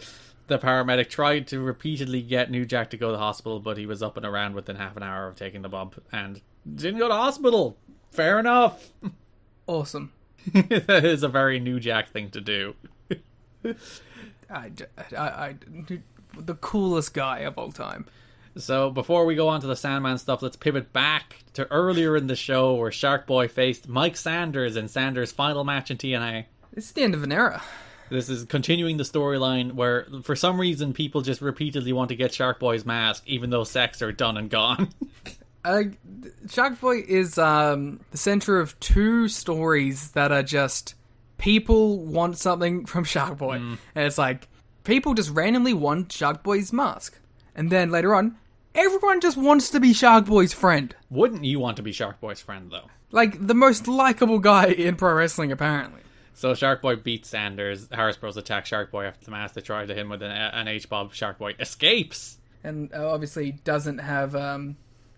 The paramedic tried to repeatedly get New Jack to go to the hospital, but he was up and around within half an hour of taking the bump and didn't go to hospital. Fair enough. Awesome. That is a very New Jack thing to do. The coolest guy of all time. So before we go on to the Sandman stuff, let's pivot back to earlier in the show where Shark Boy faced Mike Sanders in Sanders' final match in TNA. This is the end of an era. This is continuing the storyline where, for some reason, people just repeatedly want to get Shark Boy's mask, even though sex are done and gone. Shark Boy is the center of 2 stories that are just people want something from Shark Boy. And it's like, people just randomly want Shark Boy's mask. And then later on, everyone just wants to be Shark Boy's friend. Wouldn't you want to be Shark Boy's friend, though? Like, the most likable guy in pro wrestling, apparently. So Shark Boy beats Sanders. Harris Bros attack Shark Boy after the mask. They try to hit him with an H-Bob. Shark Boy escapes. And obviously doesn't have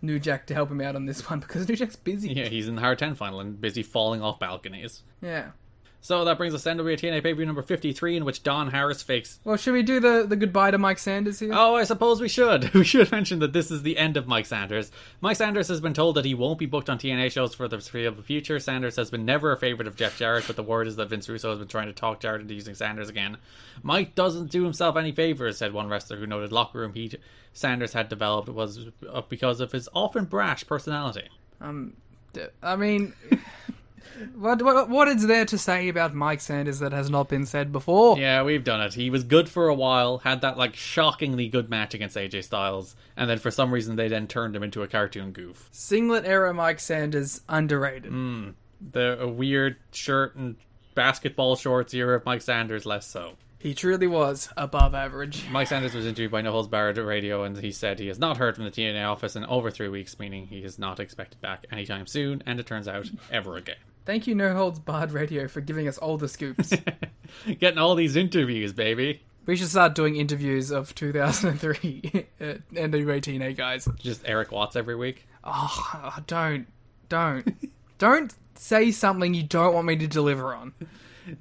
New Jack to help him out on this one because New Jack's busy. Yeah, he's in the Hard 10 final and busy falling off balconies. Yeah. So that brings us to NWA TNA pay-per-view number 53, in which Don Harris fakes... Well, should we do the goodbye to Mike Sanders here? Oh, I suppose we should. We should mention that this is the end of Mike Sanders. Mike Sanders has been told that he won't be booked on TNA shows for the foreseeable future. Sanders has been never a favourite of Jeff Jarrett, but the word is that Vince Russo has been trying to talk Jarrett into using Sanders again. Mike doesn't do himself any favours, said one wrestler who noted locker room heat Sanders had developed was because of his often brash personality. I mean... What is there to say about Mike Sanders that has not been said before? Yeah, we've done it. He was good for a while, had that like shockingly good match against AJ Styles, and then for some reason they then turned him into a cartoon goof. Singlet era Mike Sanders, underrated. The weird shirt and basketball shorts era of Mike Sanders, less so. He truly was above average. Mike Sanders was interviewed by No Holds Barred Radio, and he said he has not heard from the TNA office in over 3 weeks, meaning he is not expected back anytime soon, and it turns out, ever again. Thank you, No Holds Barred Radio, for giving us all the scoops. Getting all these interviews, baby. We should start doing interviews of 2003 NWA TNA guys. Just Erik Watts every week. Oh, don't say something you don't want me to deliver on.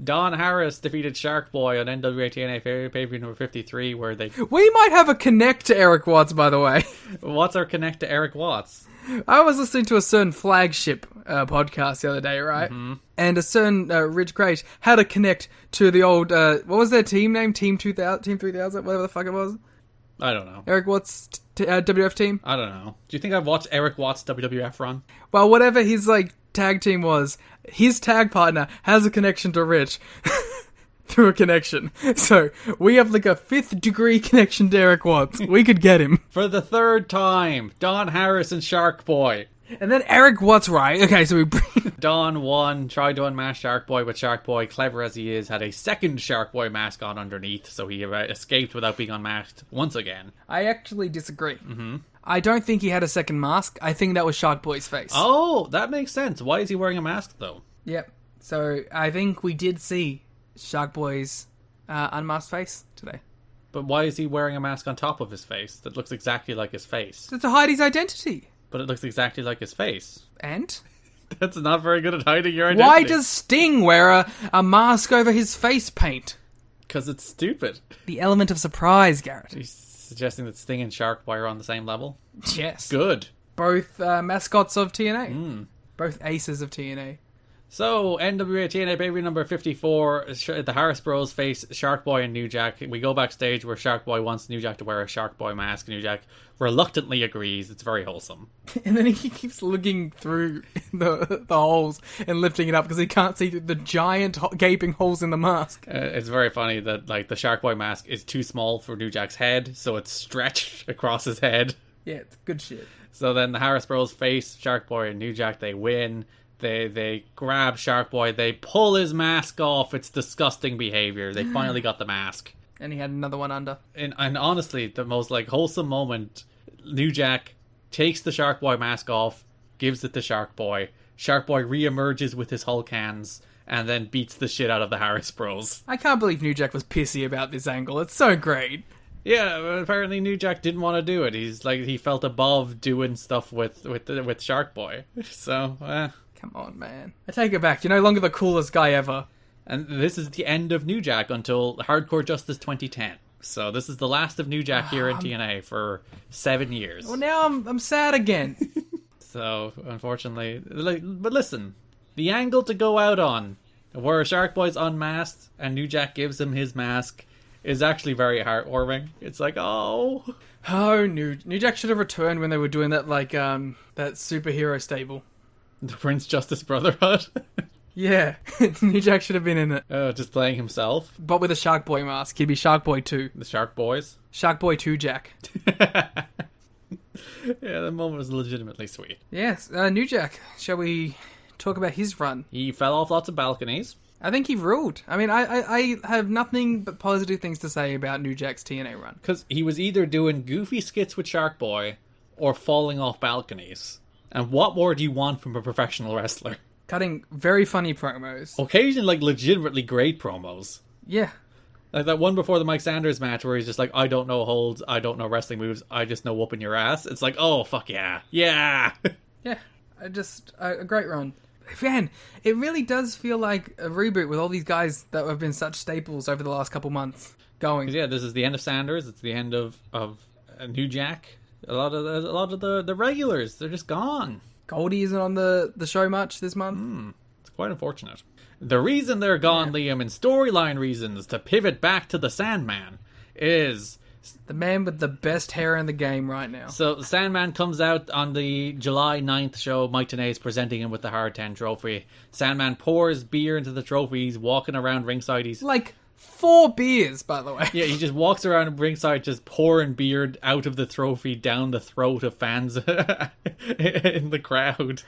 Don Harris defeated Shark Boy on NWA TNA pay-per-view number 53, where they... We might have a connect to Erik Watts, by the way. What's our connect to Erik Watts? I was listening to a certain flagship podcast the other day, right? Mm-hmm. And a certain Rich Crate had a connect to the old, what was their team name? Team 2000, Team 3000, whatever the fuck it was? I don't know. Erik Watts' WWF team? I don't know. Do you think I've watched Erik Watts' WWF run? Well, whatever his, tag team was, his tag partner has a connection to Rich. Through a connection. So, we have a 5th degree connection to Erik Watts. We could get him. For the 3rd time, Don Harris and Shark Boy. And then Erik Watts, right? Okay, so we bring... Don won, tried to unmask Shark Boy, but Shark Boy, clever as he is, had a second Shark Boy mask on underneath, so he escaped without being unmasked once again. I actually disagree. Mm-hmm. I don't think he had a second mask. I think that was Shark Boy's face. Oh, that makes sense. Why is he wearing a mask, though? Yep. So, I think we did see Shark Boy's unmasked face today. But why is he wearing a mask on top of his face that looks exactly like his face? To hide his identity. But it looks exactly like his face. And? That's not very good at hiding your identity. Why does Sting wear a mask over his face paint? Because it's stupid. The element of surprise, Garrett. He's suggesting that Sting and Shark Boy are on the same level? Yes. Good. Both mascots of TNA. Both aces of TNA. So, NWA TNA pay-per-view number 54, the Harris Bros face Shark Boy and New Jack. We go backstage where Shark Boy wants New Jack to wear a Shark Boy mask. New Jack reluctantly agrees. It's very wholesome. And then he keeps looking through the holes and lifting it up because he can't see the giant gaping holes in the mask. It's very funny that the Shark Boy mask is too small for New Jack's head, so it's stretched across his head. Yeah, it's good shit. So then the Harris Bros face Shark Boy and New Jack. They win. They grab Shark Boy, they pull his mask off. It's disgusting behavior. They finally got the mask. And he had another one under. And honestly, the most like wholesome moment, New Jack takes the Shark Boy mask off, gives it to Shark Boy. Shark Boy reemerges with his Hulk hands, and then beats the shit out of the Harris Bros. I can't believe New Jack was pissy about this angle. It's so great. Yeah, apparently New Jack didn't want to do it. He's like, he felt above doing stuff with Shark Boy. So, Come on, man. I take it back. You're no longer the coolest guy ever. And this is the end of New Jack until Hardcore Justice 2010. So this is the last of New Jack here in TNA for 7 years. Well, now I'm sad again. So, unfortunately... But listen, the angle to go out on, where Shark Boy's unmasked and New Jack gives him his mask, is actually very heartwarming. It's like, oh... Oh, New Jack should have returned when they were doing that, like, that superhero stable. The Prince Justice Brotherhood. Yeah, New Jack should have been in it. Just playing himself. But with a Shark Boy mask. He'd be Shark Boy 2. The Shark Boys. Shark Boy 2 Jack. Yeah, the moment was legitimately sweet. Yes, New Jack. Shall we talk about his run? He fell off lots of balconies. I think he ruled. I mean, I have nothing but positive things to say about New Jack's TNA run. Because he was either doing goofy skits with Shark Boy or falling off balconies. And what more do you want from a professional wrestler? Cutting very funny promos. Occasionally, like, legitimately great promos. Yeah. Like that one before the Mike Sanders match where he's just like, I don't know holds, I don't know wrestling moves, I just know whooping your ass. It's like, oh, fuck yeah. Yeah! Yeah. A great run. Man, it really does feel like a reboot with all these guys that have been such staples over the last couple months going. Yeah, this is the end of Sanders, it's the end of New Jack. A lot of the regulars, they're just gone. Goldie isn't on the show much this month. It's quite unfortunate. The reason they're gone, Liam, in storyline reasons, to pivot back to the Sandman, is... The man with the best hair in the game right now. So, Sandman comes out on the July 9th show. Mike Tenay is presenting him with the Hard 10 trophy. Sandman pours beer into the trophy. He's walking around ringside. He's like 4 beers, by the way. Yeah, he just walks around ringside just pouring beer out of the trophy down the throat of fans in the crowd.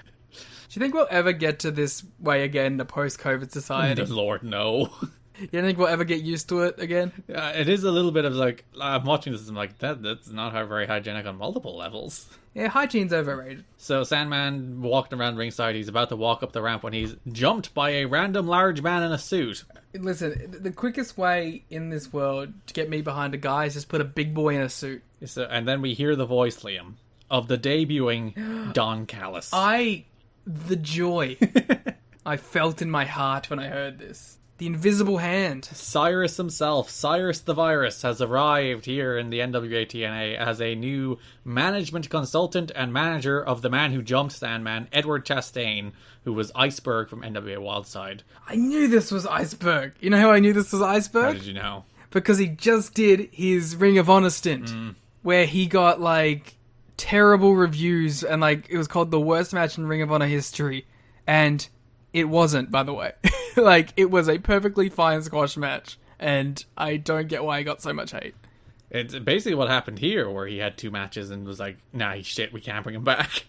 Do you think we'll ever get to this way again in a post-COVID society? Lord, no. You don't think we'll ever get used to it again? It is a little bit of like, I'm watching this and I'm like, that's not very hygienic on multiple levels. Yeah, hygiene's overrated. So Sandman walking around ringside, he's about to walk up the ramp when he's jumped by a random large man in a suit. Listen, the quickest way in this world to get me behind a guy is just put a big boy in a suit. So, and then we hear the voice, Liam, of the debuting Don Callis. The joy I felt in my heart when I heard this. The invisible hand. Cyrus himself, Cyrus the Virus, has arrived here in the NWA TNA as a new management consultant and manager of the man who jumped Sandman, Edward Chastain, who was Iceberg from NWA Wildside. I knew this was Iceberg. You know how I knew this was Iceberg? How did you know? Because he just did his Ring of Honor stint, where he got, like, terrible reviews, and, like, it was called the worst match in Ring of Honor history. And it wasn't, by the way. Like, it was a perfectly fine squash match, and I don't get why he got so much hate. It's basically what happened here, where he had 2 matches and was like, nah, he's shit, we can't bring him back.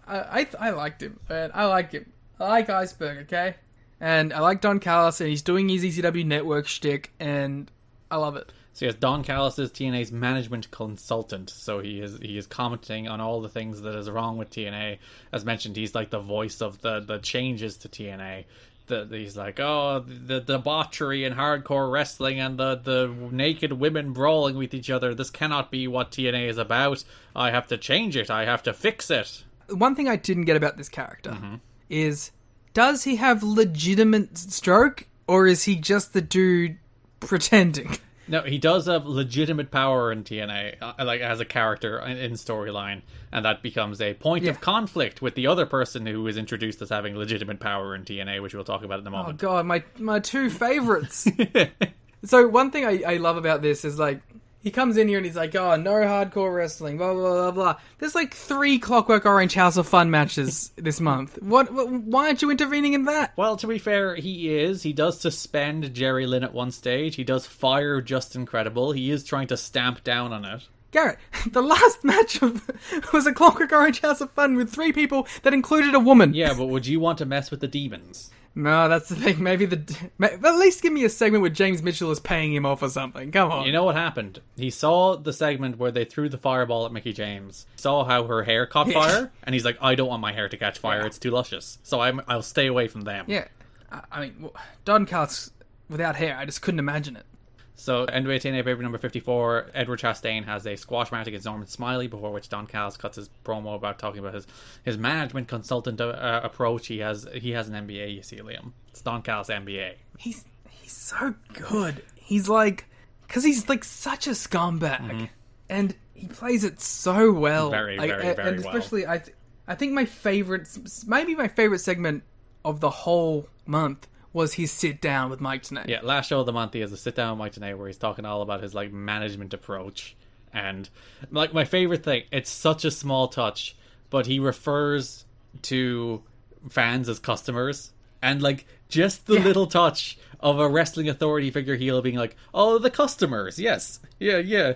I liked him, man. I like him. I like Iceberg, okay? And I like Don Callis, and he's doing his ECW network shtick, and I love it. So yes, Don Callis is TNA's management consultant, so he is commenting on all the things that is wrong with TNA. As mentioned, he's like the voice of the changes to TNA. He's like, oh, the debauchery in hardcore wrestling and the naked women brawling with each other. This cannot be what TNA is about. I have to change it. I have to fix it. One thing I didn't get about this character is, does he have legitimate stroke, or is he just the dude pretending? No, he does have legitimate power in TNA, like as a character in storyline, and that becomes a point of conflict with the other person who is introduced as having legitimate power in TNA, which we'll talk about in a moment. Oh god, my 2 favorites. So one thing I love about this is, like, he comes in here and he's like, oh, no hardcore wrestling, blah, blah, blah, blah. There's like 3 Clockwork Orange House of Fun matches this month. Why aren't you intervening in that? Well, to be fair, he does suspend Jerry Lynn at one stage. He does fire Just Incredible. He is trying to stamp down on it. Garrett, the last match was a Clockwork Orange House of Fun with 3 people that included a woman. Yeah, but would you want to mess with the demons? No, that's the thing. Maybe at least give me a segment where James Mitchell is paying him off or something. Come on. You know what happened? He saw the segment where they threw the fireball at Mickey James, saw how her hair caught fire, and he's like, I don't want my hair to catch fire, it's too luscious. So I'll stay away from them. Yeah. I mean, Don Callis without hair, I just couldn't imagine it. So, NWA TNA pay-per-view number 54, Edward Chastain has a squash match against Norman Smiley, before which Don Callis cuts his promo about talking about his management consultant approach. He has an MBA, you see, Liam. It's Don Callis MBA. He's so good. He's like... Because he's like such a scumbag. And he plays it so well. Very and well. especially, I think maybe my favorite segment of the whole month was his sit down with Mike Tenay. Yeah, last show of the month he has a sit down with Mike Tenay where he's talking all about his like management approach. And like my favorite thing, it's such a small touch, but he refers to fans as customers, and like just the little touch of a wrestling authority figure heel being like, oh, the customers, yes, yeah.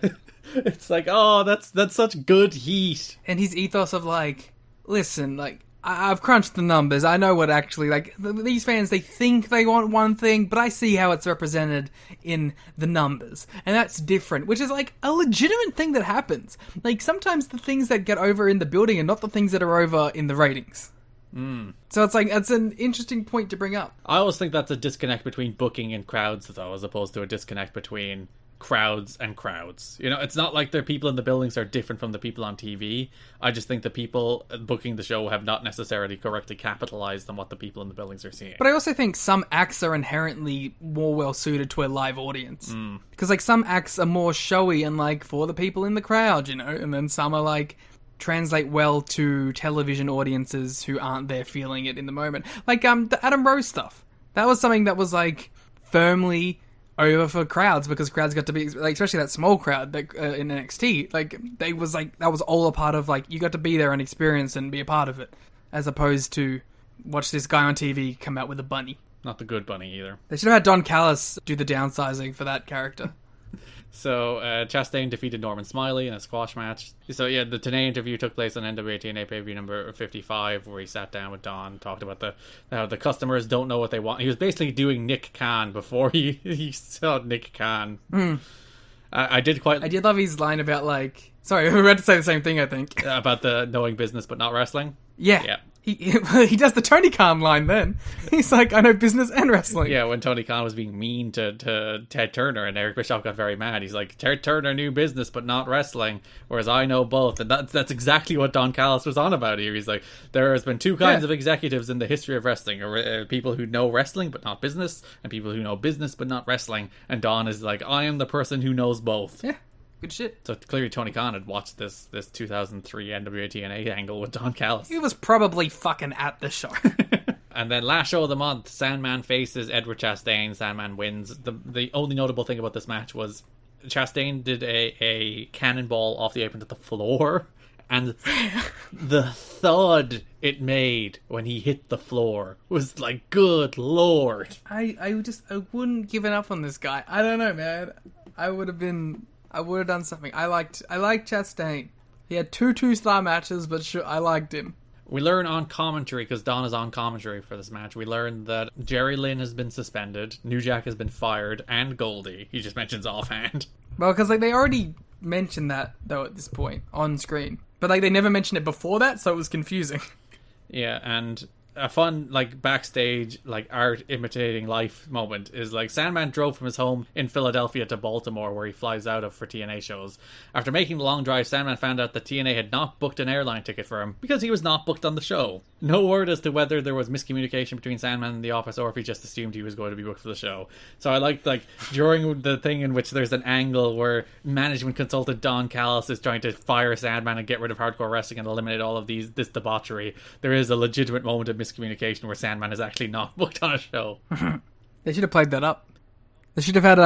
It's like, oh, that's such good heat. And his ethos of like, listen, like, I've crunched the numbers. I know what actually, like, these fans, they think they want one thing, but I see how it's represented in the numbers. And that's different, which is, like, a legitimate thing that happens. Like, sometimes the things that get over in the building are not the things that are over in the ratings. So it's like, it's an interesting point to bring up. I always think that's a disconnect between booking and crowds, though, as opposed to a disconnect between crowds and crowds. You know, it's not like the people in the buildings are different from the people on TV. I just think the people booking the show have not necessarily correctly capitalized on what the people in the buildings are seeing. But I also think some acts are inherently more well suited to a live audience. Because like some acts are more showy and like for the people in the crowd, you know, and then some are like translate well to television audiences who aren't there feeling it in the moment. Like the Adam Rose stuff. That was something that was like firmly over for crowds, because crowds got to be, like, especially that small crowd that in NXT, like they was like, that was all a part of, like, you got to be there and experience and be a part of it, as opposed to watch this guy on TV come out with a bunny. Not the good bunny either. They should have had Don Callis do the downsizing for that character. So, Chastain defeated Norman Smiley in a squash match. So, yeah, the Tenay interview took place on NWA TNA pay-per-view number 55, where he sat down with Don, talked about how the customers don't know what they want. He was basically doing Nick Khan before he saw Nick Khan. I did love his line about, like... Sorry, we were about to say the same thing, I think. About the knowing business but not wrestling? Yeah. He does the Tony Khan line then. He's like, I know business and wrestling. Yeah, when Tony Khan was being mean to Ted Turner and Eric Bischoff got very mad. He's like, Ted Turner knew business but not wrestling, whereas I know both. And that's exactly what Don Callis was on about here. He's like, there has been two kinds of executives in the history of wrestling. People who know wrestling but not business, and people who know business but not wrestling. And Don is like, I am the person who knows both. Yeah. Good shit. So clearly Tony Khan had watched this 2003 NWA TNA angle with Don Callis. He was probably fucking at the show. And then last show of the month, Sandman faces Edward Chastain. Sandman wins. The only notable thing about this match was Chastain did a cannonball off the apron to the floor, and the thud it made when he hit the floor was like, good lord. I wouldn't give it up on this guy. I don't know, man. I would have done something. I liked Chastain. He had 2 2-star matches, but sure, I liked him. We learn on commentary, because Don is on commentary for this match, we learn that Jerry Lynn has been suspended, New Jack has been fired, and Goldie. He just mentions offhand. Well, because like they already mentioned that, though, at this point, on screen. But like they never mentioned it before that, so it was confusing. Yeah, and a fun, like, backstage, like, art imitating life moment is, like, Sandman drove from his home in Philadelphia to Baltimore, where he flies out of for TNA shows. After making the long drive, Sandman found out that TNA had not booked an airline ticket for him, because he was not booked on the show. No word as to whether there was miscommunication between Sandman and the office, or if he just assumed he was going to be booked for the show. So I liked, like, during the thing in which there's an angle where management consultant Don Callis is trying to fire Sandman and get rid of hardcore wrestling and eliminate all of this debauchery, there is a legitimate moment of miscommunication where Sandman is actually not booked on a show. They should have played that up. They should have had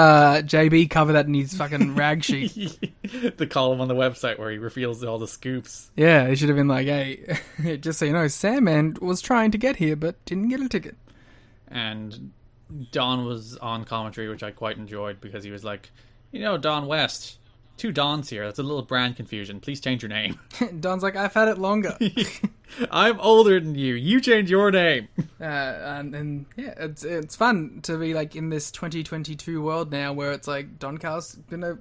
JB cover that in his fucking rag sheet. The column on the website where he reveals all the scoops. Yeah, they should have been like, hey, just so you know, Sandman was trying to get here but didn't get a ticket. And Don was on commentary, which I quite enjoyed, because he was like, you know, Don West, Two Dons here. That's a little brand confusion. Please change your name. Don's like, I've had it longer. I'm older than you. You change your name. And yeah, it's fun to be like in this 2022 world now where it's like Don Callis been a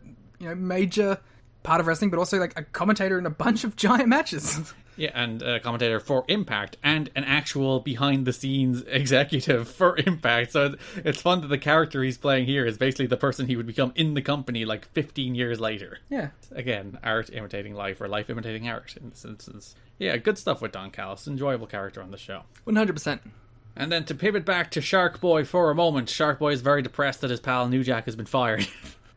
major part of wrestling, but also like a commentator in a bunch of giant matches. Yeah, and a commentator for Impact, and an actual behind-the-scenes executive for Impact. So it's fun that the character he's playing here is basically the person he would become in the company like 15 years later. Yeah. Again, art imitating life, or life imitating art in this instance. Yeah, good stuff with Don Callis. Enjoyable character on the show. 100%. And then to pivot back to Shark Boy for a moment, Shark Boy is very depressed that his pal New Jack has been fired.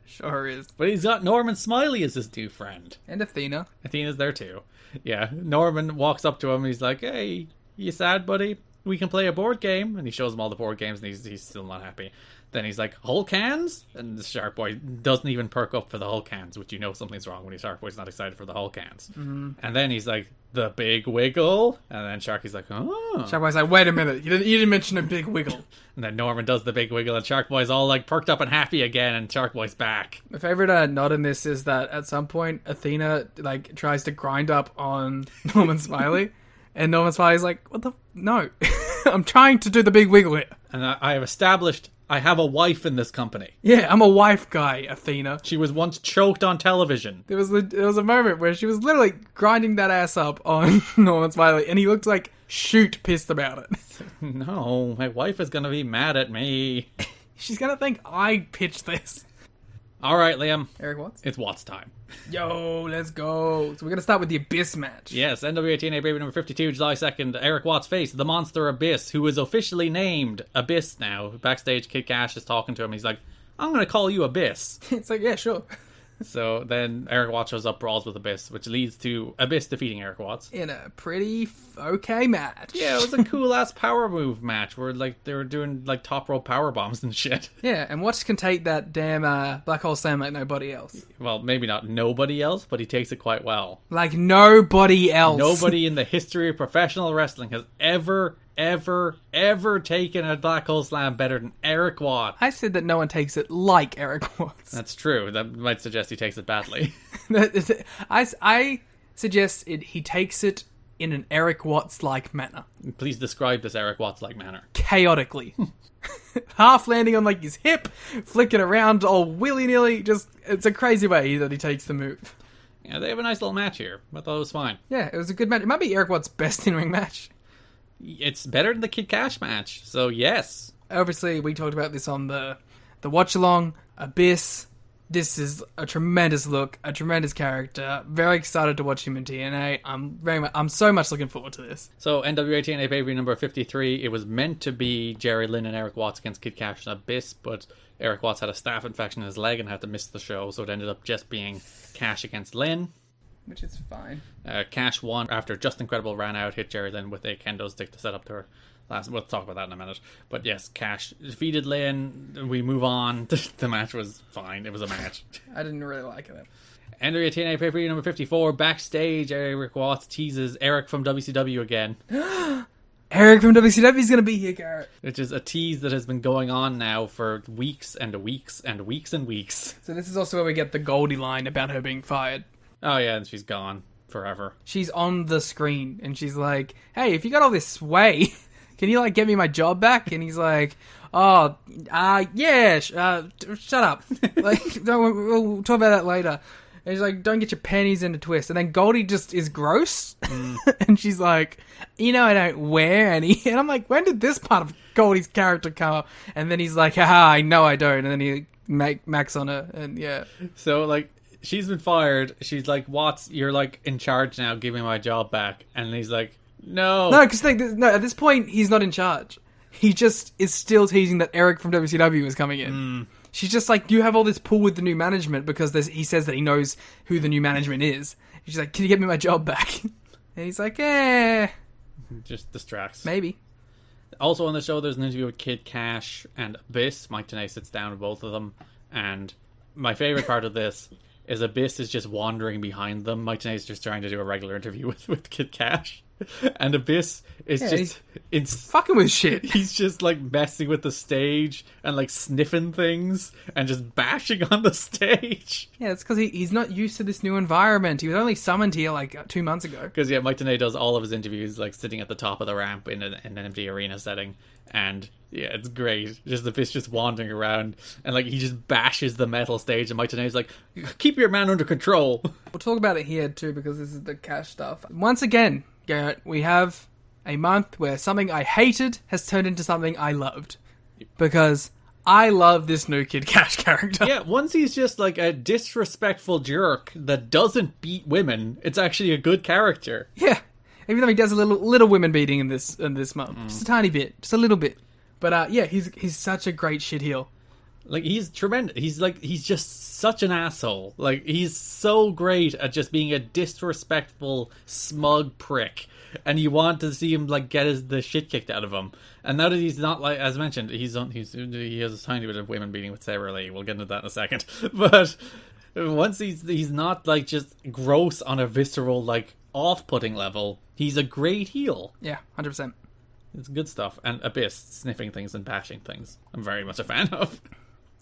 Sure is. But he's got Norman Smiley as his new friend. And Athena. Athena's there too. Yeah, Norman walks up to him and he's like, hey, you sad, buddy? We can play a board game. And he shows him all the board games and he's still not happy. Then he's like, Hulk hands? And the Shark Boy doesn't even perk up for the Hulk hands, which you know something's wrong when Shark Boy's not excited for the Hulk hands. Mm-hmm. And then he's like, the big wiggle? And then Sharky's like, oh. Shark Boy's like, wait a minute, you didn't mention a big wiggle. And then Norman does the big wiggle and Shark Boy's all like perked up and happy again and Shark Boy's back. My favorite nod in this is that at some point Athena like tries to grind up on Norman Smiley and Norman Smiley's like, what the... No. I'm trying to do the big wiggle here. And I have established I have a wife in this company. Yeah, I'm a wife guy, Athena. She was once choked on television. There was a moment where she was literally grinding that ass up on Norman Smiley, and he looked like shoot pissed about it. No, my wife is going to be mad at me. She's going to think I pitched this. All right, Liam. Erik Watts? It's Watts time. Yo, let's go. So we're going to start with the Abyss match. Yes, NWA TNA Baby number 52, July 2nd. Erik Watts faced the Monster Abyss, who is officially named Abyss now. Backstage, Kid Cash is talking to him. He's like, I'm going to call you Abyss. It's like, yeah, sure. So then Erik Watts shows up, brawls with Abyss, which leads to Abyss defeating Erik Watts. In a pretty okay match. Yeah, it was a cool-ass power move match where like they were doing like top rope power bombs and shit. Yeah, and Watts can take that damn black hole slam like nobody else. Well, maybe not nobody else, but he takes it quite well. Like nobody else. Nobody in the history of professional wrestling has ever taken a black hole slam better than Erik Watts. I said that no one takes it like Erik Watts. That's true. That might suggest he takes it badly. I suggest he takes it in an Erik Watts-like manner. Please describe this Erik Watts-like manner. Chaotically. Half landing on like his hip, flicking around all willy-nilly. Just, it's a crazy way that he takes the move. Yeah, they have a nice little match here. I thought it was fine. Yeah, it was a good match. It might be Erik Watts' best in-ring match. It's better than the Kid Cash match, so yes. Obviously, we talked about this on the watch-along. Abyss. This is a tremendous look, a tremendous character. Very excited to watch him in TNA. I'm so much looking forward to this. So, NWA TNA Baby number 53, it was meant to be Jerry Lynn and Erik Watts against Kid Cash and Abyss, but Erik Watts had a staph infection in his leg and had to miss the show, so it ended up just being Cash against Lynn. Which is fine. Cash won after Just Incredible ran out, hit Jerry Lynn with a kendo stick to set up her last. We'll talk about that in a minute. But yes, Cash defeated Lynn. We move on. The match was fine. It was a match. I didn't really like it. NWA TNA pay-per-view number 54. Backstage, Erik Watts teases Erik from WCW again. Erik from WCW is going to be here, Garrett. Which is a tease that has been going on now for weeks and weeks and weeks and weeks. So this is also where we get the Goldie line about her being fired. Oh yeah, and she's gone forever. She's on the screen, and she's like, hey, if you got all this sway, can you, like, get me my job back? And he's like, yeah, shut up. Like, we'll talk about that later. And he's like, don't get your pennies in a twist. And then Goldie just is gross. And she's like, I don't wear any. And I'm like, when did this part of Goldie's character come up? And then he's like, haha, I know I don't. And then he max on her, and yeah. So, like, she's been fired. She's like, Watts, you're like in charge now. Give me my job back. And he's like, no. No, because at this point, he's not in charge. He just is still teasing that Erik from WCW is coming in. She's just like, you have all this pull with the new management because he says that he knows who the new management is. She's like, can you get me my job back? And he's like, just distracts. Maybe. Also on the show, there's an interview with Kid Cash and Abyss. Mike Tenay sits down with both of them. And my favorite part of this is Abyss is just wandering behind them. Mike Tenay is just trying to do a regular interview with Kid Cash. And Abyss is just it's fucking with shit. He's just like messing with the stage and like sniffing things and just bashing on the stage. Yeah, it's because he's not used to this new environment. He was only summoned here like 2 months ago. Because Mike Tenay does all of his interviews like sitting at the top of the ramp in an empty arena setting, and yeah, it's great. Just the Abyss just wandering around, and like he just bashes the metal stage, and Mike Tenay's like, "Keep your man under control." We'll talk about it here too because this is the cash stuff. Once again, Garrett, we have a month where something I hated has turned into something I loved. Because I love this new Kid Cash character. Yeah, once he's just like a disrespectful jerk that doesn't beat women, it's actually a good character. Yeah. Even though he does a little women beating in this month. Just a tiny bit. Just a little bit. But yeah, he's such a great shit heel. Like, he's tremendous. He's just such an asshole. Like, he's so great at just being a disrespectful, smug prick. And you want to see him, like, get the shit kicked out of him. And now that he's not, like, as mentioned, he has a tiny bit of women beating with Sarah Lee. We'll get into that in a second. But once he's not, like, just gross on a visceral, like, off-putting level, he's a great heel. Yeah, 100%. It's good stuff. And Abyss sniffing things and bashing things. I'm very much a fan of.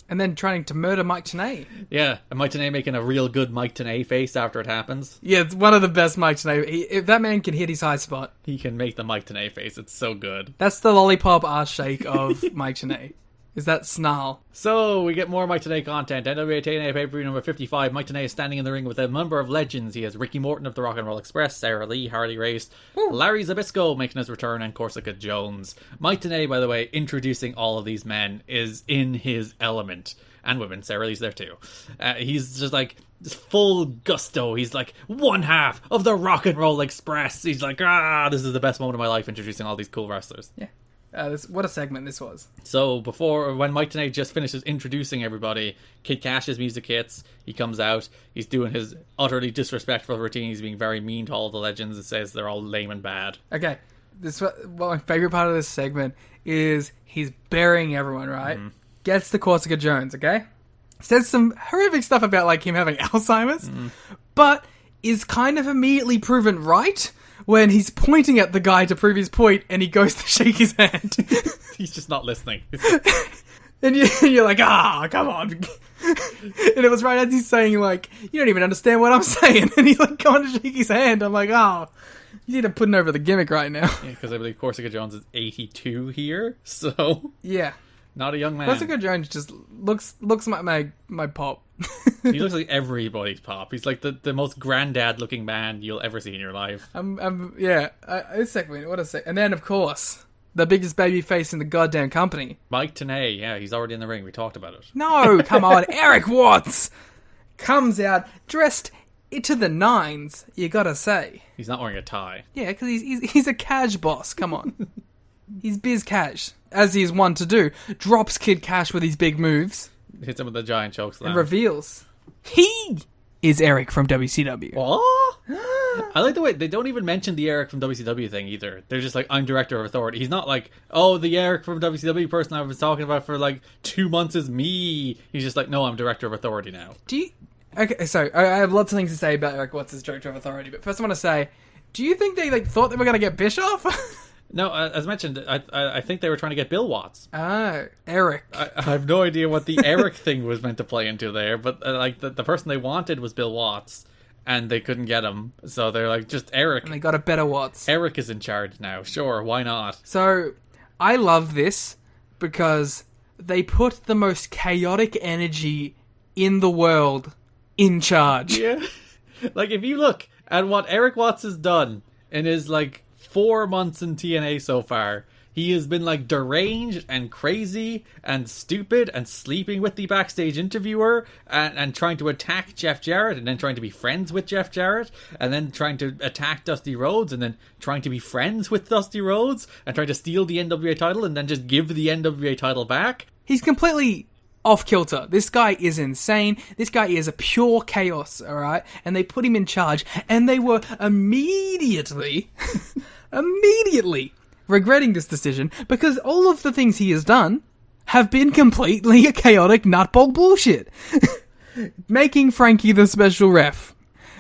And then trying to murder Mike Tenay. Yeah, and Mike Tenay making a real good Mike Tenay face after it happens. Yeah, it's one of the best Mike Tenay. If that man can hit his high spot, he can make the Mike Tenay face. It's so good. That's the lollipop ass shake of Mike Tenay. Is that snarl? So, we get more Mike Tenay content. NWA TNA pay-per-view number 55. Mike Tenay is standing in the ring with a number of legends. He has Ricky Morton of the Rock and Roll Express, Sarah Lee, Harley Race, Larry Zbyszko making his return, and Corsica Jones. Mike Tenay, by the way, introducing all of these men, is in his element. And women, Sarah Lee's there too. He's just like, full gusto. He's like, one half of the Rock and Roll Express. He's like, this is the best moment of my life, introducing all these cool wrestlers. Yeah. What a segment this was. So when Mike Tenay just finishes introducing everybody, Kid Cash's music hits, he comes out, he's doing his utterly disrespectful routine, he's being very mean to all the legends and says they're all lame and bad. Okay, my favourite part of this segment is he's burying everyone, right? Mm-hmm. Gets to Corsica Jones, okay? Says some horrific stuff about like him having Alzheimer's, but is kind of immediately proven right when he's pointing at the guy to prove his point, and he goes to shake his hand. He's just not listening. And you're like, come on. And it was right as he's saying, like, you don't even understand what I'm saying. And he's like going to shake his hand. I'm like, you need to put over the gimmick right now. Yeah, because I believe Corsica Jones is 82 here, so... Yeah. Not a young man. Corsica Jones just looks like my pop. He looks like everybody's pop. He's like the most granddad looking man you'll ever see in your life. This segment, what a sec. And then, of course, the biggest baby face in the goddamn company. Mike Tenay, yeah, he's already in the ring. We talked about it. No, come on. Erik Watts comes out dressed to the nines, you gotta say. He's not wearing a tie. Yeah, because he's a cash boss. Come on. He's Biz Cash, as he's one to do. Drops Kid Cash with his big moves. Hits him with a giant chokeslam. And reveals he is Erik from WCW. What? I like the way they don't even mention the Erik from WCW thing either. They're just like, I'm Director of Authority. He's not like, the Erik from WCW person I was talking about for like 2 months is me. He's just like, no, I'm Director of Authority now. Okay, so I have lots of things to say about Erik Watts as Director of Authority, but first I want to say, do you think they thought they were going to get Bischoff? No, as mentioned, I think they were trying to get Bill Watts. Oh, Erik. I have no idea what the Erik thing was meant to play into there, but the person they wanted was Bill Watts, and they couldn't get him, so they're like, just Erik. And they got a better Watts. Erik is in charge now, sure, why not? So, I love this, because they put the most chaotic energy in the world in charge. Yeah. Like, if you look at what Erik Watts has done in his, 4 months in TNA so far, he has been deranged and crazy and stupid and sleeping with the backstage interviewer and trying to attack Jeff Jarrett and then trying to be friends with Jeff Jarrett and then trying to attack Dusty Rhodes and then trying to be friends with Dusty Rhodes and trying to steal the NWA title and then just give the NWA title back. He's completely off kilter. This guy is insane. This guy is a pure chaos, alright? And they put him in charge and they were immediately regretting this decision because all of the things he has done have been completely chaotic nutball bullshit. Making Frankie the special ref.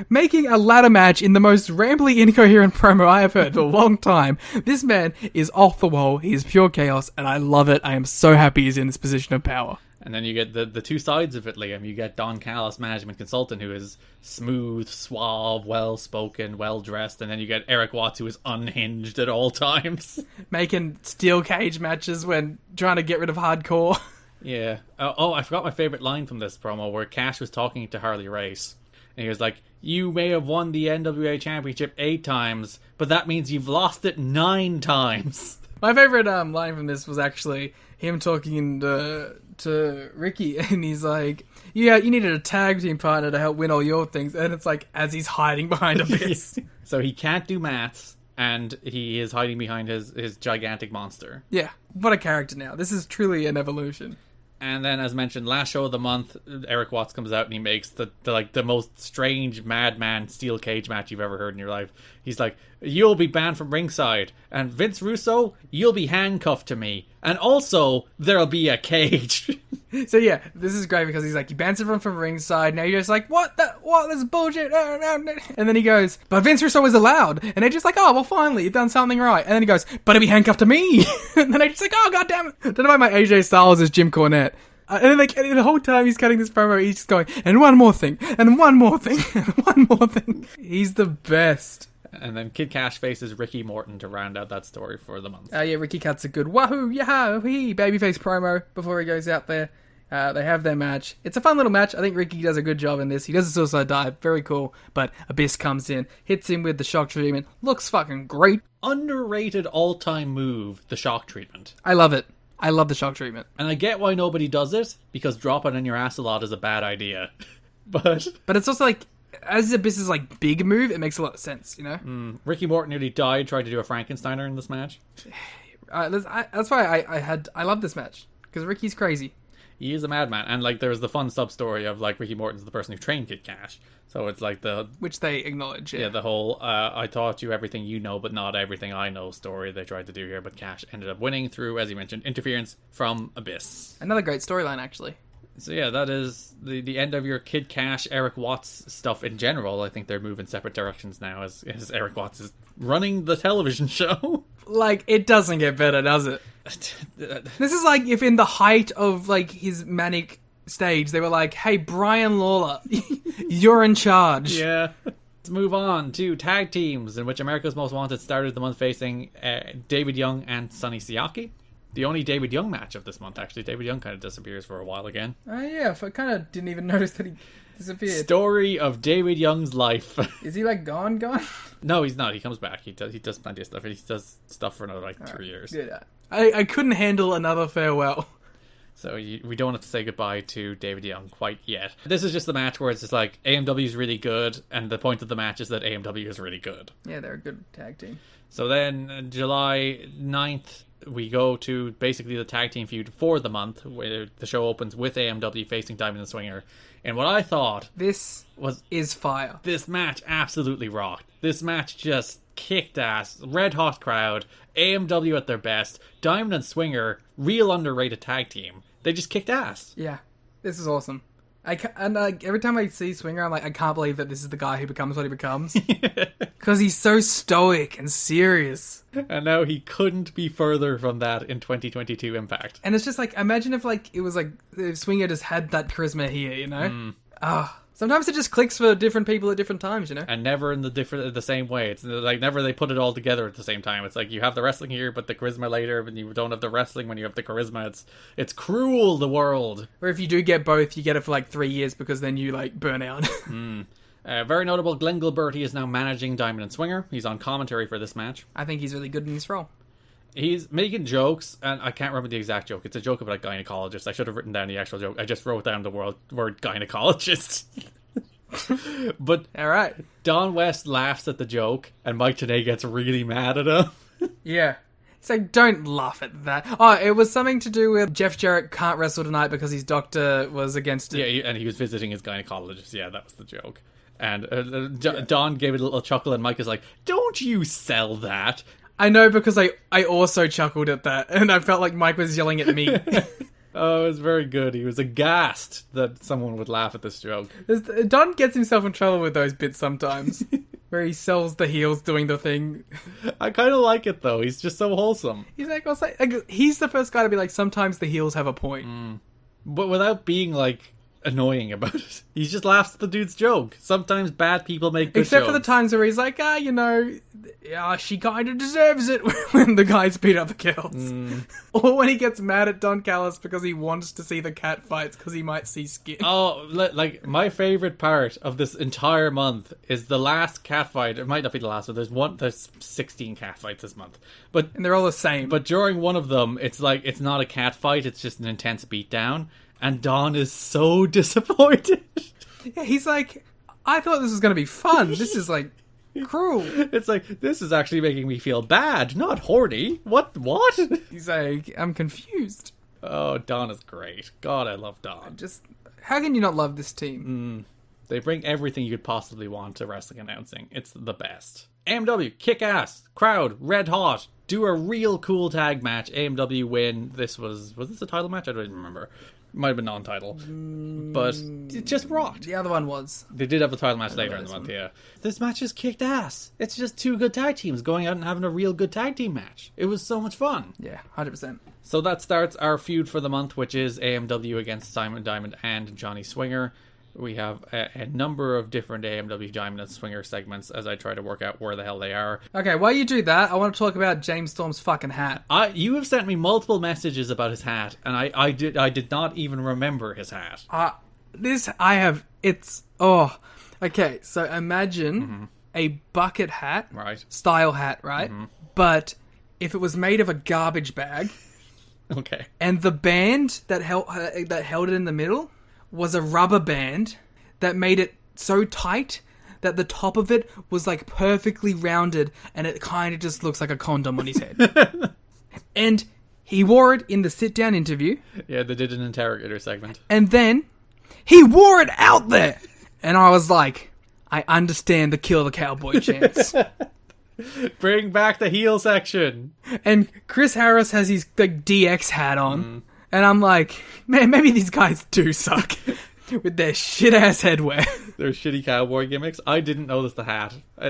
making a ladder match in the most rambly, incoherent promo I have heard in a long time. This man is off the wall. He is pure chaos, and I love it. I am so happy he's in this position of power. And then you get the two sides of it, Liam. You get Don Callis, management consultant, who is smooth, suave, well-spoken, well-dressed. And then you get Erik Watts, who is unhinged at all times. Making steel cage matches when trying to get rid of hardcore. Yeah. Oh, I forgot my favourite line from this promo, where Cash was talking to Harley Race. And he was like, you may have won the NWA Championship 8 times, but that means you've lost it 9 times. My favourite line from this was actually him talking to Ricky, and he's like, yeah, you needed a tag team partner to help win all your things. And it's like, as he's hiding behind Abyss. So he can't do maths, and he is hiding behind his gigantic monster. Yeah, what a character now. This is truly an evolution. And then, as mentioned, last show of the month, Erik Watts comes out and he makes the most strange madman steel cage match you've ever heard in your life. He's like, you'll be banned from ringside, and Vince Russo, you'll be handcuffed to me, and also there'll be a cage. So yeah, this is great because he's like, you bans everyone from ringside. Now you're just like, what? This is bullshit. And then he goes, but Vince Russo is allowed. And they're just like, oh, well, finally, you've done something right. And then he goes, but he'll be handcuffed to me. And then they're just like, oh, goddamn it. Don't know why my AJ Styles is Jim Cornette. And then the whole time he's cutting this promo, he's just going, and one more thing, and one more thing, and one more thing. He's the best. And then Kid Cash faces Ricky Morton to round out that story for the month. Yeah, Ricky cuts a good wahoo, yahoo, hee, babyface promo before he goes out there. They have their match. It's a fun little match. I think Ricky does a good job in this. He does a suicide dive. Very cool. But Abyss comes in, hits him with the shock treatment. Looks fucking great. Underrated all-time move, the shock treatment. I love it. I love the shock treatment. And I get why nobody does it, because dropping on your ass a lot is a bad idea. But it's also like, as Abyss's like big move, it makes a lot of sense, you know? Ricky Morton nearly died trying to do a Frankensteiner in this match. That's why I love this match. Because Ricky's crazy. He is a madman, and like there's the fun sub story of like Ricky Morton's the person who trained Kid Cash, so it's like which they acknowledge. Yeah, the whole I taught you everything you know, but not everything I know story they tried to do here, but Cash ended up winning through, as you mentioned, interference from Abyss. Another great storyline, actually. So yeah, that is the end of your Kid Cash, Erik Watts stuff in general. I think they're moving separate directions now, as Erik Watts is running the television show. Like, it doesn't get better, does it? This is like if in the height of like his manic stage, they were like, hey, Brian Lawler, you're in charge. Yeah. Let's move on to tag teams, in which America's Most Wanted started the month facing David Young and Sonny Siaki. The only David Young match of this month, actually. David Young kind of disappears for a while again. Oh, yeah. I kind of didn't even notice that he disappeared. Story of David Young's life. Is he, like, gone? No, he's not. He comes back. He does plenty of stuff. He does stuff for another, like, 3 years. Good. I couldn't handle another farewell. So we don't have to say goodbye to David Young quite yet. This is just the match where it's just like, AMW is really good, and the point of the match is that AMW is really good. Yeah, they're a good tag team. So then, July 9th, we go to basically the tag team feud for the month, where the show opens with AMW facing Diamond and Swinger. And what I thought is fire. This match absolutely rocked. This match just kicked ass. Red hot crowd. AMW at their best. Diamond and Swinger, real underrated tag team. They just kicked ass. Yeah, this is awesome. Every time I see Swinger, I'm like, I can't believe that this is the guy who becomes what he becomes. Because he's so stoic and serious. And now he couldn't be further from that in 2022 Impact. And it's just like, imagine if like it was like if Swinger just had that charisma here, you know? Sometimes it just clicks for different people at different times, you know? And never in the same way. It's like never they put it all together at the same time. It's like you have the wrestling here, but the charisma later, and you don't have the wrestling when you have the charisma. It's cruel, the world. Or if you do get both, you get it for like 3 years because then you like burn out. Very notable, Glenn Gilberti is now managing Diamond and Swinger. He's on commentary for this match. I think he's really good in this role. He's making jokes, and I can't remember the exact joke. It's a joke about a gynecologist. I should have written down the actual joke. I just wrote down the word gynecologist. But all right, Don West laughs at the joke, and Mike Tenay gets really mad at him. Yeah. It's like, don't laugh at that. Oh, it was something to do with Jeff Jarrett can't wrestle tonight because his doctor was against it. Yeah, and he was visiting his gynecologist. Yeah, that was the joke. And Don gave it a little chuckle, and Mike is like, don't you sell that. I know, because I also chuckled at that, and I felt like Mike was yelling at me. Oh, it was very good. He was aghast that someone would laugh at this joke. Don gets himself in trouble with those bits sometimes, where he sells the heels doing the thing. I kind of like it, though. He's just so wholesome. He's like, he's the first guy to be like, sometimes the heels have a point. But without being, like, annoying about it. He just laughs at the dude's joke. Sometimes bad people make good Except jokes. for the times where he's like, she kind of deserves it when the guys beat up the girls. Or when he gets mad at Don Callis because he wants to see the cat fights because he might see skin. Oh, like, my favorite part of this entire month is the last cat fight. It might not be the last, but there's 16 cat fights this month. And they're all the same. But during one of them, it's like, it's not a cat fight, it's just an intense beatdown. And Don is so disappointed. Yeah, he's like, I thought this was going to be fun. This is like cruel. It's like, this is actually making me feel bad, not horny. What? He's like, I'm confused. Oh, Don is great. God, I love Don. How can you not love this team? They bring everything you could possibly want to wrestling announcing. It's the best. AMW, kick ass. Crowd, red hot. Do a real cool tag match. AMW win. Was this a title match? I don't even remember. Might have been non-title. But it just rocked. The other one was. They did have a title match later in the month, yeah. This match is kicked ass. It's just two good tag teams going out and having a real good tag team match. It was so much fun. Yeah, 100%. So that starts our feud for the month, which is AMW against Simon Diamond and Johnny Swinger. We have a number of different AMW Diamond and Swinger segments as I try to work out where the hell they are. Okay, while you do that, I want to talk about James Storm's fucking hat. You have sent me multiple messages about his hat, and I did not even remember his hat. Okay, so imagine a bucket hat, Right. style hat, right? But if it was made of a garbage bag, Okay. and the band that held it in the middle was a rubber band that made it so tight that the top of it was like perfectly rounded and it kind of just looks like a condom on his head. And he wore it in the sit-down interview. Yeah, they did an interrogator segment. And then he wore it out there. And I was like, I understand the kill the cowboy chants. Bring back the heel section. And Chris Harris has his like DX hat on. And I'm like, man, maybe these guys do suck with their shit-ass headwear. Their shitty cowboy gimmicks. I didn't notice the hat. I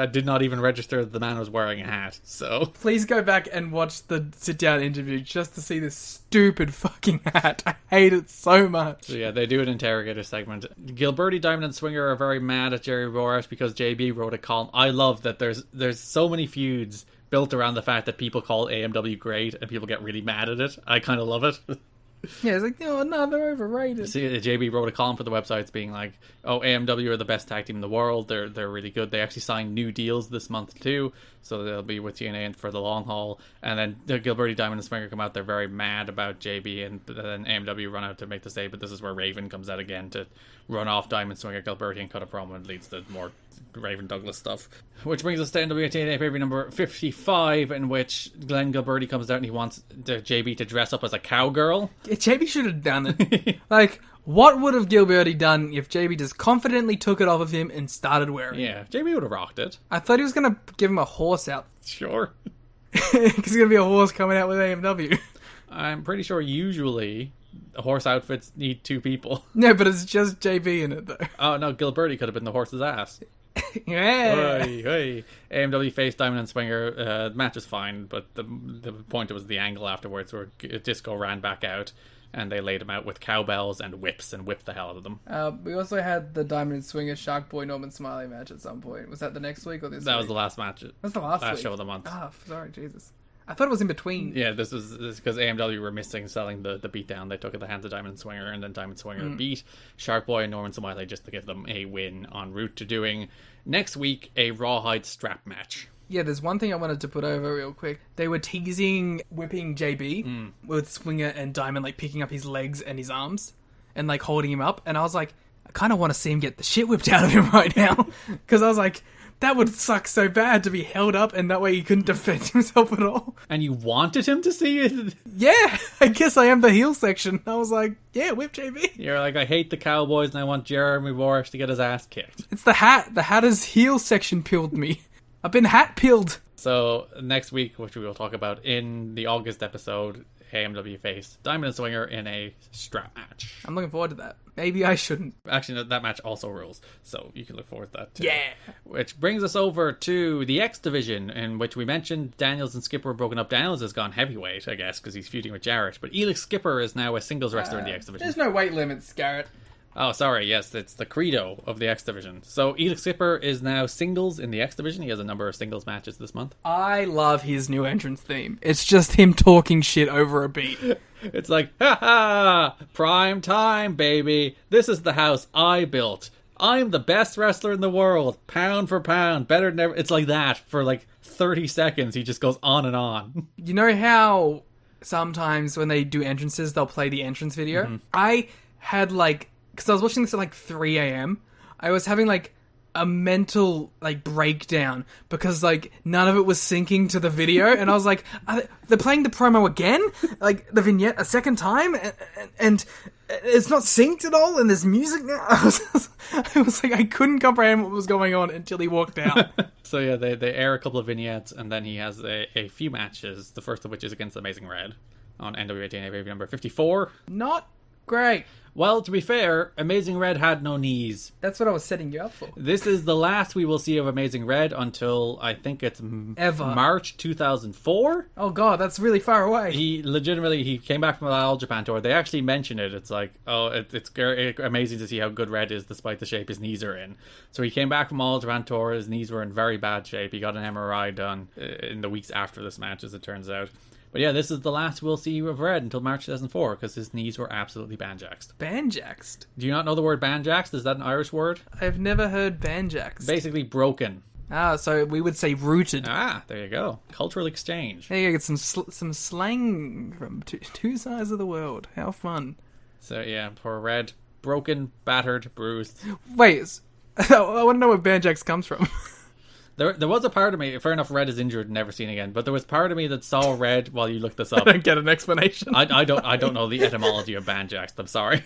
did not even register that the man was wearing a hat, so... Please go back and watch the sit-down interview just to see this stupid fucking hat. I hate it so much. So yeah, they do an interrogator segment. Gilberti, Diamond, and Swinger are very mad at Jerry Borash because JB wrote a column. I love that there's so many feuds built around the fact that people call AMW great and people get really mad at it. I kind of love it. Yeah, it's like, no, they're overrated. See, JB wrote a column for the websites being like, oh, AMW are the best tag team in the world. They're really good. They actually signed new deals this month too, so they'll be with TNA for the long haul. And then the Gilberti, Diamond, and Swinger come out. They're very mad about JB, and then AMW run out to make the save. But this is where Raven comes out again to run off Diamond, Swinger, Gilberti, and cut a promo, and leads to more Raven Douglas stuff. Which brings us to NWA TNA pay-per-view number 55, in which Glenn Gilberti comes out and he wants JB to dress up as a cowgirl. Yeah, JB should have done it. Like, what would have Gilberti done if JB just confidently took it off of him and started wearing it? Yeah, JB would have rocked it. I thought he was going to give him a horse out. Sure. Because there's going to be a horse coming out with AMW. I'm pretty sure usually horse outfits need two people. No, but it's just JB in it, though. Oh, no, Gilberti could have been the horse's ass. Yeah. Hey. AMW face Diamond and Swinger. The match is fine, but the point was the angle afterwards where Disco ran back out and they laid him out with cowbells and whips and whipped the hell out of them. We also had the Diamond and Swinger Shark Boy Norman Smiley match at some point. Was that the next week or this week? That was the last match. That's the last week. show of the month. Ah, sorry, Jesus. I thought it was in between. Yeah, this is because AMW were missing selling the beatdown. They took at the hands of Diamond and Swinger, and then Diamond Swinger beat Shark Boy and Norman Smiley just to give them a win en route to doing next week a Rawhide strap match. Yeah, there's one thing I wanted to put over real quick. They were teasing whipping JB with Swinger and Diamond like picking up his legs and his arms and like holding him up, and I was like, I kind of want to see him get the shit whipped out of him right now, because I was like, that would suck so bad to be held up and that way he couldn't defend himself at all. And you wanted him to see it? Yeah, I guess I am the heel section. I was like, yeah, whip JB. You're like, I hate the Cowboys and I want Jeremy Borash to get his ass kicked. It's the hat. The hatter's heel section peeled me. I've been hat peeled. So next week, which we will talk about in the August episode, AMW face Diamond and Swinger in a strap match. I'm looking forward to that. Maybe I shouldn't. Actually, no, that match also rules, so you can look forward to that too. Yeah. Which brings us over to the X Division, in which we mentioned Daniels and Skipper were broken up. Daniels has gone heavyweight, I guess, because he's feuding with Jarrett. But Elix Skipper is now a singles wrestler in the X Division. There's no weight limits, Garrett. Oh, sorry, yes, it's the credo of the X Division. So Elix Skipper is now singles in the X Division. He has a number of singles matches this month. I love his new entrance theme. It's just him talking shit over a beat. It's like, ha ha, prime time, baby. This is the house I built. I'm the best wrestler in the world, pound for pound, better than ever. It's like that for like 30 seconds. He just goes on and on. You know how sometimes when they do entrances, they'll play the entrance video? Mm-hmm. I had like, because I was watching this at like 3 a.m., I was having like a mental like breakdown because like none of it was syncing to the video, and I was like, they're playing the promo again, like the vignette a second time, and it's not synced at all, and there's music now. I was like, I couldn't comprehend what was going on until he walked out. So yeah, they air a couple of vignettes, and then he has a few matches, the first of which is against Amazing Red on NWA TNA baby number 54. Not great. Well, to be fair, Amazing Red had no knees. That's what I was setting you up for. This is the last we will see of Amazing Red until, I think it's Ever. March 2004. Oh god, that's really far away. He came back from the All Japan tour. They actually mention it. It's like, oh, it's amazing to see how good Red is despite the shape his knees are in. So he came back from All Japan tour. His knees were in very bad shape. He got an MRI done in the weeks after this match, as it turns out. But yeah, this is the last we'll see of Red until March 2004, because his knees were absolutely banjaxed. Banjaxed? Do you not know the word banjaxed? Is that an Irish word? I've never heard banjaxed. Basically broken. Ah, so we would say rooted. Ah, there you go. Cultural exchange. There you get some slang from two sides of the world. How fun. So yeah, poor Red. Broken, battered, bruised. Wait, I want to know where banjaxed comes from. There was a part of me, fair enough, Red is injured and never seen again, but there was part of me that saw Red while you looked this up. I don't get an explanation. I don't know the etymology of banjaxed, I'm sorry.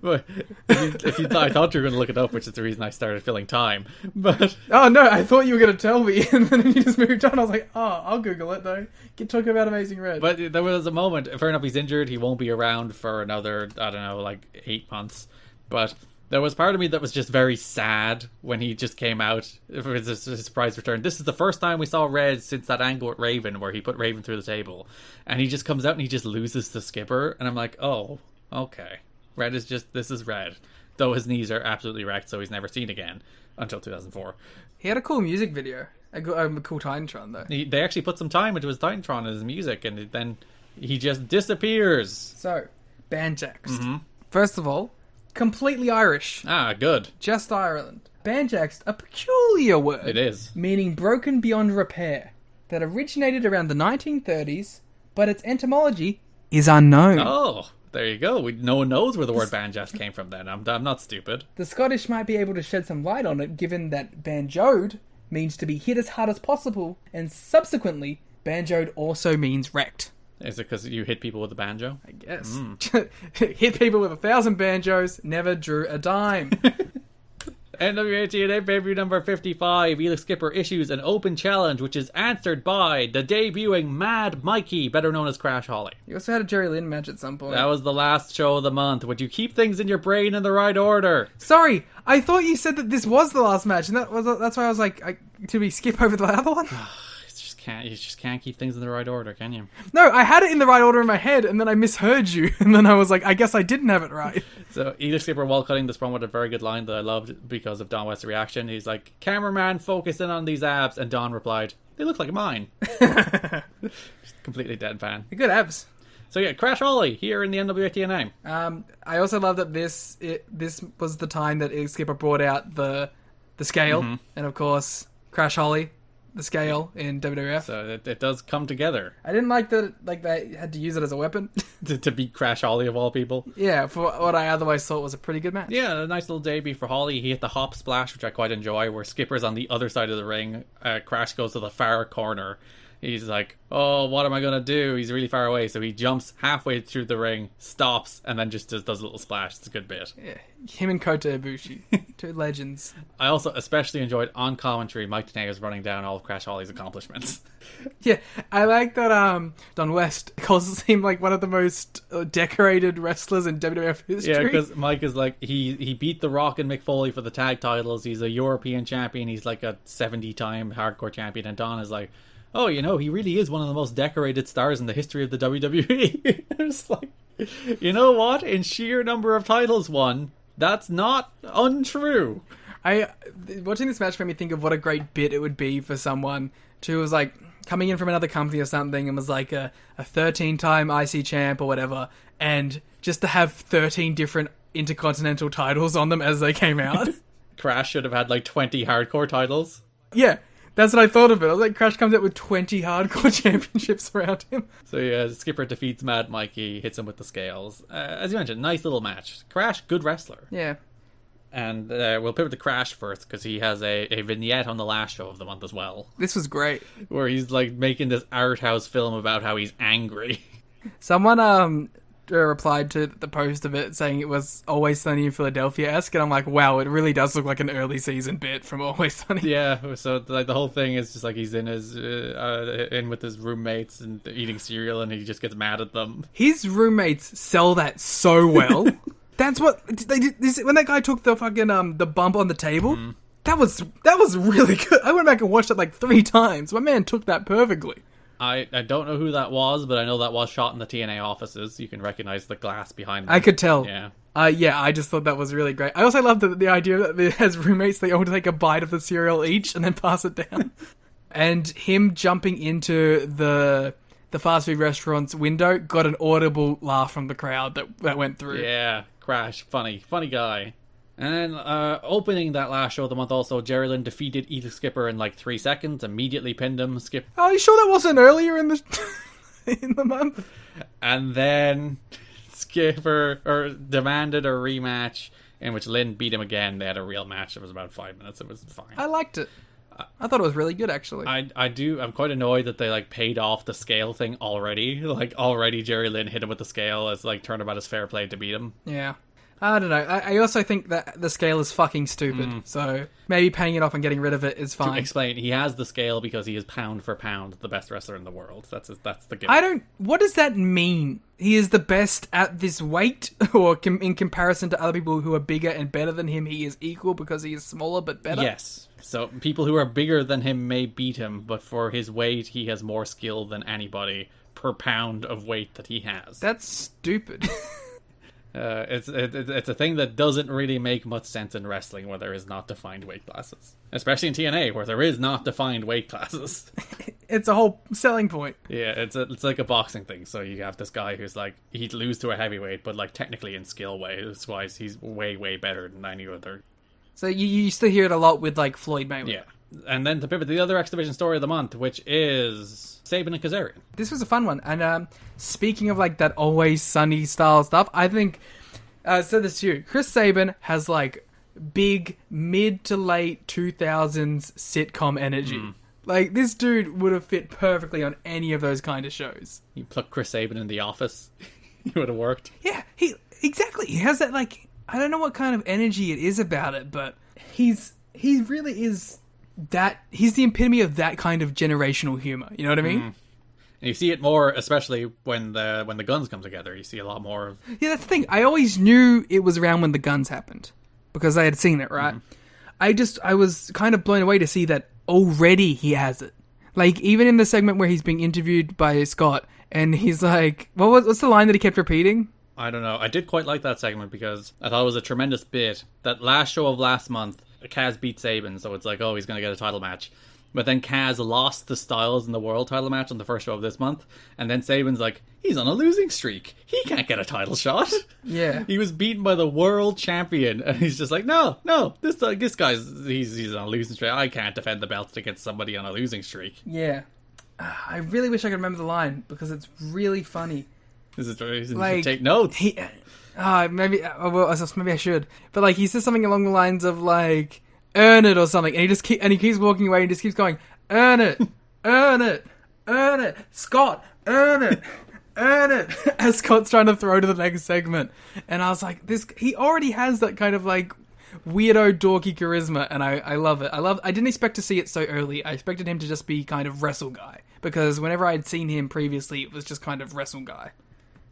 But I thought you were going to look it up, which is the reason I started filling time. But oh no, I thought you were going to tell me, and then you just moved on. I was like, oh, I'll Google it though. Get talking about Amazing Red. But there was a moment, fair enough, he's injured, he won't be around for another, I don't know, like 8 months. But there was part of me that was just very sad when he just came out for his surprise return. This is the first time we saw Red since that angle with Raven, where he put Raven through the table. And he just comes out and he just loses to Skipper. And I'm like, oh, okay. Red is just, this is Red. Though his knees are absolutely wrecked, so he's never seen again until 2004. He had a cool music video. A cool Titantron, though. They actually put some time into his Titantron and his music, and then he just disappears. So, banjaxed. Mm-hmm. First of all, completely Irish. Ah, good. Just Ireland. Banjaxed, a peculiar word. It is. Meaning broken beyond repair. That originated around the 1930s, but its etymology is unknown. Oh, there you go. No one knows where the word banjaxed came from then. I'm not stupid. The Scottish might be able to shed some light on it, given that banjoed means to be hit as hard as possible, and subsequently, banjoed also means wrecked. Is it because you hit people with a banjo? I guess. Hit people with 1,000 banjos, never drew a dime. NWA TNA pay-per-view number 55, Elix Skipper issues an open challenge, which is answered by the debuting Mad Michae, better known as Crash Holly. You also had a Jerry Lynn match at some point. That was the last show of the month. Would you keep things in your brain in the right order? Sorry, I thought you said that this was the last match, and that's why I was like, did we skip over the other one? You just can't keep things in the right order, can you? No, I had it in the right order in my head, and then I misheard you, and then I was like, I guess I didn't have it right. So, Elix Skipper, while cutting this promo, with a very good line that I loved because of Don West's reaction. He's like, cameraman, focus in on these abs, and Don replied, they look like mine. Just completely deadpan. Good abs. So yeah, Crash Holly here in the NWA TNA. I also love that this was the time that Elix Skipper brought out the scale, and of course, Crash Holly, the scale in WWF. So it does come together. I didn't like that they had to use it as a weapon. to beat Crash Holly of all people. Yeah, for what I otherwise thought was a pretty good match. Yeah, a nice little debut for Holly. He hit the hop splash, which I quite enjoy, where Skipper's on the other side of the ring. Crash goes to the far corner, He's like, oh, what am I going to do? He's really far away. So he jumps halfway through the ring, stops, and then just does a little splash. It's a good bit. Yeah. Him and Kota Ibushi. Two legends. I also especially enjoyed on commentary Mike Tenay was running down all of Crash Holly's accomplishments. Yeah, I like that Don West calls him like one of the most decorated wrestlers in WWF history. Yeah, because Mike is like, he beat The Rock and Mick Foley for the tag titles. He's a European champion. He's like a 70-time hardcore champion. And Don is like, oh, you know, he really is one of the most decorated stars in the history of the WWE. It's like, you know what? In sheer number of titles won, that's not untrue. Watching this match made me think of what a great bit it would be for someone who was like coming in from another company or something and was like a 13-time IC champ or whatever, and just to have 13 different intercontinental titles on them as they came out. Crash should have had like 20 hardcore titles. Yeah. That's what I thought of it. I was like, Crash comes out with 20 hardcore championships around him. So yeah, Skipper defeats Mad Mikey, hits him with the scales. As you mentioned, nice little match. Crash, good wrestler. Yeah. And we'll pivot to Crash first, because he has a vignette on the last show of the month as well. This was great. Where he's like making this art house film about how he's angry. Someone replied to the post of it saying it was Always Sunny in Philadelphia-esque, and I'm like, wow, it really does look like an early season bit from Always Sunny. Yeah, so like the whole thing is just like he's in his in with his roommates and eating cereal, and he just gets mad at them. His roommates sell that so well. That's what they did. When that guy took the fucking the bump on the table, that was really good. I went back and watched it like 3 times. My man took that perfectly. I don't know who that was, but I know that was shot in the TNA offices. You can recognize the glass behind them. I could tell. Yeah. Yeah, I just thought that was really great. I also love the idea that as roommates, they all take a bite of the cereal each and then pass it down. And him jumping into the fast food restaurant's window got an audible laugh from the crowd that went through. Yeah, Crash, funny guy. And then opening that last show of the month also, Jerry Lynn defeated Edith Skipper in like 3 seconds, immediately pinned him. Oh, you sure that wasn't earlier in the in the month? And then Skipper demanded a rematch in which Lynn beat him again. They had a real match. It was about 5 minutes. It was fine. I liked it. I thought it was really good, actually. I'm quite annoyed that they like paid off the scale thing already. Like already Jerry Lynn hit him with the scale as like turnabout as fair play to beat him. Yeah. I don't know. I also think that the scale is fucking stupid. So maybe paying it off and getting rid of it is fine. To explain, he has the scale because he is pound for pound the best wrestler in the world. That's the gimmick. What does that mean? He is the best at this weight, or in comparison to other people who are bigger and better than him, he is equal because he is smaller but better? Yes. So people who are bigger than him may beat him, but for his weight, he has more skill than anybody per pound of weight that he has. That's stupid. It's a thing that doesn't really make much sense in wrestling where there is not defined weight classes. Especially in TNA where there is not defined weight classes. It's a whole selling point. Yeah, it's like a boxing thing. So you have this guy who's like, he'd lose to a heavyweight, but like technically in skill wise, he's way, way better than any other. So you used to hear it a lot with like Floyd Mayweather. Yeah. And then to pivot to the other X Division story of the month, which is Sabin and Kazarian. This was a fun one. And speaking of like that Always Sunny style stuff, I think, I said this to you, Chris Sabin has like big mid to late 2000s sitcom energy. Like this dude would have fit perfectly on any of those kind of shows. You pluck Chris Sabin in The Office, it would have worked. Yeah, exactly. He has that like, I don't know what kind of energy it is about it, but he really is that, he's the epitome of that kind of generational humor. You know what I mean? And you see it more, especially when the Guns come together. You see a lot more. Yeah, that's the thing. I always knew it was around when the Guns happened because I had seen it, right? I was kind of blown away to see that already he has it. Like even in the segment where he's being interviewed by Scott, and he's like, "What's the line that he kept repeating?" I don't know. I did quite like that segment because I thought it was a tremendous bit. That last show of last month, Kaz beat Sabin, so it's like, oh, he's going to get a title match. But then Kaz lost to Styles in the world title match on the first show of this month. And then Sabin's like, he's on a losing streak. He can't get a title shot. Yeah. He was beaten by the world champion. And he's just like, no, this guy's, he's on a losing streak. I can't defend the belt against somebody on a losing streak. Yeah. I really wish I could remember the line because it's really funny. This is the reason you Like, should take notes. Maybe I should. But like he says something along the lines of like, earn it or something, and he keeps walking away and just keeps going, earn it, earn it, earn it, Scott, earn it. Earn it, as Scott's trying to throw to the next segment. And I was like, he already has that kind of like weirdo dorky charisma, and I love it. I didn't expect to see it so early. I expected him to just be kind of wrestle guy, because whenever I'd seen him previously, it was just kind of wrestle guy.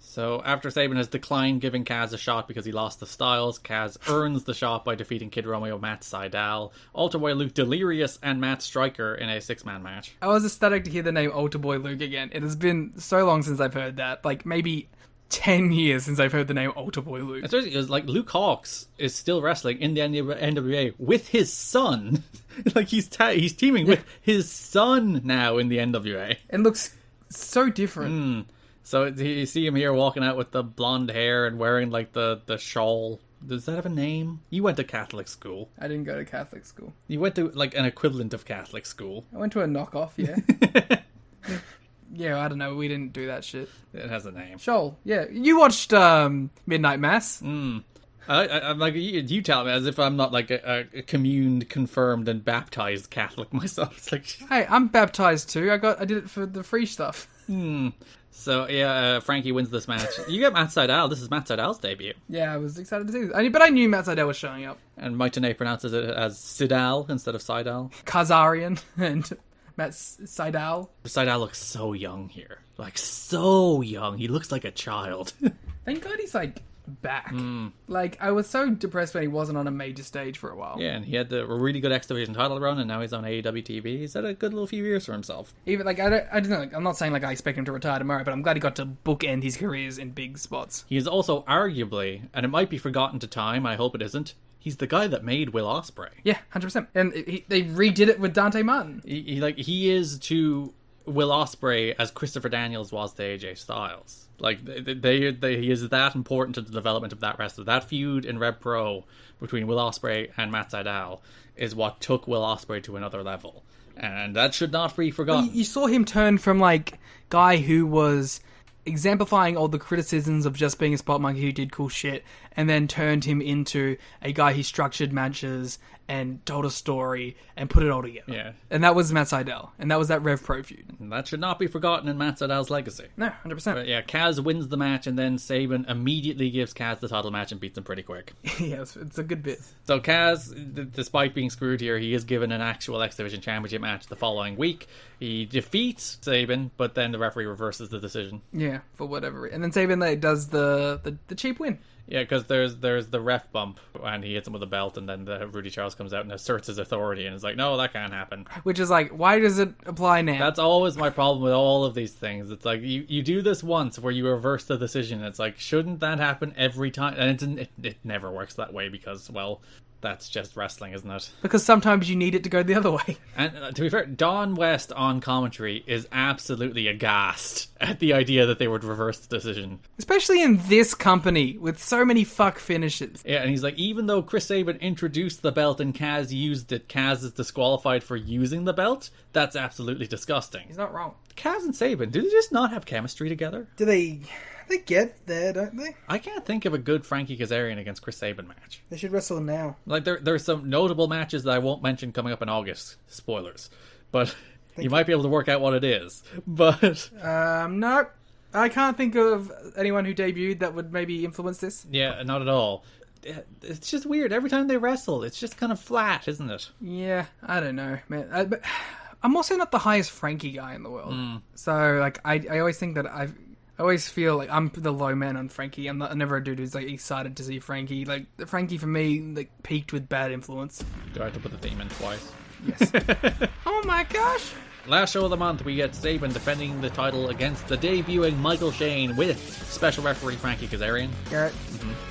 So after Sabin has declined giving Kaz a shot because he lost the Styles, Kaz earns the shot by defeating Kid Romeo, Matt Sydal, Alter Boy Luke Delirious, and Matt Striker in a 6-man match. I was ecstatic to hear the name Alter Boy Luke again. It has been so long since I've heard that, like maybe 10 years since I've heard the name Alter Boy Luke. Especially because like Luke Hawx is still wrestling in the NWA with his son. Like he's teaming with his son now in the NWA. It looks so different. So you see him here walking out with the blonde hair and wearing like the shawl. Does that have a name? You went to Catholic school. I didn't go to Catholic school. You went to like an equivalent of Catholic school. I went to a knockoff, yeah. Yeah, I don't know. We didn't do that shit. It has a name. Shoal, yeah. You watched Midnight Mass. I'm like, you tell me as if I'm not like a communed, confirmed, and baptized Catholic myself. It's like, hey, I'm baptized too. I did it for the free stuff. So yeah, Frankie wins this match. You get Matt Sydal. This is Matt Sydal's debut. Yeah, I was excited to see this. But I knew Matt Sydal was showing up. And Mike Tenay pronounces it as Sydal instead of Sydal. Kazarian and Matt Sydal. Sydal looks so young here. Like, so young. He looks like a child. Thank God he's, like, back. Like, I was so depressed when he wasn't on a major stage for a while. Yeah, and he had a really good X Division title run, and now he's on AEW TV. He's had a good little few years for himself. Even, like, I don't know, like, I'm not saying, like, I expect him to retire tomorrow, but I'm glad he got to bookend his careers in big spots. He is also arguably, and it might be forgotten to time, I hope it isn't, he's the guy that made Will Ospreay. Yeah, 100%. And they redid it with Dante Martin. He is to Will Ospreay as Christopher Daniels was to AJ Styles. Like, he is that important to the development of that wrestler. That feud in Rev Pro between Will Ospreay and Matt Sydal is what took Will Ospreay to another level. And that should not be forgotten. You saw him turn from, like, guy who was exemplifying all the criticisms of just being a spot monkey who did cool shit, and then turned him into a guy who structured matches and told a story and put it all together. Yeah. And that was Matt Sydal. And that was that Rev Pro feud. And that should not be forgotten in Matt Sydal's legacy. No, 100%. But yeah, Kaz wins the match, and then Sabin immediately gives Kaz the title match and beats him pretty quick. Yeah, it's a good bit. So Kaz, despite being screwed here, he is given an actual X Division Championship match the following week. He defeats Sabin, but then the referee reverses the decision. Yeah, for whatever. And then Sabin does the cheap win. Yeah, because there's the ref bump, and he hits him with a belt, and then the Rudy Charles comes out and asserts his authority, and it's like, no, that can't happen. Which is like, why does it apply now? That's always my problem with all of these things. It's like, you do this once where you reverse the decision. It's like, shouldn't that happen every time? And it never works that way because, well, that's just wrestling, isn't it? Because sometimes you need it to go the other way. And to be fair, Don West on commentary is absolutely aghast at the idea that they would reverse the decision. Especially in this company, with so many fuck finishes. Yeah, and he's like, even though Chris Sabin introduced the belt and Kaz used it, Kaz is disqualified for using the belt? That's absolutely disgusting. He's not wrong. Kaz and Sabin, do they just not have chemistry together? Do they get there, don't they? I can't think of a good Frankie Kazarian against Chris Sabin match. They should wrestle now. Like, there's some notable matches that I won't mention coming up in August. Spoilers. But you might be able to work out what it is. But no. I can't think of anyone who debuted that would maybe influence this. Yeah, not at all. It's just weird. Every time they wrestle, it's just kind of flat, isn't it? Yeah, I don't know, man. But I'm also not the highest Frankie guy in the world. So, like, I always think that I always feel like I'm the low man on Frankie. I'm never a dude who's like excited to see Frankie. Like, Frankie for me, like, peaked with bad influence. Do I have to put the theme in twice? Yes. Oh my gosh! Last show of the month, we get Sabin defending the title against the debuting Michael Shane with special referee Frankie Kazarian. Garrett,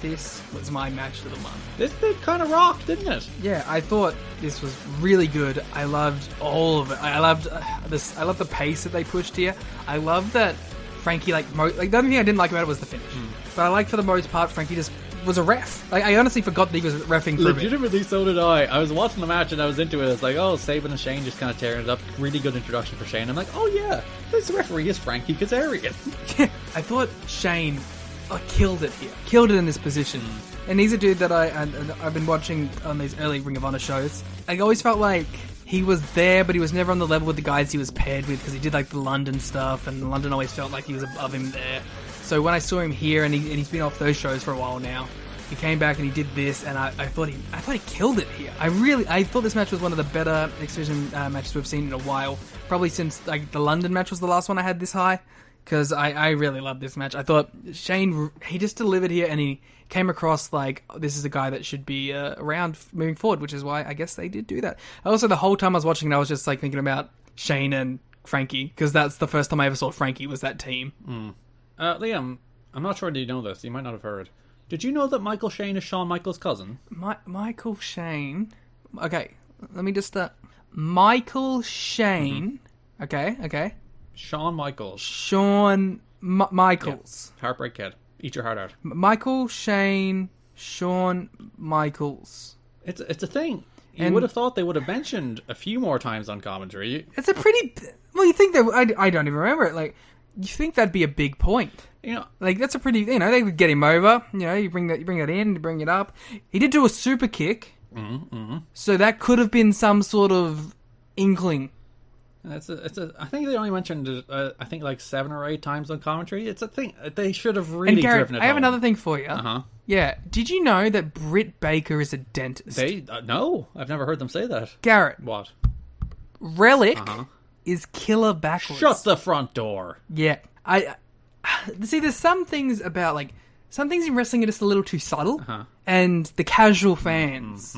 this was my match of the month. This bit kind of rocked, didn't it? Yeah, I thought this was really good. I loved all of it. I loved this. I love the pace that they pushed here. I love that Frankie, the only thing I didn't like about it was the finish. But I like for the most part, Frankie just was a ref. Like, I honestly forgot that he was reffing for a bit. Legitimately, so did I. I was watching the match and I was into it. It's like, oh, Sabin and Shane just kind of tearing it up. Really good introduction for Shane. I'm like, oh yeah, this referee is Frankie Kazarian. Yeah, I thought Shane killed it here. Killed it in this position. And he's a dude that I've been watching on these early Ring of Honor shows. I always felt like he was there, but he was never on the level with the guys he was paired with because he did like the London stuff, and London always felt like he was above him there. So when I saw him here, and he's been off those shows for a while now, he came back and he did this, and I thought he killed it here. I thought this match was one of the better X Division matches we've seen in a while, probably since like the London match was the last one I had this high, because I really loved this match. I thought Shane, he just delivered here, and he came across like this is a guy that should be around moving forward, which is why I guess they did do that. Also, the whole time I was watching, I was just like thinking about Shane and Frankie, because that's the first time I ever saw Frankie was that team. Liam, I'm not sure that you know this. You might not have heard. Did you know that Michael Shane is Shawn Michaels' cousin? Michael Shane. Okay, let me just Michael Shane. Okay. Shawn Michaels. Shawn Michaels. Yeah. Heartbreak Kid. Eat your heart out. Michael Shane. Shawn Michaels. It's a thing. You would have thought they would have mentioned a few more times on commentary. It's a pretty... Well, you think that... I don't even remember it. Like, you think that'd be a big point. You know, like that's a pretty, they would get him over. You bring that in, you bring it up. He did do a super kick, so that could have been some sort of inkling. I think they only mentioned it, I think like 7 or 8 times on commentary. It's a thing they should have really and Garrett, driven it I have home. Another thing for you. Yeah, did you know that Britt Baker is a dentist? No, I've never heard them say that. Garrett, what? Relic is killer backwards. Shut the front door. Yeah, I see. There's some things about like some things in wrestling are just a little too subtle, and the casual fans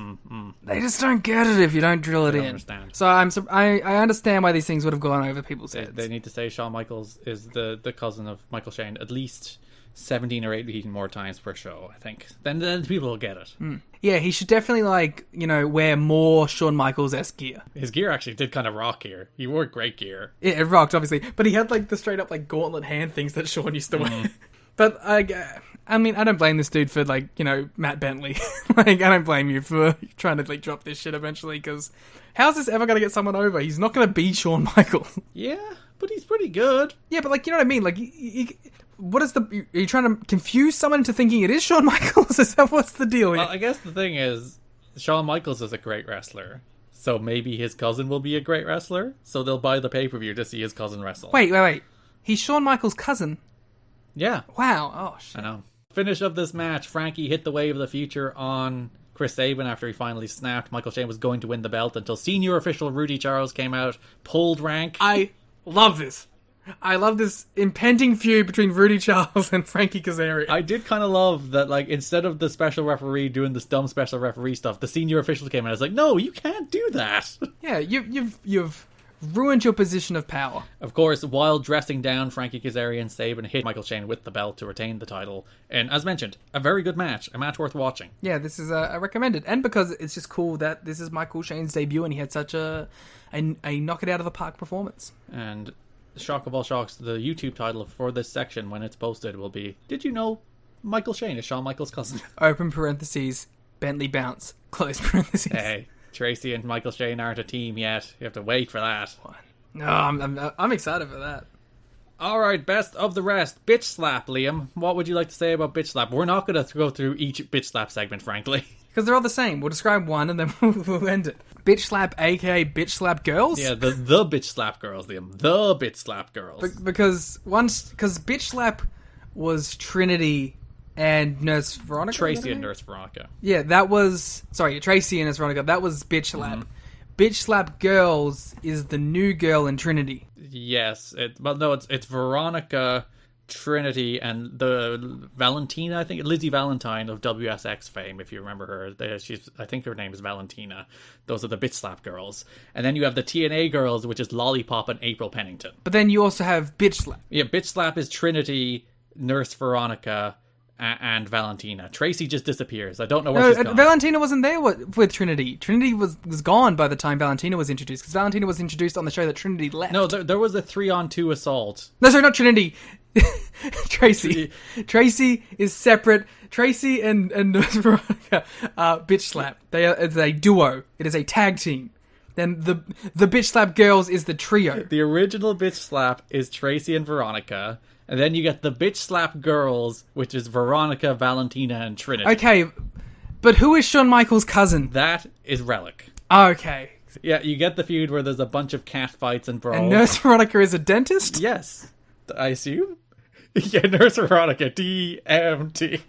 they just don't get it if you don't drill it in. Understand. So I understand why these things would have gone over people's heads. They need to say Shawn Michaels is the cousin of Michael Shane at least 17 or 18 more times per show, I think. Then people will get it. Yeah, he should definitely wear more Shawn Michaels-esque gear. His gear actually did kind of rock here. He wore great gear. Yeah, it rocked, obviously. But he had the straight up gauntlet hand things that Shawn used to wear. But I mean, I don't blame this dude for Matt Bentley. I don't blame you for trying to drop this shit eventually, because how's this ever going to get someone over? He's not going to be Shawn Michaels. Yeah, but he's pretty good. Yeah, but you know what I mean? What is are you trying to confuse someone into thinking it is Shawn Michaels? Is that what's the deal here? Well, I guess the thing is, Shawn Michaels is a great wrestler, so maybe his cousin will be a great wrestler, so they'll buy the pay-per-view to see his cousin wrestle. Wait. He's Shawn Michaels' cousin? Yeah. Wow. Oh, shit. I know. Finish of this match, Frankie hit the Wave of the Future on Chris Sabin after he finally snapped. Michael Shane was going to win the belt until senior official Rudy Charles came out, pulled rank. I love this. I love this impending feud between Rudy Charles and Frankie Kazarian. I did kind of love that, instead of the special referee doing this dumb special referee stuff, the senior official came in and was like, no, you can't do that. Yeah, you've ruined your position of power. Of course, while dressing down, Frankie Kazarian Sabin hit Michael Shane with the belt to retain the title. And as mentioned, a very good match. A match worth watching. Yeah, this is I recommend it. And because it's just cool that this is Michael Shane's debut and he had such a knock it out of the park performance. And shock of all shocks, the YouTube title for this section when it's posted will be, did you know Michael Shane is Shawn Michaels' cousin? Open parentheses, Bentley bounce, close parentheses. Hey, Tracy and Michael Shane aren't a team yet. You have to wait for that. No, I'm excited for that. Alright, best of the rest. Bitch Slap, Liam. What would you like to say about Bitch Slap? We're not going to go through each Bitch Slap segment, frankly. Because they're all the same. We'll describe one and then we'll end it. Bitch Slap, aka Bitch Slap Girls? Yeah, the Bitch Slap Girls, Liam. The Bitch Slap Girls. Because Bitch Slap was Trinity and Nurse Veronica? Tracy and Nurse Veronica. Yeah, that was... Sorry, Tracy and Nurse Veronica. That was Bitch Slap. Bitch Slap Girls is the new girl in Trinity. Yes. It's Veronica, Trinity, and the Valentina, I think, Lizzie Valentine of WSX fame, if you remember her. I think her name is Valentina. Those are the Bitch Slap Girls. And then you have the TNA Girls, which is Lollipop and April Pennington. But then you also have Bitch Slap. Yeah, Bitch Slap is Trinity, Nurse Veronica, and Valentina. Tracy just disappears. I don't know where she's gone. Valentina wasn't there with Trinity. Trinity was gone by the time Valentina was introduced, because Valentina was introduced on the show that Trinity left. No, there was a 3-on-2 assault. No, sorry, not Trinity. Tracy. Tracy is separate. Tracy and Nurse Veronica are Bitch Slap. It's a duo. It is a tag team. Then the Bitch Slap Girls is the trio. The original Bitch Slap is Tracy and Veronica. And then you get the Bitch Slap Girls, which is Veronica, Valentina, and Trinity. Okay, but who is Shawn Michaels' cousin? That is Relic. Okay, Yeah, you get the feud where there's a bunch of cat fights and brawls. And Nurse Veronica is a dentist? Yes, I assume. Yeah, Nurse Veronica, DMT.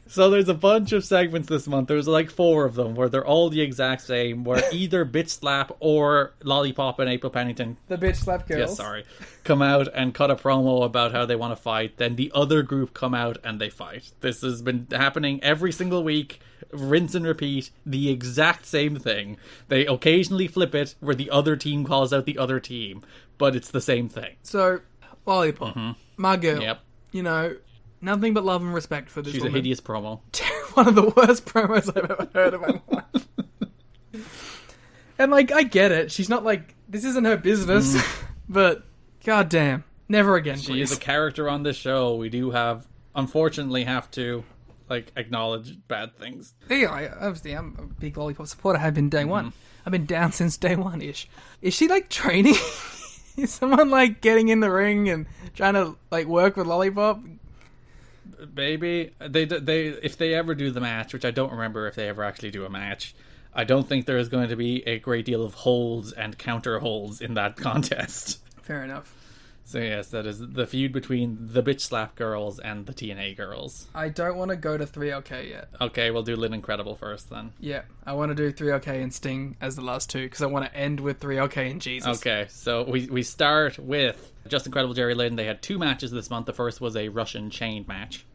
So there's a bunch of segments this month. There's like 4 of them where they're all the exact same, where either Bitch Slap or Lollipop and April Pennington, The bitch slap girls. yes, sorry, come out and cut a promo about how they want to fight. Then the other group come out and they fight. This has been happening every single week, rinse and repeat, the exact same thing. They occasionally flip it where the other team calls out the other team, but it's the same thing. So, Lollipop, my girl, Yep. you know, nothing but love and respect for this She's woman. a hideous promo. One of the worst promos I've ever heard in my life. And, like, I get it. She's not, like, this isn't her business. But, goddamn. Never again, She please. is a character on this show. We do unfortunately have to, like, acknowledge bad things. Yeah, obviously, I'm a big Lollipop supporter. I've been day one. I've been down since day one-ish. Is she, like, training? Is someone, like, getting in the ring and trying to, like, work with Lollipop? Maybe they if they ever do the match, which I don't remember if they ever actually do a match, I don't think there is going to be a great deal of holds and counter holds in that contest. Fair enough. So yes, that is the feud between the Bitch Slap girls and the TNA girls. I don't want to go to 3OK yet. Okay, we'll do Lynn Incredible first then. Yeah, I want to do 3OK and Sting as the last 2, because I want to end with 3OK and Jesus. Okay, so we start with Just Incredible Jerry Lynn. They had 2 matches this month. The first was a Russian chain match.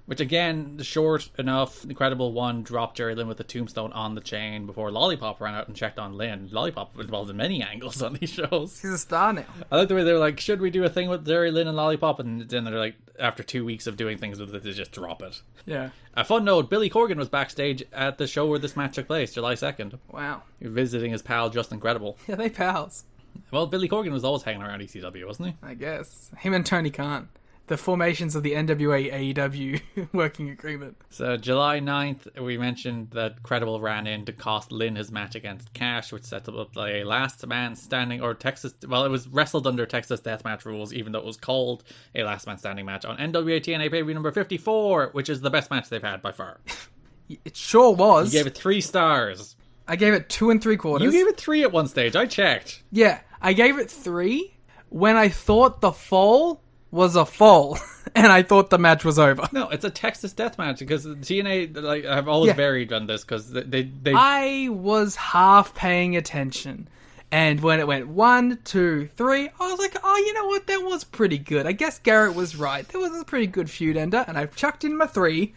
Which again, short enough. Incredible one dropped Jerry Lynn with a tombstone on the chain before Lollipop ran out and checked on Lynn. Lollipop was involved in many angles on these shows. He's a star now. I like the way they were like, should we do a thing with Jerry Lynn and Lollipop? And then they're like, after 2 weeks of doing things with it, they just drop it. Yeah. A fun note, Billy Corgan was backstage at the show where this match took place, July 2nd. Wow. Visiting his pal, Just Incredible. Yeah, they pals. Well, Billy Corgan was always hanging around ECW, wasn't he? I guess. Him and Tony Khan. The formations of the NWA AEW working agreement. So July 9th, we mentioned that Credible ran in to cost Lynn his match against Cash, which set up a last man standing, or Texas, well, it was wrestled under Texas Deathmatch rules, even though it was called a last man standing match on NWA TNA pay-per-view number 54, which is the best match they've had by far. It sure was. You gave it 3 stars. I gave it 2 3/4. You gave it 3 at one stage, I checked. Yeah, I gave it 3 when I thought the fall was a fall, and I thought the match was over. No, it's a Texas Deathmatch, because TNA, like, have always varied on this, because they I was half paying attention, and when it went 1, 2, 3, I was like, oh, you know what, that was pretty good. I guess Garrett was right. That was a pretty good feud ender, and I chucked in my 3,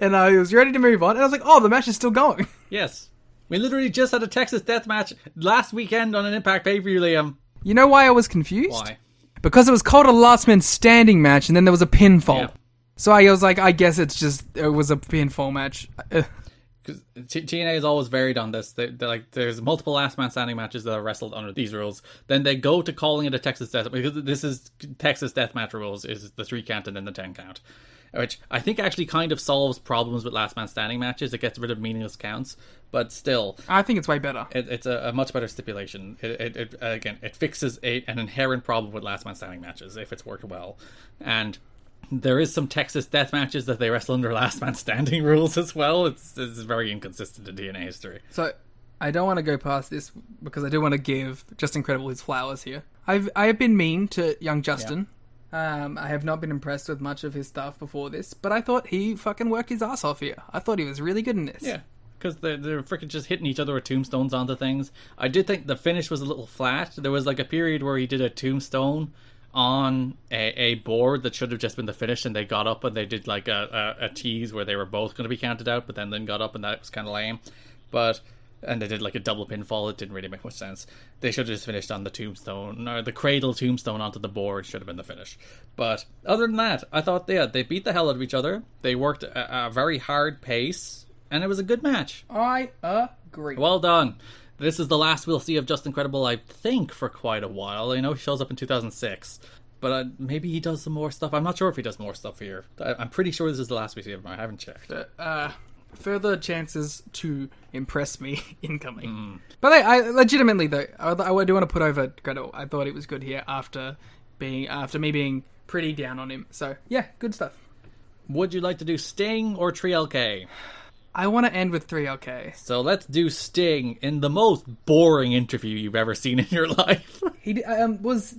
and I was ready to move on, and I was like, oh, the match is still going. Yes. We literally just had a Texas Deathmatch last weekend on an Impact pay-per-view, Liam. You know why I was confused? Why? Because it was called a last man standing match, and then there was a pinfall. Yeah. So I was like, I guess it was a pinfall match. Because TNA is always varied on this. They're like, there's multiple last man standing matches that are wrestled under these rules. Then they go to calling it a Texas Death, because this is Texas Deathmatch rules, is the 3 count and then the 10 count. Which I think actually kind of solves problems with last man standing matches. It gets rid of meaningless counts, but still, I think it's way better. it's a much better stipulation. It fixes an inherent problem with last man standing matches if it's worked well. And there is some Texas death matches that they wrestle under last man standing rules as well. It's very inconsistent in TNA history. So I don't want to go past this because I do want to give Just Incredible his flowers here. I have been mean to young Justin. Yeah. I have not been impressed with much of his stuff before this, but I thought he fucking worked his ass off here. I thought he was really good in this. Yeah, because they're freaking just hitting each other with tombstones onto things. I did think the finish was a little flat. There was like a period where he did a tombstone on a board that should have just been the finish, and they got up and they did like a tease where they were both going to be counted out, but then got up, and that was kind of lame. And they did like a double pinfall. It didn't really make much sense. They should have just finished on the tombstone, or the cradle tombstone onto the board should have been the finish. But other than that, I thought they beat the hell out of each other. They worked a very hard pace, and it was a good match. I agree. Well done. This is the last we'll see of Just Incredible, I think, for quite a while. You know, he shows up in 2006. But maybe he does some more stuff. I'm not sure if he does more stuff here. I'm pretty sure this is the last we see of him. I haven't checked. Further chances to impress me incoming. But I legitimately, though, I do want to put over Gretel. I thought it was good here after me being pretty down on him. So, yeah, good stuff. Would you like to do Sting or 3LK? I want to end with 3LK. So let's do Sting in the most boring interview you've ever seen in your life. He did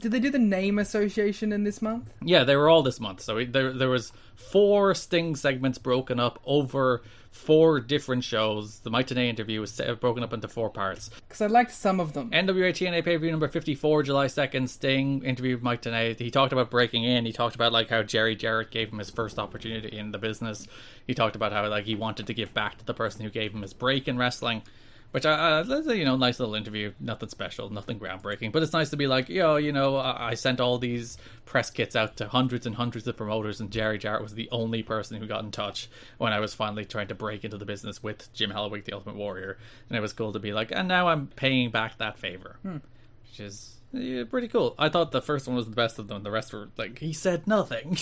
they do the name association in this month? Yeah, they were all this month. So there was 4 Sting segments broken up over 4 different shows. The Michae interview was broken up into 4 parts. Because I liked some of them. NWA TNA pay-per-view number 54, July 2nd, Sting interview with Michae. He talked about breaking in. He talked about like how Jerry Jarrett gave him his first opportunity in the business. He talked about how like he wanted to give back to the person who gave him his break in wrestling. Which, that's a, nice little interview. Nothing special, nothing groundbreaking. But it's nice to be like, I sent all these press kits out to hundreds and hundreds of promoters, and Jerry Jarrett was the only person who got in touch when I was finally trying to break into the business with Jim Hellwig, the Ultimate Warrior. And it was cool to be like, and now I'm paying back that favor. Which is pretty cool. I thought the first one was the best of them. The rest were like, he said nothing.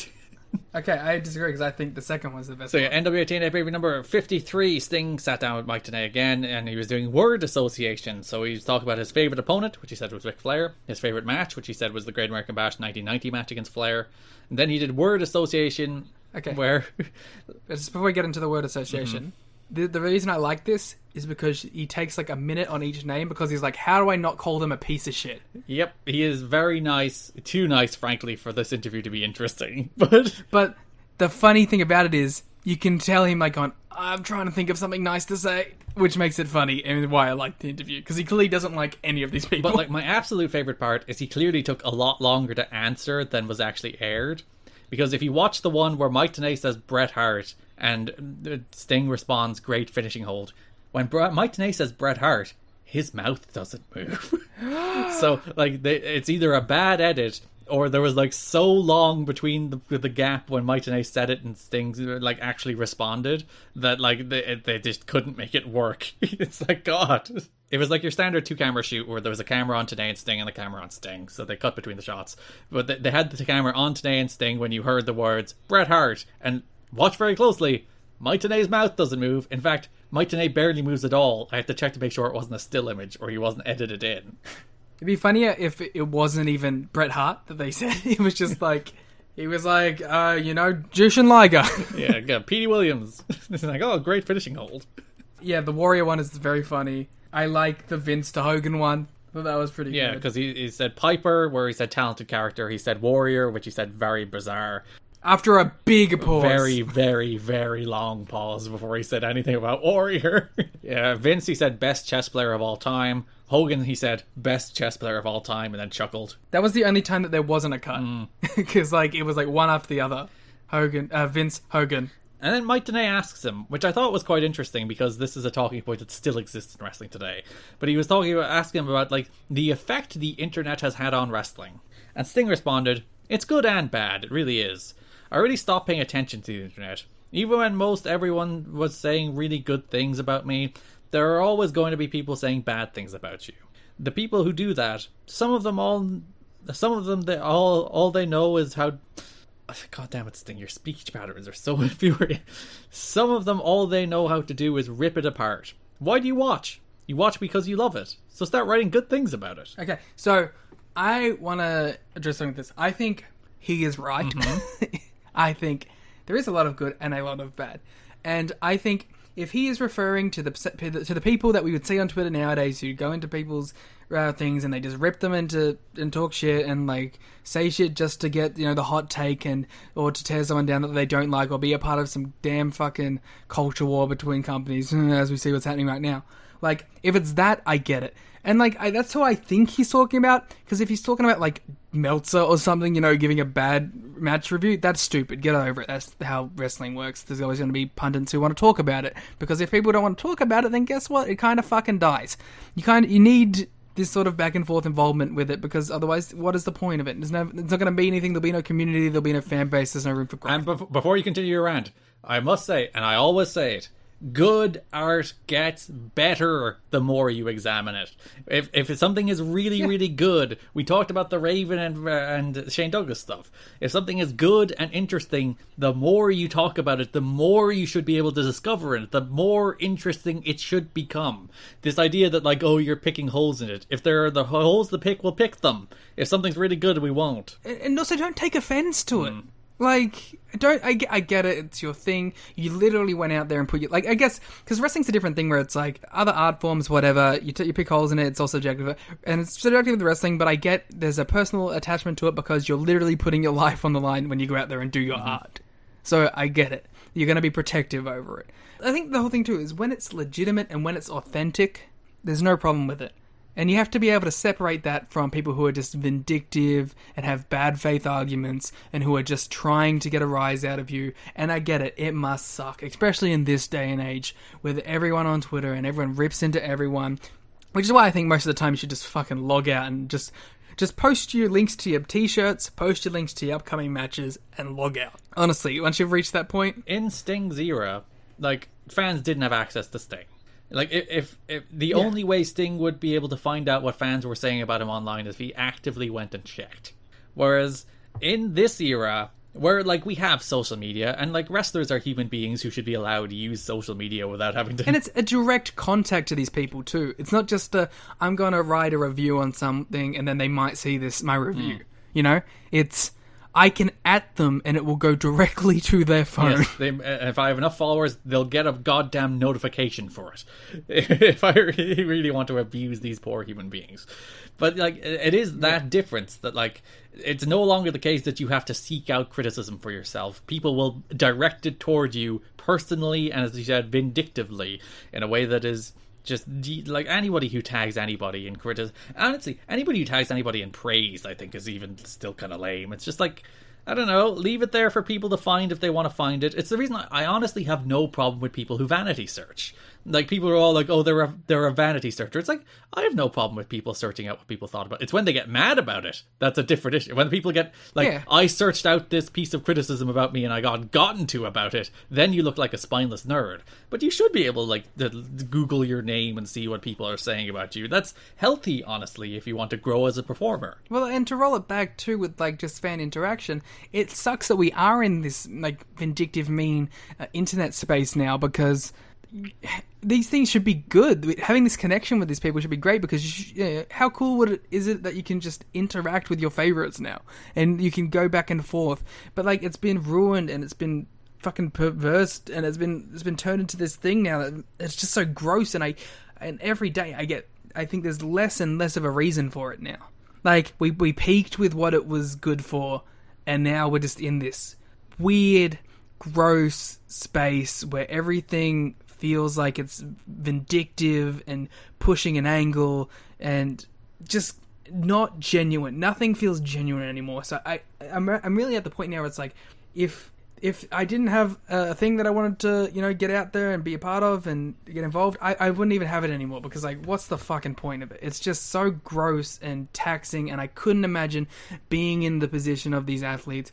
Okay, I disagree because I think the second one's the best. So yeah, NWA TNA pay-per-view number 53, Sting sat down with Michae again, and he was doing word association. So he was talking about his favourite opponent, which he said was Ric Flair, his favourite match, which he said was the Great American Bash 1990 match against Flair, and then he did word association, where... Just before we get into the word association, the reason I like this is because he takes like a minute on each name because he's like, how do I not call them a piece of shit? Yep, he is very nice. Too nice, frankly, for this interview to be interesting. But the funny thing about it is, you can tell him like I'm trying to think of something nice to say, which makes it funny and why I like the interview, because he clearly doesn't like any of these people. But like my absolute favourite part is he clearly took a lot longer to answer than was actually aired. Because if you watch the one where Michae says Bret Hart and Sting responds, great finishing hold. When Michae says Bret Hart, his mouth doesn't move. So, like, it's either a bad edit or there was, like, so long between the gap when Michae said it and Sting, like, actually responded that, like, they just couldn't make it work. It's like, God. It was like your standard 2-camera shoot where there was a camera on Tenay and Sting and a camera on Sting, so they cut between the shots. But they had the camera on Tenay and Sting when you heard the words, Bret Hart, and watch very closely, Michae's mouth doesn't move. In fact, Michae barely moves at all. I had to check to make sure it wasn't a still image or he wasn't edited in. It'd be funnier if it wasn't even Bret Hart that they said. It was just like, he was like, Jushin Liger. Yeah, Petey Williams. It's like, oh, great finishing hold. Yeah, the Warrior one is very funny. I like the Vince to Hogan one. But that was pretty good. Yeah, because he said Piper, where he said talented character. He said Warrior, which he said very bizarre. After a big pause. Very, very, very long pause before he said anything about Warrior. Yeah, Vince, he said best chess player of all time. Hogan, he said best chess player of all time, and then chuckled. That was the only time that there wasn't a cut. Because it was like one after the other. Vince, Hogan. And then Michae asks him, which I thought was quite interesting because this is a talking point that still exists in wrestling today. But he was asking him about like the effect the internet has had on wrestling. And Sting responded, "It's good and bad, it really is. I really stopped paying attention to the internet. Even when most everyone was saying really good things about me, there are always going to be people saying bad things about you. The people who do that, all they know is how..." God damn it, Sting, your speech patterns are so infuriating. Some of them, all they know how to do is rip it apart. Why do you watch? You watch because you love it. So start writing good things about it. Okay, so I want to address something with this. I think he is right. Mm-hmm. I think there is a lot of good and a lot of bad. And I think if he is referring to the people that we would see on Twitter nowadays who go into people's things and they just rip them into and talk shit and like say shit just to get the hot take or to tear someone down that they don't like or be a part of some damn fucking culture war between companies as we see what's happening right now. Like if it's that, I get it. And like that's who I think he's talking about, because if he's talking about like Meltzer or something, giving a bad match review, that's stupid. Get over it. That's how wrestling works. There's always going to be pundits who want to talk about it, because if people don't want to talk about it, then guess what? It kind of fucking dies. You need this sort of back and forth involvement with it, because otherwise, what is the point of it? It's not going to be anything. There'll be no community. There'll be no fan base. There's no room for growth. And before you continue your rant, I must say, and I always say it, good art gets better the more you examine it. If something is really, really good, we talked about the Raven and Shane Douglas stuff. If something is good and interesting, the more you talk about it, the more you should be able to discover it, the more interesting it should become. This idea that like, oh, you're picking holes in it. If there are the holes to pick, we'll pick them. If something's really good, we won't. And also, don't take offense to it. Like, I get it, it's your thing. You literally went out there and put your, like, I guess, because wrestling's a different thing where it's like, other art forms, whatever, you pick holes in it, it's all subjective, and it's subjective with wrestling, but I get there's a personal attachment to it because you're literally putting your life on the line when you go out there and do your art. So I get it. You're going to be protective over it. I think the whole thing too is when it's legitimate and when it's authentic, there's no problem with it. And you have to be able to separate that from people who are just vindictive and have bad faith arguments and who are just trying to get a rise out of you. And I get it, it must suck, especially in this day and age with everyone on Twitter and everyone rips into everyone. Which is why I think most of the time you should just fucking log out and just post your links to your t-shirts, post your links to your upcoming matches, and log out. Honestly, once you've reached that point. In Sting's era, like, fans didn't have access to Sting. Like, if the only way Sting would be able to find out what fans were saying about him online is if he actively went and checked. Whereas, in this era, where, like, we have social media, and, like, wrestlers are human beings who should be allowed to use social media without having to... And it's a direct contact to these people, too. It's not just I'm going to write a review on something, and then they might see my review. You know? It's... I can at them and it will go directly to their phone. Yes, if I have enough followers, they'll get a goddamn notification for it. If I really want to abuse these poor human beings. But, like, it is that difference that, like, it's no longer the case that you have to seek out criticism for yourself. People will direct it toward you personally and, as you said, vindictively in a way that is... just, like, anybody who tags anybody in criticism... Honestly, anybody who tags anybody in praise, I think, is even still kind of lame. It's just like, I don't know, leave it there for people to find if they want to find it. It's the reason I honestly have no problem with people who vanity search. Like, people are all like, oh, they're a vanity searcher. It's like, I have no problem with people searching out what people thought about it. It's when they get mad about it that's a different issue. When people get, like, I searched out this piece of criticism about me and I got gotten to about it, then you look like a spineless nerd. But you should be able, like, to Google your name and see what people are saying about you. That's healthy, honestly, if you want to grow as a performer. Well, and to roll it back, too, with, like, just fan interaction, it sucks that we are in this, like, vindictive, mean internet space now because... these things should be good. Having this connection with these people should be great because how cool is it that you can just interact with your favorites now and you can go back and forth. But, like, it's been ruined and it's been fucking perverse and it's been turned into this thing now that it's just so gross. And every day I think there's less and less of a reason for it now. Like, we peaked with what it was good for, and now we're just in this weird, gross space where everything feels like it's vindictive and pushing an angle and just not genuine. Nothing feels genuine anymore. So I'm really at the point now where it's like, if I didn't have a thing that I wanted to, get out there and be a part of and get involved, I wouldn't even have it anymore because, like, what's the fucking point of it? It's just so gross and taxing, and I couldn't imagine being in the position of these athletes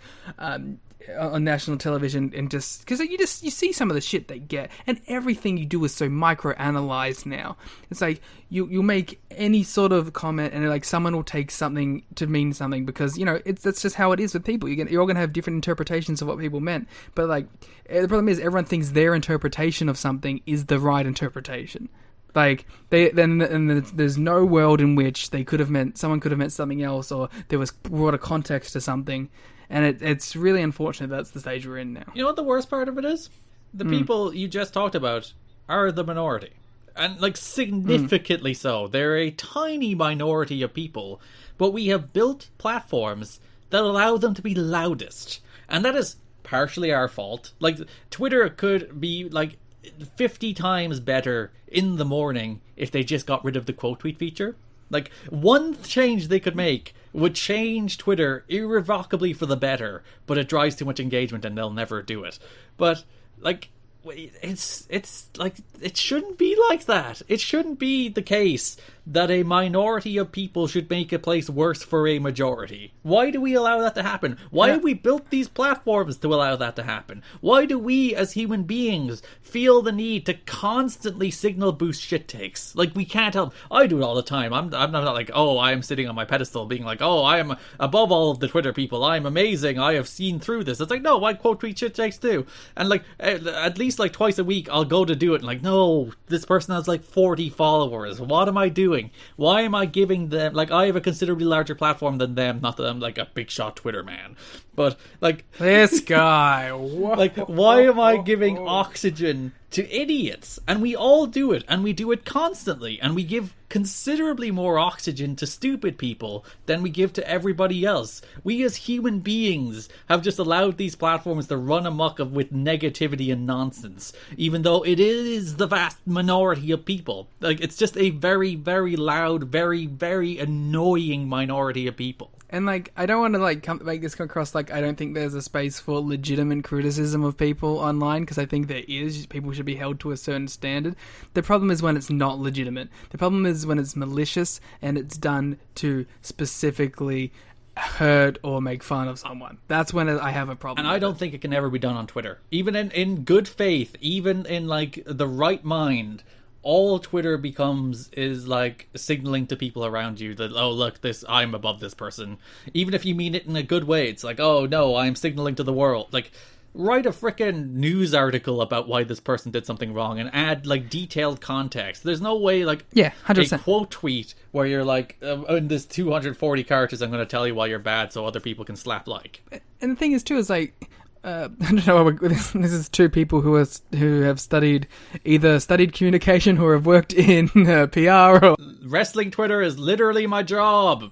on national television and just because you see some of the shit they get, and everything you do is so micro-analyzed now. It's like you'll make any sort of comment and, like, someone will take something to mean something because that's just how it is with people. You're all gonna have different interpretations of what people meant, but, like, the problem is everyone thinks their interpretation of something is the right interpretation. Like, there's no world in which someone could have meant something else, or there was broader context to something. And it's really unfortunate that's the stage we're in now. You know what the worst part of it is? The people you just talked about are the minority. And, like, significantly so. They're a tiny minority of people, but we have built platforms that allow them to be loudest. And that is partially our fault. Like, Twitter could be, like, 50 times better in the morning if they just got rid of the quote tweet feature. Like, one change they could make would change Twitter irrevocably for the better, but it drives too much engagement and they'll never do it. But, like, it's like, it shouldn't be like that. It shouldn't be the case that a minority of people should make a place worse for a majority. Why do we allow that to happen? Why have we built these platforms to allow that to happen? Why do we, as human beings, feel the need to constantly signal boost shit takes? Like, we can't help. I do it all the time. I'm not like, oh, I am sitting on my pedestal being like, oh, I am above all of the Twitter people. I am amazing. I have seen through this. It's like, no, I quote tweet shit takes too. And, like, at least, like, twice a week, I'll go to do it and, like, no, this person has, like, 40 followers. What am I doing? doing? Why am I giving them, like, I have a considerably larger platform than them, not that I'm like a big shot Twitter man, but like This guy. Whoa. like, why am I giving oxygen to idiots? And we all do it, and we do it constantly, and we give considerably more oxygen to stupid people than we give to everybody else. We as human beings have just allowed these platforms to run amok with negativity and nonsense, even though it is the vast minority of people. Like, it's just a very, very loud, very, very annoying minority of people. And, like, I don't want to, like, make this come across like I don't think there's a space for legitimate criticism of people online, because I think there is. People should be held to a certain standard. The problem is when it's not legitimate. The problem is when it's malicious and it's done to specifically hurt or make fun of someone. That's when I have a problem. And I don't think it can ever be done on Twitter. Even in good faith, even in, like, the right mind, all Twitter becomes is like signaling to people around you that, oh, look, I'm above this person. Even if you mean it in a good way, it's like, oh no, I'm signaling to the world. Like, write a frickin' news article about why this person did something wrong and add, like, detailed context. There's no way, like, 100%. a quote tweet where you're like, in this 240 characters, I'm going to tell you why you're bad so other people can slap like. And the thing is, too, is like, I don't know. This is two people who have either studied communication or have worked in PR. Or Wrestling Twitter is literally my job.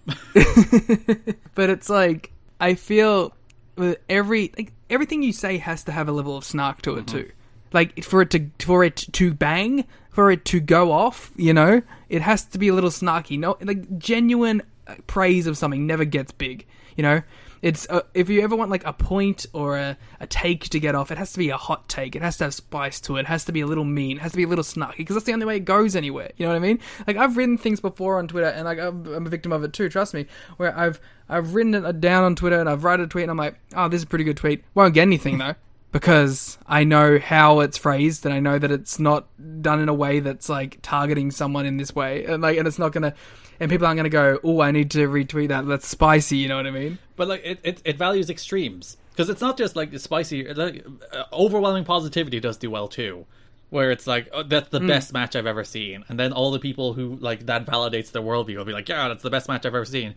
But it's like, I feel with everything you say has to have a level of snark to it too. Like, for it to bang, for it to go off, you know, it has to be a little snarky. No, like, genuine praise of something never gets big, you know. It's if you ever want, like, a point or a take to get off, it has to be a hot take. It has to have spice to it. It has to be a little mean. It has to be a little snarky, because that's the only way it goes anywhere. You know what I mean? Like, I've written things before on Twitter, and, like, I'm a victim of it too, trust me, where I've written it down on Twitter, and I've written a tweet, and I'm like, oh, this is a pretty good tweet. Won't get anything, though, because I know how it's phrased, and I know that it's not done in a way that's, like, targeting someone in this way, and, like, and it's not gonna... And people aren't going to go, oh, I need to retweet that. That's spicy, you know what I mean? But, like, it values extremes. Because it's not just, like, spicy. Like, overwhelming positivity does do well, too. Where it's like, oh, that's the best match I've ever seen. And then all the people who, like, that validates their worldview will be like, yeah, that's the best match I've ever seen.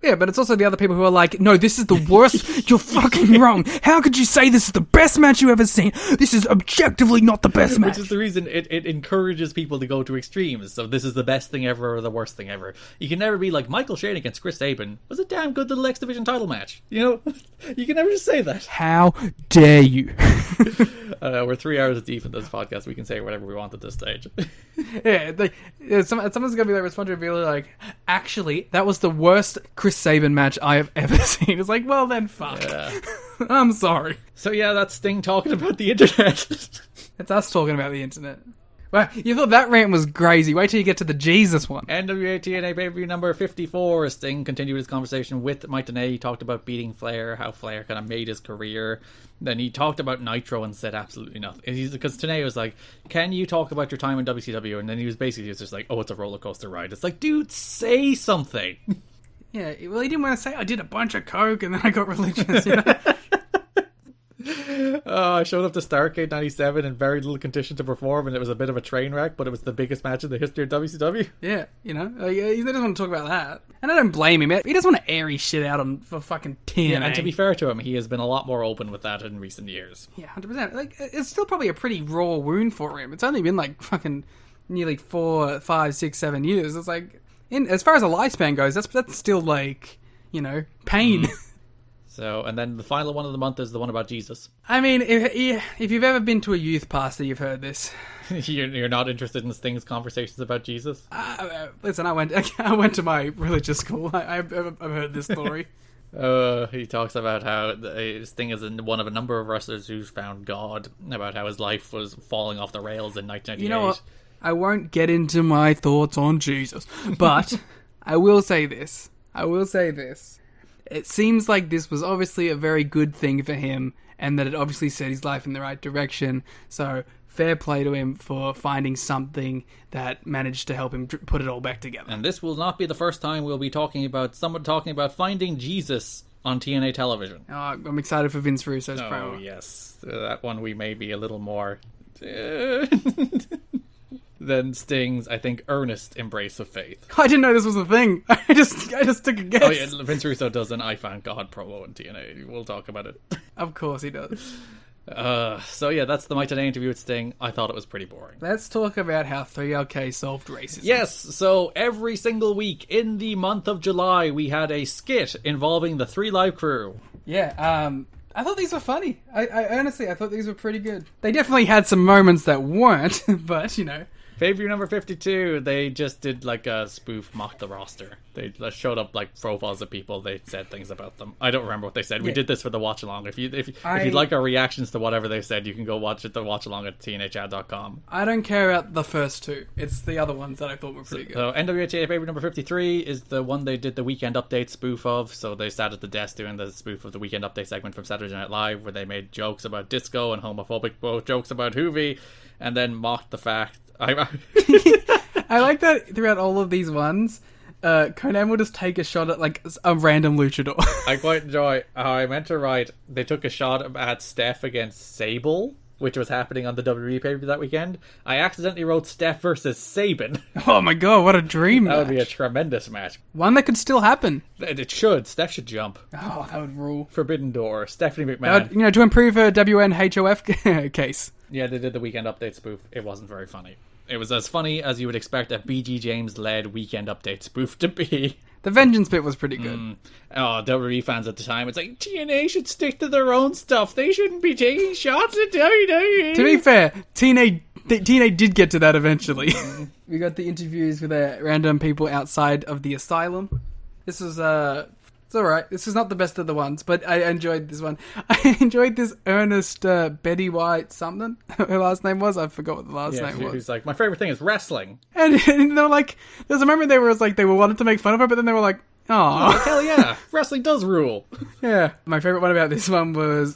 Yeah, but it's also the other people who are like, no, this is the worst. You're fucking wrong. How could you say this is the best match you've ever seen? This is objectively not the best match. Which is the reason it encourages people to go to extremes. So this is the best thing ever or the worst thing ever. You can never be like, Michael Shane against Chris Sabin was a damn good little X Division title match. You know? You can never just say that. How dare you? We're 3 hours deep in this podcast. We can say whatever we want at this stage. Yeah, someone's going to be like, respond to it, be like, actually, that was the worst Chris Sabin match I have ever seen. It's like, well then, fuck. Yeah. I'm sorry. So yeah, that's Sting talking about the internet. It's us talking about the internet. Well, you thought that rant was crazy. Wait till you get to the Jesus one. NWA TNA pay-per-view number 54. Sting continued his conversation with Mike Tenay. He talked about beating Flair, how Flair kind of made his career. Then he talked about Nitro and said absolutely nothing. Because Tenay was like, can you talk about your time in WCW? And then he was just like, oh, it's a roller coaster ride. It's like, dude, say something. Yeah, well, he didn't want to say, I did a bunch of coke and then I got religious, you know? I showed up to Starrcade 97 in very little condition to perform, and it was a bit of a train wreck, but it was the biggest match in the history of WCW. Yeah, you know, he doesn't want to talk about that. And I don't blame him. He doesn't want to air his shit out for fucking TNA. Yeah, and to be fair to him, he has been a lot more open with that in recent years. Yeah, 100%. Like, it's still probably a pretty raw wound for him. It's only been like fucking nearly 4, 5, 6, 7 years. It's like, as far as a lifespan goes, that's still like, you know, pain. So, and then the final one of the month is the one about Jesus. I mean, if you've ever been to a youth pastor, you've heard this. You're not interested in Sting's conversations about Jesus? Listen, I went to my religious school. I've heard this story. He talks about how Sting is one of a number of wrestlers who's found God, about how his life was falling off the rails in 1998. You know what? I won't get into my thoughts on Jesus, but I will say this. It seems like this was obviously a very good thing for him, and that it obviously set his life in the right direction. So, fair play to him for finding something that managed to help him put it all back together. And this will not be the first time we'll be talking about someone talking about finding Jesus on TNA television. Oh, I'm excited for Vince Russo's promo. Oh, yes. That one we may be a little more... then Sting's, I think, earnest embrace of faith. I didn't know this was a thing. I just took a guess. Oh yeah, Vince Russo does an I Thank God promo in TNA. We'll talk about it. Of course he does. So yeah, that's the My Today interview with Sting. I thought it was pretty boring. Let's talk about how 3LK solved racism. Yes, so every single week in the month of July, we had a skit involving the 3 Live crew. Yeah, I thought these were funny. I honestly, I thought these were pretty good. They definitely had some moments that weren't, but, you know. Pay-per-view number 52, they just did like a spoof mock the roster. They showed up like profiles of people, they said things about them. I don't remember what they said. We did this for the watch along. If you'd like our reactions to whatever they said, you can go watch it, the watch along at tnachat.com. I don't care about the first two. It's the other ones that I thought were pretty good. So NWA pay-per-view number 53 is the one they did the Weekend Update spoof of. So they sat at the desk doing the spoof of the Weekend Update segment from Saturday Night Live, where they made jokes about disco and homophobic jokes about Hoovy, and then mocked the fact. I like that throughout all of these ones, Conan will just take a shot at like a random luchador. I quite enjoy how I meant to write, they took a shot at Steph against Sable, which was happening on the WWE pay-per-view that weekend. I accidentally wrote Steph versus Sabin. Oh my god, what a dream That match. would be a tremendous match. One that could still happen. It should. Steph should jump. Oh, that would rule. Forbidden Door. Stephanie McMahon. That would, to improve her WNHOF case. Yeah, they did the Weekend Update spoof. It wasn't very funny. It was as funny as you would expect a BG James-led Weekend Update spoof to be. The Vengeance bit was pretty good. Oh, WWE fans at the time, it's like, TNA should stick to their own stuff. They shouldn't be taking shots at WWE. To be fair, TNA did get to that eventually. We got the interviews with random people outside of the asylum. This was, it's alright. This is not the best of the ones, but I enjoyed this one. I enjoyed this earnest Betty White something. Her last name was? I forgot what the last name was. Who's like, my favorite thing is wrestling. And they were like, there's a moment there where it's like they wanted to make fun of her, but then they were like, oh. Like, hell yeah, wrestling does rule. Yeah. My favorite one about this one was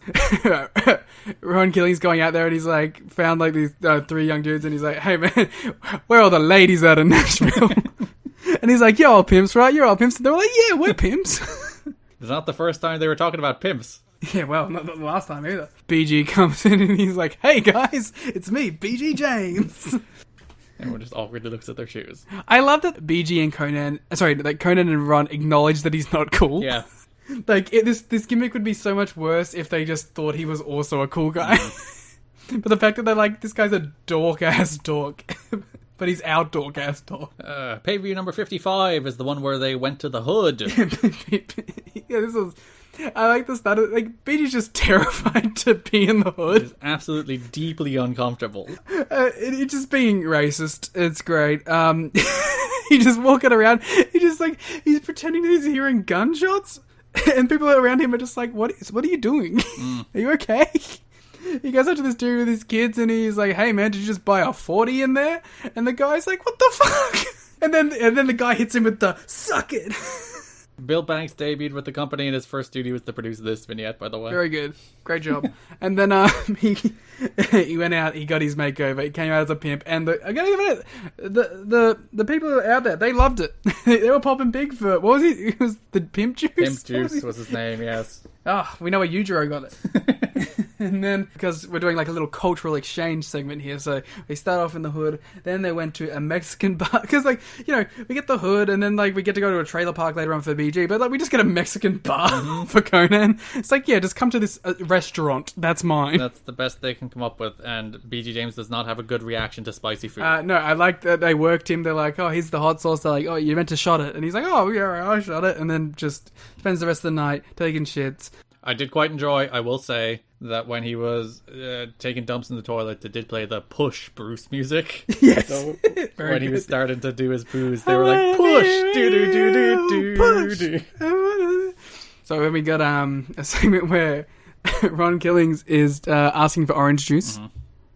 Ron Killings going out there and he's like, found like these 3 young dudes and he's like, hey man, where are all the ladies out of Nashville? And he's like, you're all pimps, right? You're all pimps. And they were like, yeah, we're pimps. It's not the first time they were talking about pimps. Yeah, well, not the last time either. BG comes in and he's like, hey guys, it's me, BG James. Everyone just awkwardly looks at their shoes. I love that BG and Conan and Ron acknowledge that he's not cool. Yeah. Like, this gimmick would be so much worse if they just thought he was also a cool guy. But the fact that they're like, this guy's a dork-ass dork. But he's our dork-ass dork. Pay-per-view number 55 is the one where they went to the hood. Yeah, this was... I like the start of... Like, BG's just terrified to be in the hood. It's absolutely deeply uncomfortable. It's just being racist. It's great. He's just walking around. He's pretending that he's hearing gunshots. And people around him are just like, what are you doing? Are you okay? He goes up to this dude with his kids and he's like, hey man, did you just buy a 40 in there? And the guy's like, what the fuck? And then the guy hits him with the suck it. Bill Banks debuted with the company and his first duty was to produce this vignette, by the way. Very good. Great job. And then he went out, he got his makeover, he came out as a pimp, and I gotta admit, the people out there, they loved it. They were popping big for it. What was he? It was the Pimp Juice? Pimp Juice was his name, yes. Ah, we know where Yujiro got it. And then, because we're doing like a little cultural exchange segment here, so they start off in the hood, then they went to a Mexican bar, because like, we get the hood, and then like we get to go to a trailer park later on for BG, but like we just get a Mexican bar for Conan. It's like, yeah, just come to this restaurant, that's mine. That's the best they can come up with, and BG James does not have a good reaction to spicy food. No, I like that they worked him, they're like, oh, here's the hot sauce, they're like, oh, you meant to shot it, and he's like, oh, yeah, I shot it, and then just spends the rest of the night taking shits. I did quite enjoy, I will say, that when he was taking dumps in the toilet, they did play the Push Bruce music. Yes. So when he was starting to do his boos, they were like, push! Do-do-do-do-do-do. So then we got a segment where Ron Killings is asking for orange juice,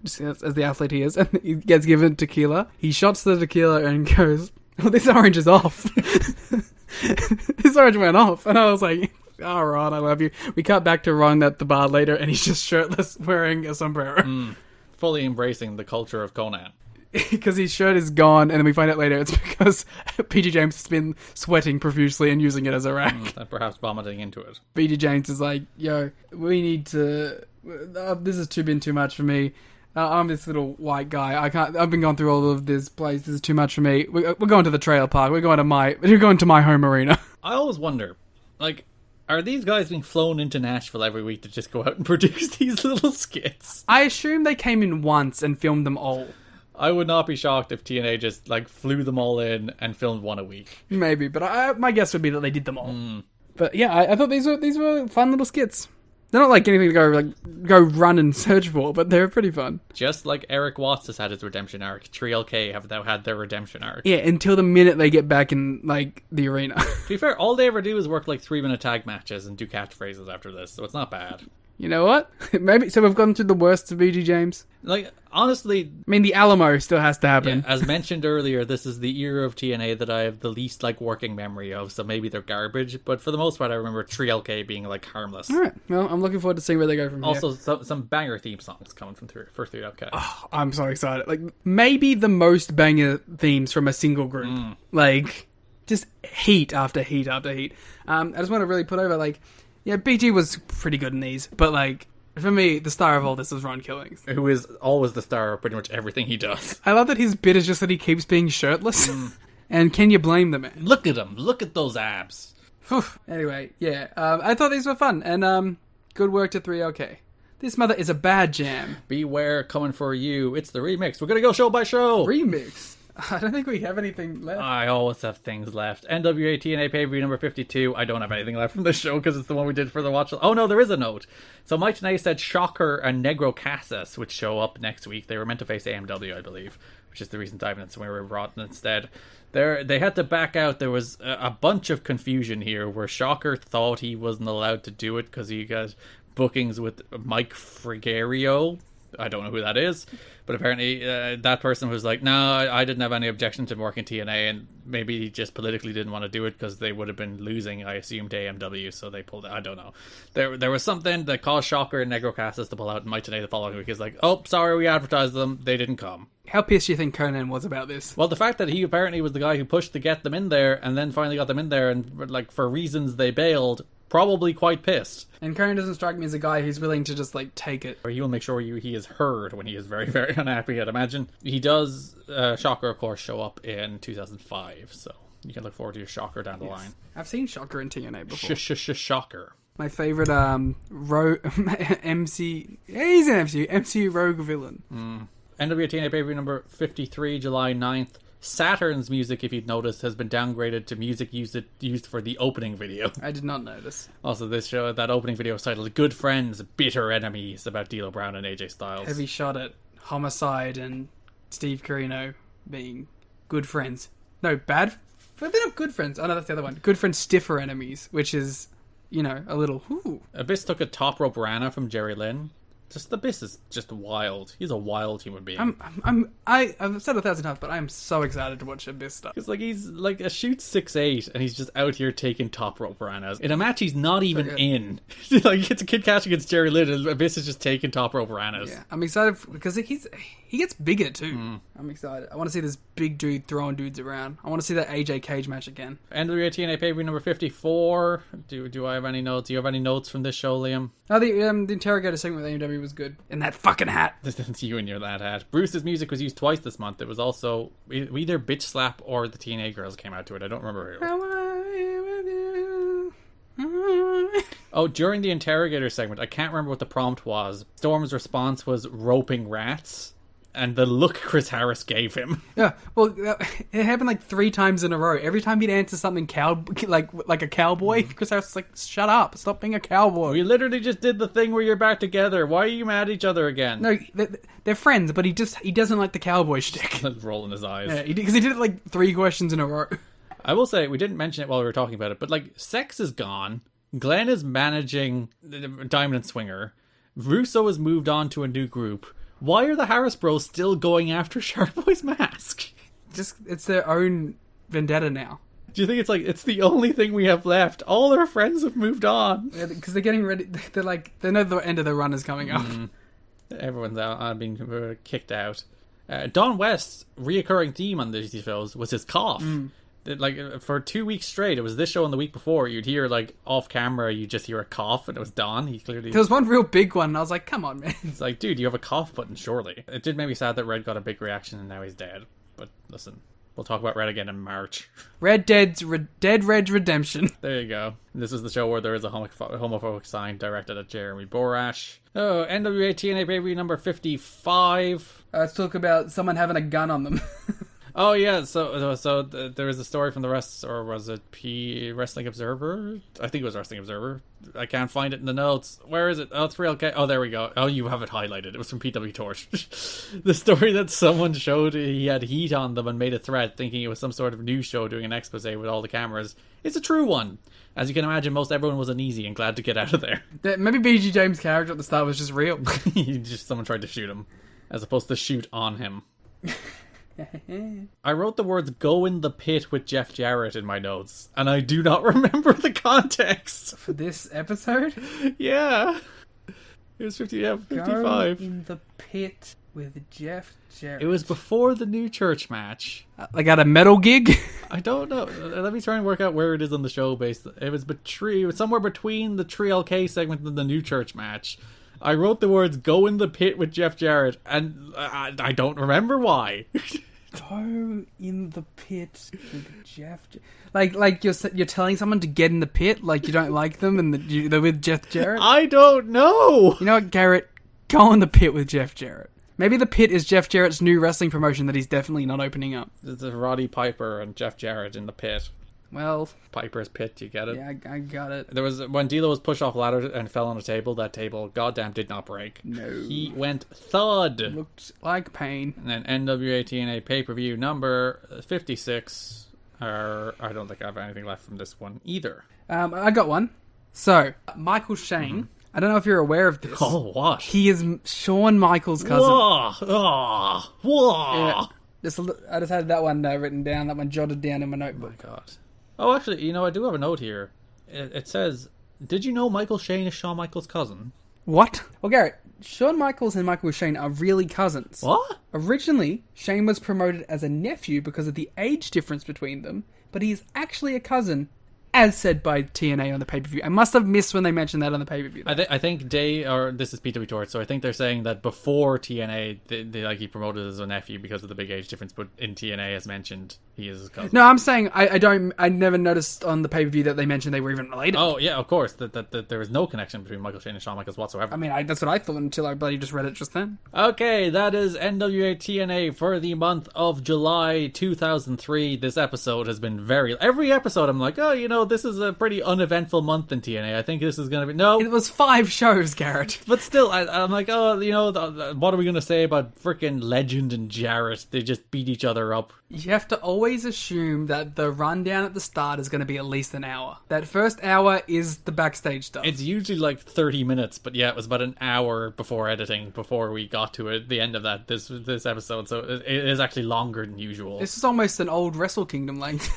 just as the athlete he is, and he gets given tequila. He shots the tequila and goes, oh, this orange is off. This orange went off. And I was like... Oh, Ron, I love you. We cut back to Ron at the bar later, and he's just shirtless, wearing a sombrero. Fully embracing the culture of Conan. Because his shirt is gone, and then we find out later it's because PG James has been sweating profusely and using it as a rack. And perhaps vomiting into it. PG James is like, yo, we need to... this has been too much for me. I'm this little white guy. I've been going through all of this place. This is too much for me. We're going to the trailer park. We're going to my home arena. I always wonder, like, are these guys being flown into Nashville every week to just go out and produce these little skits? I assume they came in once and filmed them all. I would not be shocked if TNA just, like, flew them all in and filmed one a week. Maybe, but my guess would be that they did them all. But yeah, I thought these were fun little skits. They're not like anything to go run and search for, but they're pretty fun. Just like Erik Watts has had his redemption arc, 3LK have now had their redemption arc. Yeah, until the minute they get back in, like, the arena. To be fair, all they ever do is work, like, 3-minute tag matches and do catchphrases after this, so it's not bad. You know what? Maybe, so we've gone through the worst of VG James? Like, honestly... I mean, the Alamo still has to happen. Yeah, as mentioned earlier, this is the era of TNA that I have the least, like, working memory of, so maybe they're garbage, but for the most part, I remember 3LK being, like, harmless. Alright, well, I'm looking forward to seeing where they go from here. Also, some banger theme songs coming for 3LK. Oh, I'm so excited. Like, maybe the most banger themes from a single group. Like, just heat after heat after heat. I just want to really put over, like... Yeah, BG was pretty good in these, but, like, for me, the star of all this is Ron Killings. Who is always the star of pretty much everything he does. I love that his bit is just that he keeps being shirtless. And can you blame the man? Look at him. Look at those abs. Anyway, yeah, I thought these were fun, and good work to 3OK. This mother is a bad jam. Beware, coming for you. It's the remix. We're going to go show by show. Remix? I don't think we have anything left. I always have things left. NWA TNA pay-per-view number 52. I don't have anything left from this show because it's the one we did for the watch. Oh no, there is a note. So Mike Tenay said Shocker and Negro Casas would show up next week. They were meant to face AMW, I believe, which is the reason Diamond we were brought in instead. They had to back out. There was a bunch of confusion here where Shocker thought he wasn't allowed to do it because he got bookings with Mike Frigerio. I don't know who that is, but apparently that person was like, no, I didn't have any objection to working TNA, and maybe he just politically didn't want to do it because they would have been losing, I assume, to AMW, so they pulled it. I don't know. There was something that caused Shocker and Negro Casas to pull out, and Mike Tenay the following week is like, oh, sorry, we advertised them, they didn't come. How pissed do you think Conan was about this? Well, the fact that he apparently was the guy who pushed to get them in there, and then finally got them in there, and like for reasons they bailed, probably quite pissed. And Conan doesn't strike me as a guy who's willing to just, like, take it. Or he will make sure he is heard when he is very, very unhappy, I'd imagine. He does, Shocker, of course, show up in 2005, so you can look forward to your Shocker down the line. I've seen Shocker in TNA before. Shocker. My favourite, MC... Yeah, he's an MC rogue villain. NWA TNA pay-per-view number 53, July 9th. Saturn's music, if you'd noticed, has been downgraded to music used for the opening video. I did not notice. Also, that opening video is titled Good Friends, Bitter Enemies, about D'Lo Brown and AJ Styles. Heavy shot at Homicide and Steve Corino being good friends. No, bad... They're not good friends. Oh, no, that's the other one. Good friends, stiffer enemies, which is, you know, a little... Ooh. Abyss took a top rope Rana from Jerry Lynn. Just Abyss is just wild. He's a wild human being. I've said 1,000 times, but I'm so excited to watch Abyss stuff. It's like he's like a shoot 6'8", and he's just out here taking top rope ranas in a match he's not even in. Like it's a kid catch against Jerry Lynn, and Abyss is just taking top rope ranas. Yeah, I'm excited because he gets bigger too. I'm excited. I want to see this big dude throwing dudes around. I want to see that AJ Cage match again. NWA TNA pay-per-view number 54. Do I have any notes? Do you have any notes from this show, Liam? Oh, the interrogator segment with AEW was good. In that fucking hat. This is you and your that hat. Bruce's music was used twice this month. It was also either Bitch Slap or the TNA girls came out to it. I don't remember who. Oh, during the interrogator segment, I can't remember what the prompt was. Storm's response was roping rats. And the look Chris Harris gave him. Yeah, well, it happened like 3 times in a row. Every time he'd answer something like a cowboy, Chris Harris was like, shut up, stop being a cowboy. We literally just did the thing where you're back together. Why are you mad at each other again? No, they're friends, but he doesn't like the cowboy shtick. Rolling his eyes. Yeah, because he did it like 3 questions in a row. I will say, we didn't mention it while we were talking about it, but like, Sex is gone. Glenn is managing Diamond and Swinger. Russo has moved on to a new group. Why are the Harris Bros still going after Shark Boy's mask? Just, it's their own vendetta now. Do you think it's the only thing we have left? All their friends have moved on. Yeah, because they're getting ready. They know the end of the run is coming up. Everyone's out, being kicked out. Don West's reoccurring theme on these shows was his cough. Like, for 2 weeks straight, it was this show and the week before, you'd hear, like, off camera, you'd just hear a cough, and it was Don. He clearly... There was one real big one, and I was like, come on, man. It's like, dude, you have a cough button, surely. It did make me sad that Red got a big reaction, and now he's dead. But, listen, we'll talk about Red again in March. Dead Red's Redemption. There you go. This is the show where there is a homophobic sign directed at Jeremy Borash. Oh, NWA TNA Baby number 55. Let's talk about someone having a gun on them. Oh yeah, so there was a story from the or was it Wrestling Observer? I think it was Wrestling Observer. I can't find it in the notes. Where is it? Oh, it's real. Okay. Oh, there we go. Oh, you have it highlighted. It was from PW Torch. The story that someone showed he had heat on them and made a threat, thinking it was some sort of news show doing an expose with all the cameras. It's a true one. As you can imagine, most everyone was uneasy and glad to get out of there. Maybe BG James' character at the start was just real. Someone tried to shoot him, as opposed to shoot on him. I wrote the words "go in the pit with Jeff Jarrett" in my notes, and I do not remember the context. For this episode? Yeah. It was 55. Go in the pit with Jeff Jarrett. It was before the New Church match. Like at a metal gig? I don't know. Let me try and work out where it is on the show based. It was somewhere between the 3LK segment and the New Church match. I wrote the words "go in the pit with Jeff Jarrett," and I don't remember why. Go in the pit with Jeff. Like you're telling someone to get in the pit, like you don't like them, and they're with Jeff Jarrett. I don't know. You know what, Garrett? Go in the pit with Jeff Jarrett. Maybe the pit is Jeff Jarrett's new wrestling promotion that he's definitely not opening up. It's Roddy Piper and Jeff Jarrett in the pit. Well, Piper's pit, you get it? Yeah, I got it. There was when D'Lo was pushed off a ladder and fell on a table. That table, goddamn, did not break. No, he went thud. Looked like pain. And then NWA TNA pay-per-view number 56. I don't think I have anything left from this one either. I got one. So Michael Shane. Mm-hmm. I don't know if you're aware of this. Oh, what? He is Shawn Michaels' cousin. Whoa! Yeah. I just had that one written down, that one jotted down in my notebook. Oh my god. Oh, actually, I do have a note here. It says, did you know Michael Shane is Shawn Michaels' cousin? What? Well, Garrett, Shawn Michaels and Michael Shane are really cousins. What? Originally, Shane was promoted as a nephew because of the age difference between them, but he is actually a cousin, as said by TNA on the pay-per-view. I must have missed when they mentioned that on the pay-per-view. I think this is PW Torch, so I think they're saying that before TNA, they he promoted as a nephew because of the big age difference, but in TNA, as mentioned, he is his cousin. No, I'm saying I never noticed on the pay-per-view that they mentioned they were even related. Oh, yeah, of course, that there was no connection between Michael Shane and Shawn Michaels whatsoever. I mean, that's what I thought until I bloody just read it just then. Okay, that is NWA TNA for the month of July 2003. This episode has been every episode I'm like, oh, this is a pretty uneventful month in TNA. I think this is going to be... No. It was 5 shows, Garrett. But still, I'm like, what are we going to say about frickin' Legend and Jarrett? They just beat each other up. You have to always assume that the rundown at the start is going to be at least an hour. That first hour is the backstage stuff. It's usually like 30 minutes, but yeah, it was about an hour before editing, before we got to it, the end of this episode, so it is actually longer than usual. This is almost an old Wrestle Kingdom length.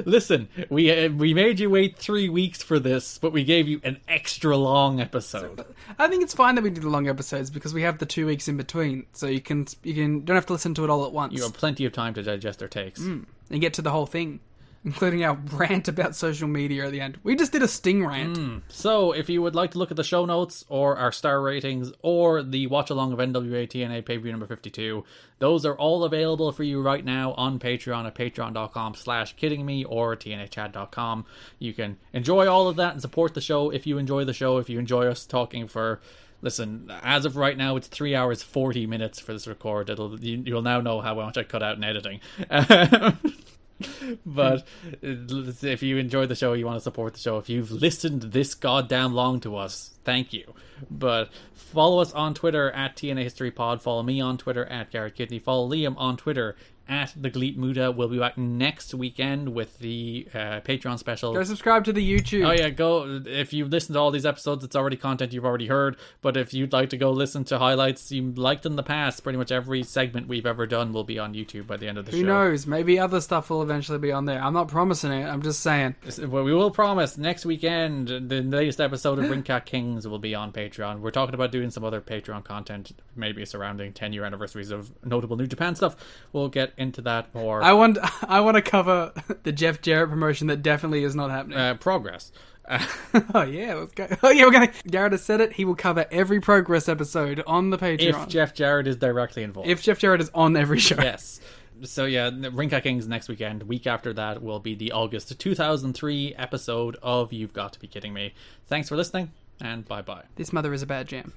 Listen, we made you wait 3 weeks for this, but we gave you an extra long episode. I think it's fine that we do the long episodes because we have the 2 weeks in between, so you don't have to listen to it all at once. You have plenty of time to digest our takes and get to the whole thing, including our rant about social media at the end. We just did a sting rant. So, if you would like to look at the show notes, or our star ratings, or the watch-along of NWA TNA pay-per-view number 52, those are all available for you right now on Patreon at patreon.com/kiddingme or tnachad.com. You can enjoy all of that and support the show if you enjoy the show, if you enjoy us talking for... Listen, as of right now, it's 3 hours 40 minutes for this record. You'll now know how much I cut out in editing. But if you enjoy the show, you want to support the show, if you've listened this goddamn long to us, thank you. But follow us on Twitter at TNA History Pod. Follow me on Twitter at Garrett Kidney. Follow Liam on Twitter at the Gleet Muda. We'll be back next weekend with the Patreon special. Go subscribe to the YouTube. Oh yeah, go. If you've listened to all these episodes, it's already content you've already heard. But if you'd like to go listen to highlights you liked in the past, pretty much every segment we've ever done will be on YouTube by the end of the show. Who knows? Maybe other stuff will eventually be on there. I'm not promising it. I'm just saying. Well, we will promise next weekend the latest episode of Ringcat Kings will be on Patreon. We're talking about doing some other Patreon content, maybe surrounding 10-year anniversaries of notable New Japan stuff. We'll get into that more. I want to cover the Jeff Jarrett promotion that definitely is not happening. Progress. Oh yeah, let's go. Oh yeah, Garrett has said it. He will cover every Progress episode on the Patreon. If Jeff Jarrett is directly involved. If Jeff Jarrett is on every show. Yes. So yeah, Ringcat Kings next weekend. Week after that will be the August 2003 episode of You've Got to Be Kidding Me. Thanks for listening, and bye-bye. This mother is a bad jam.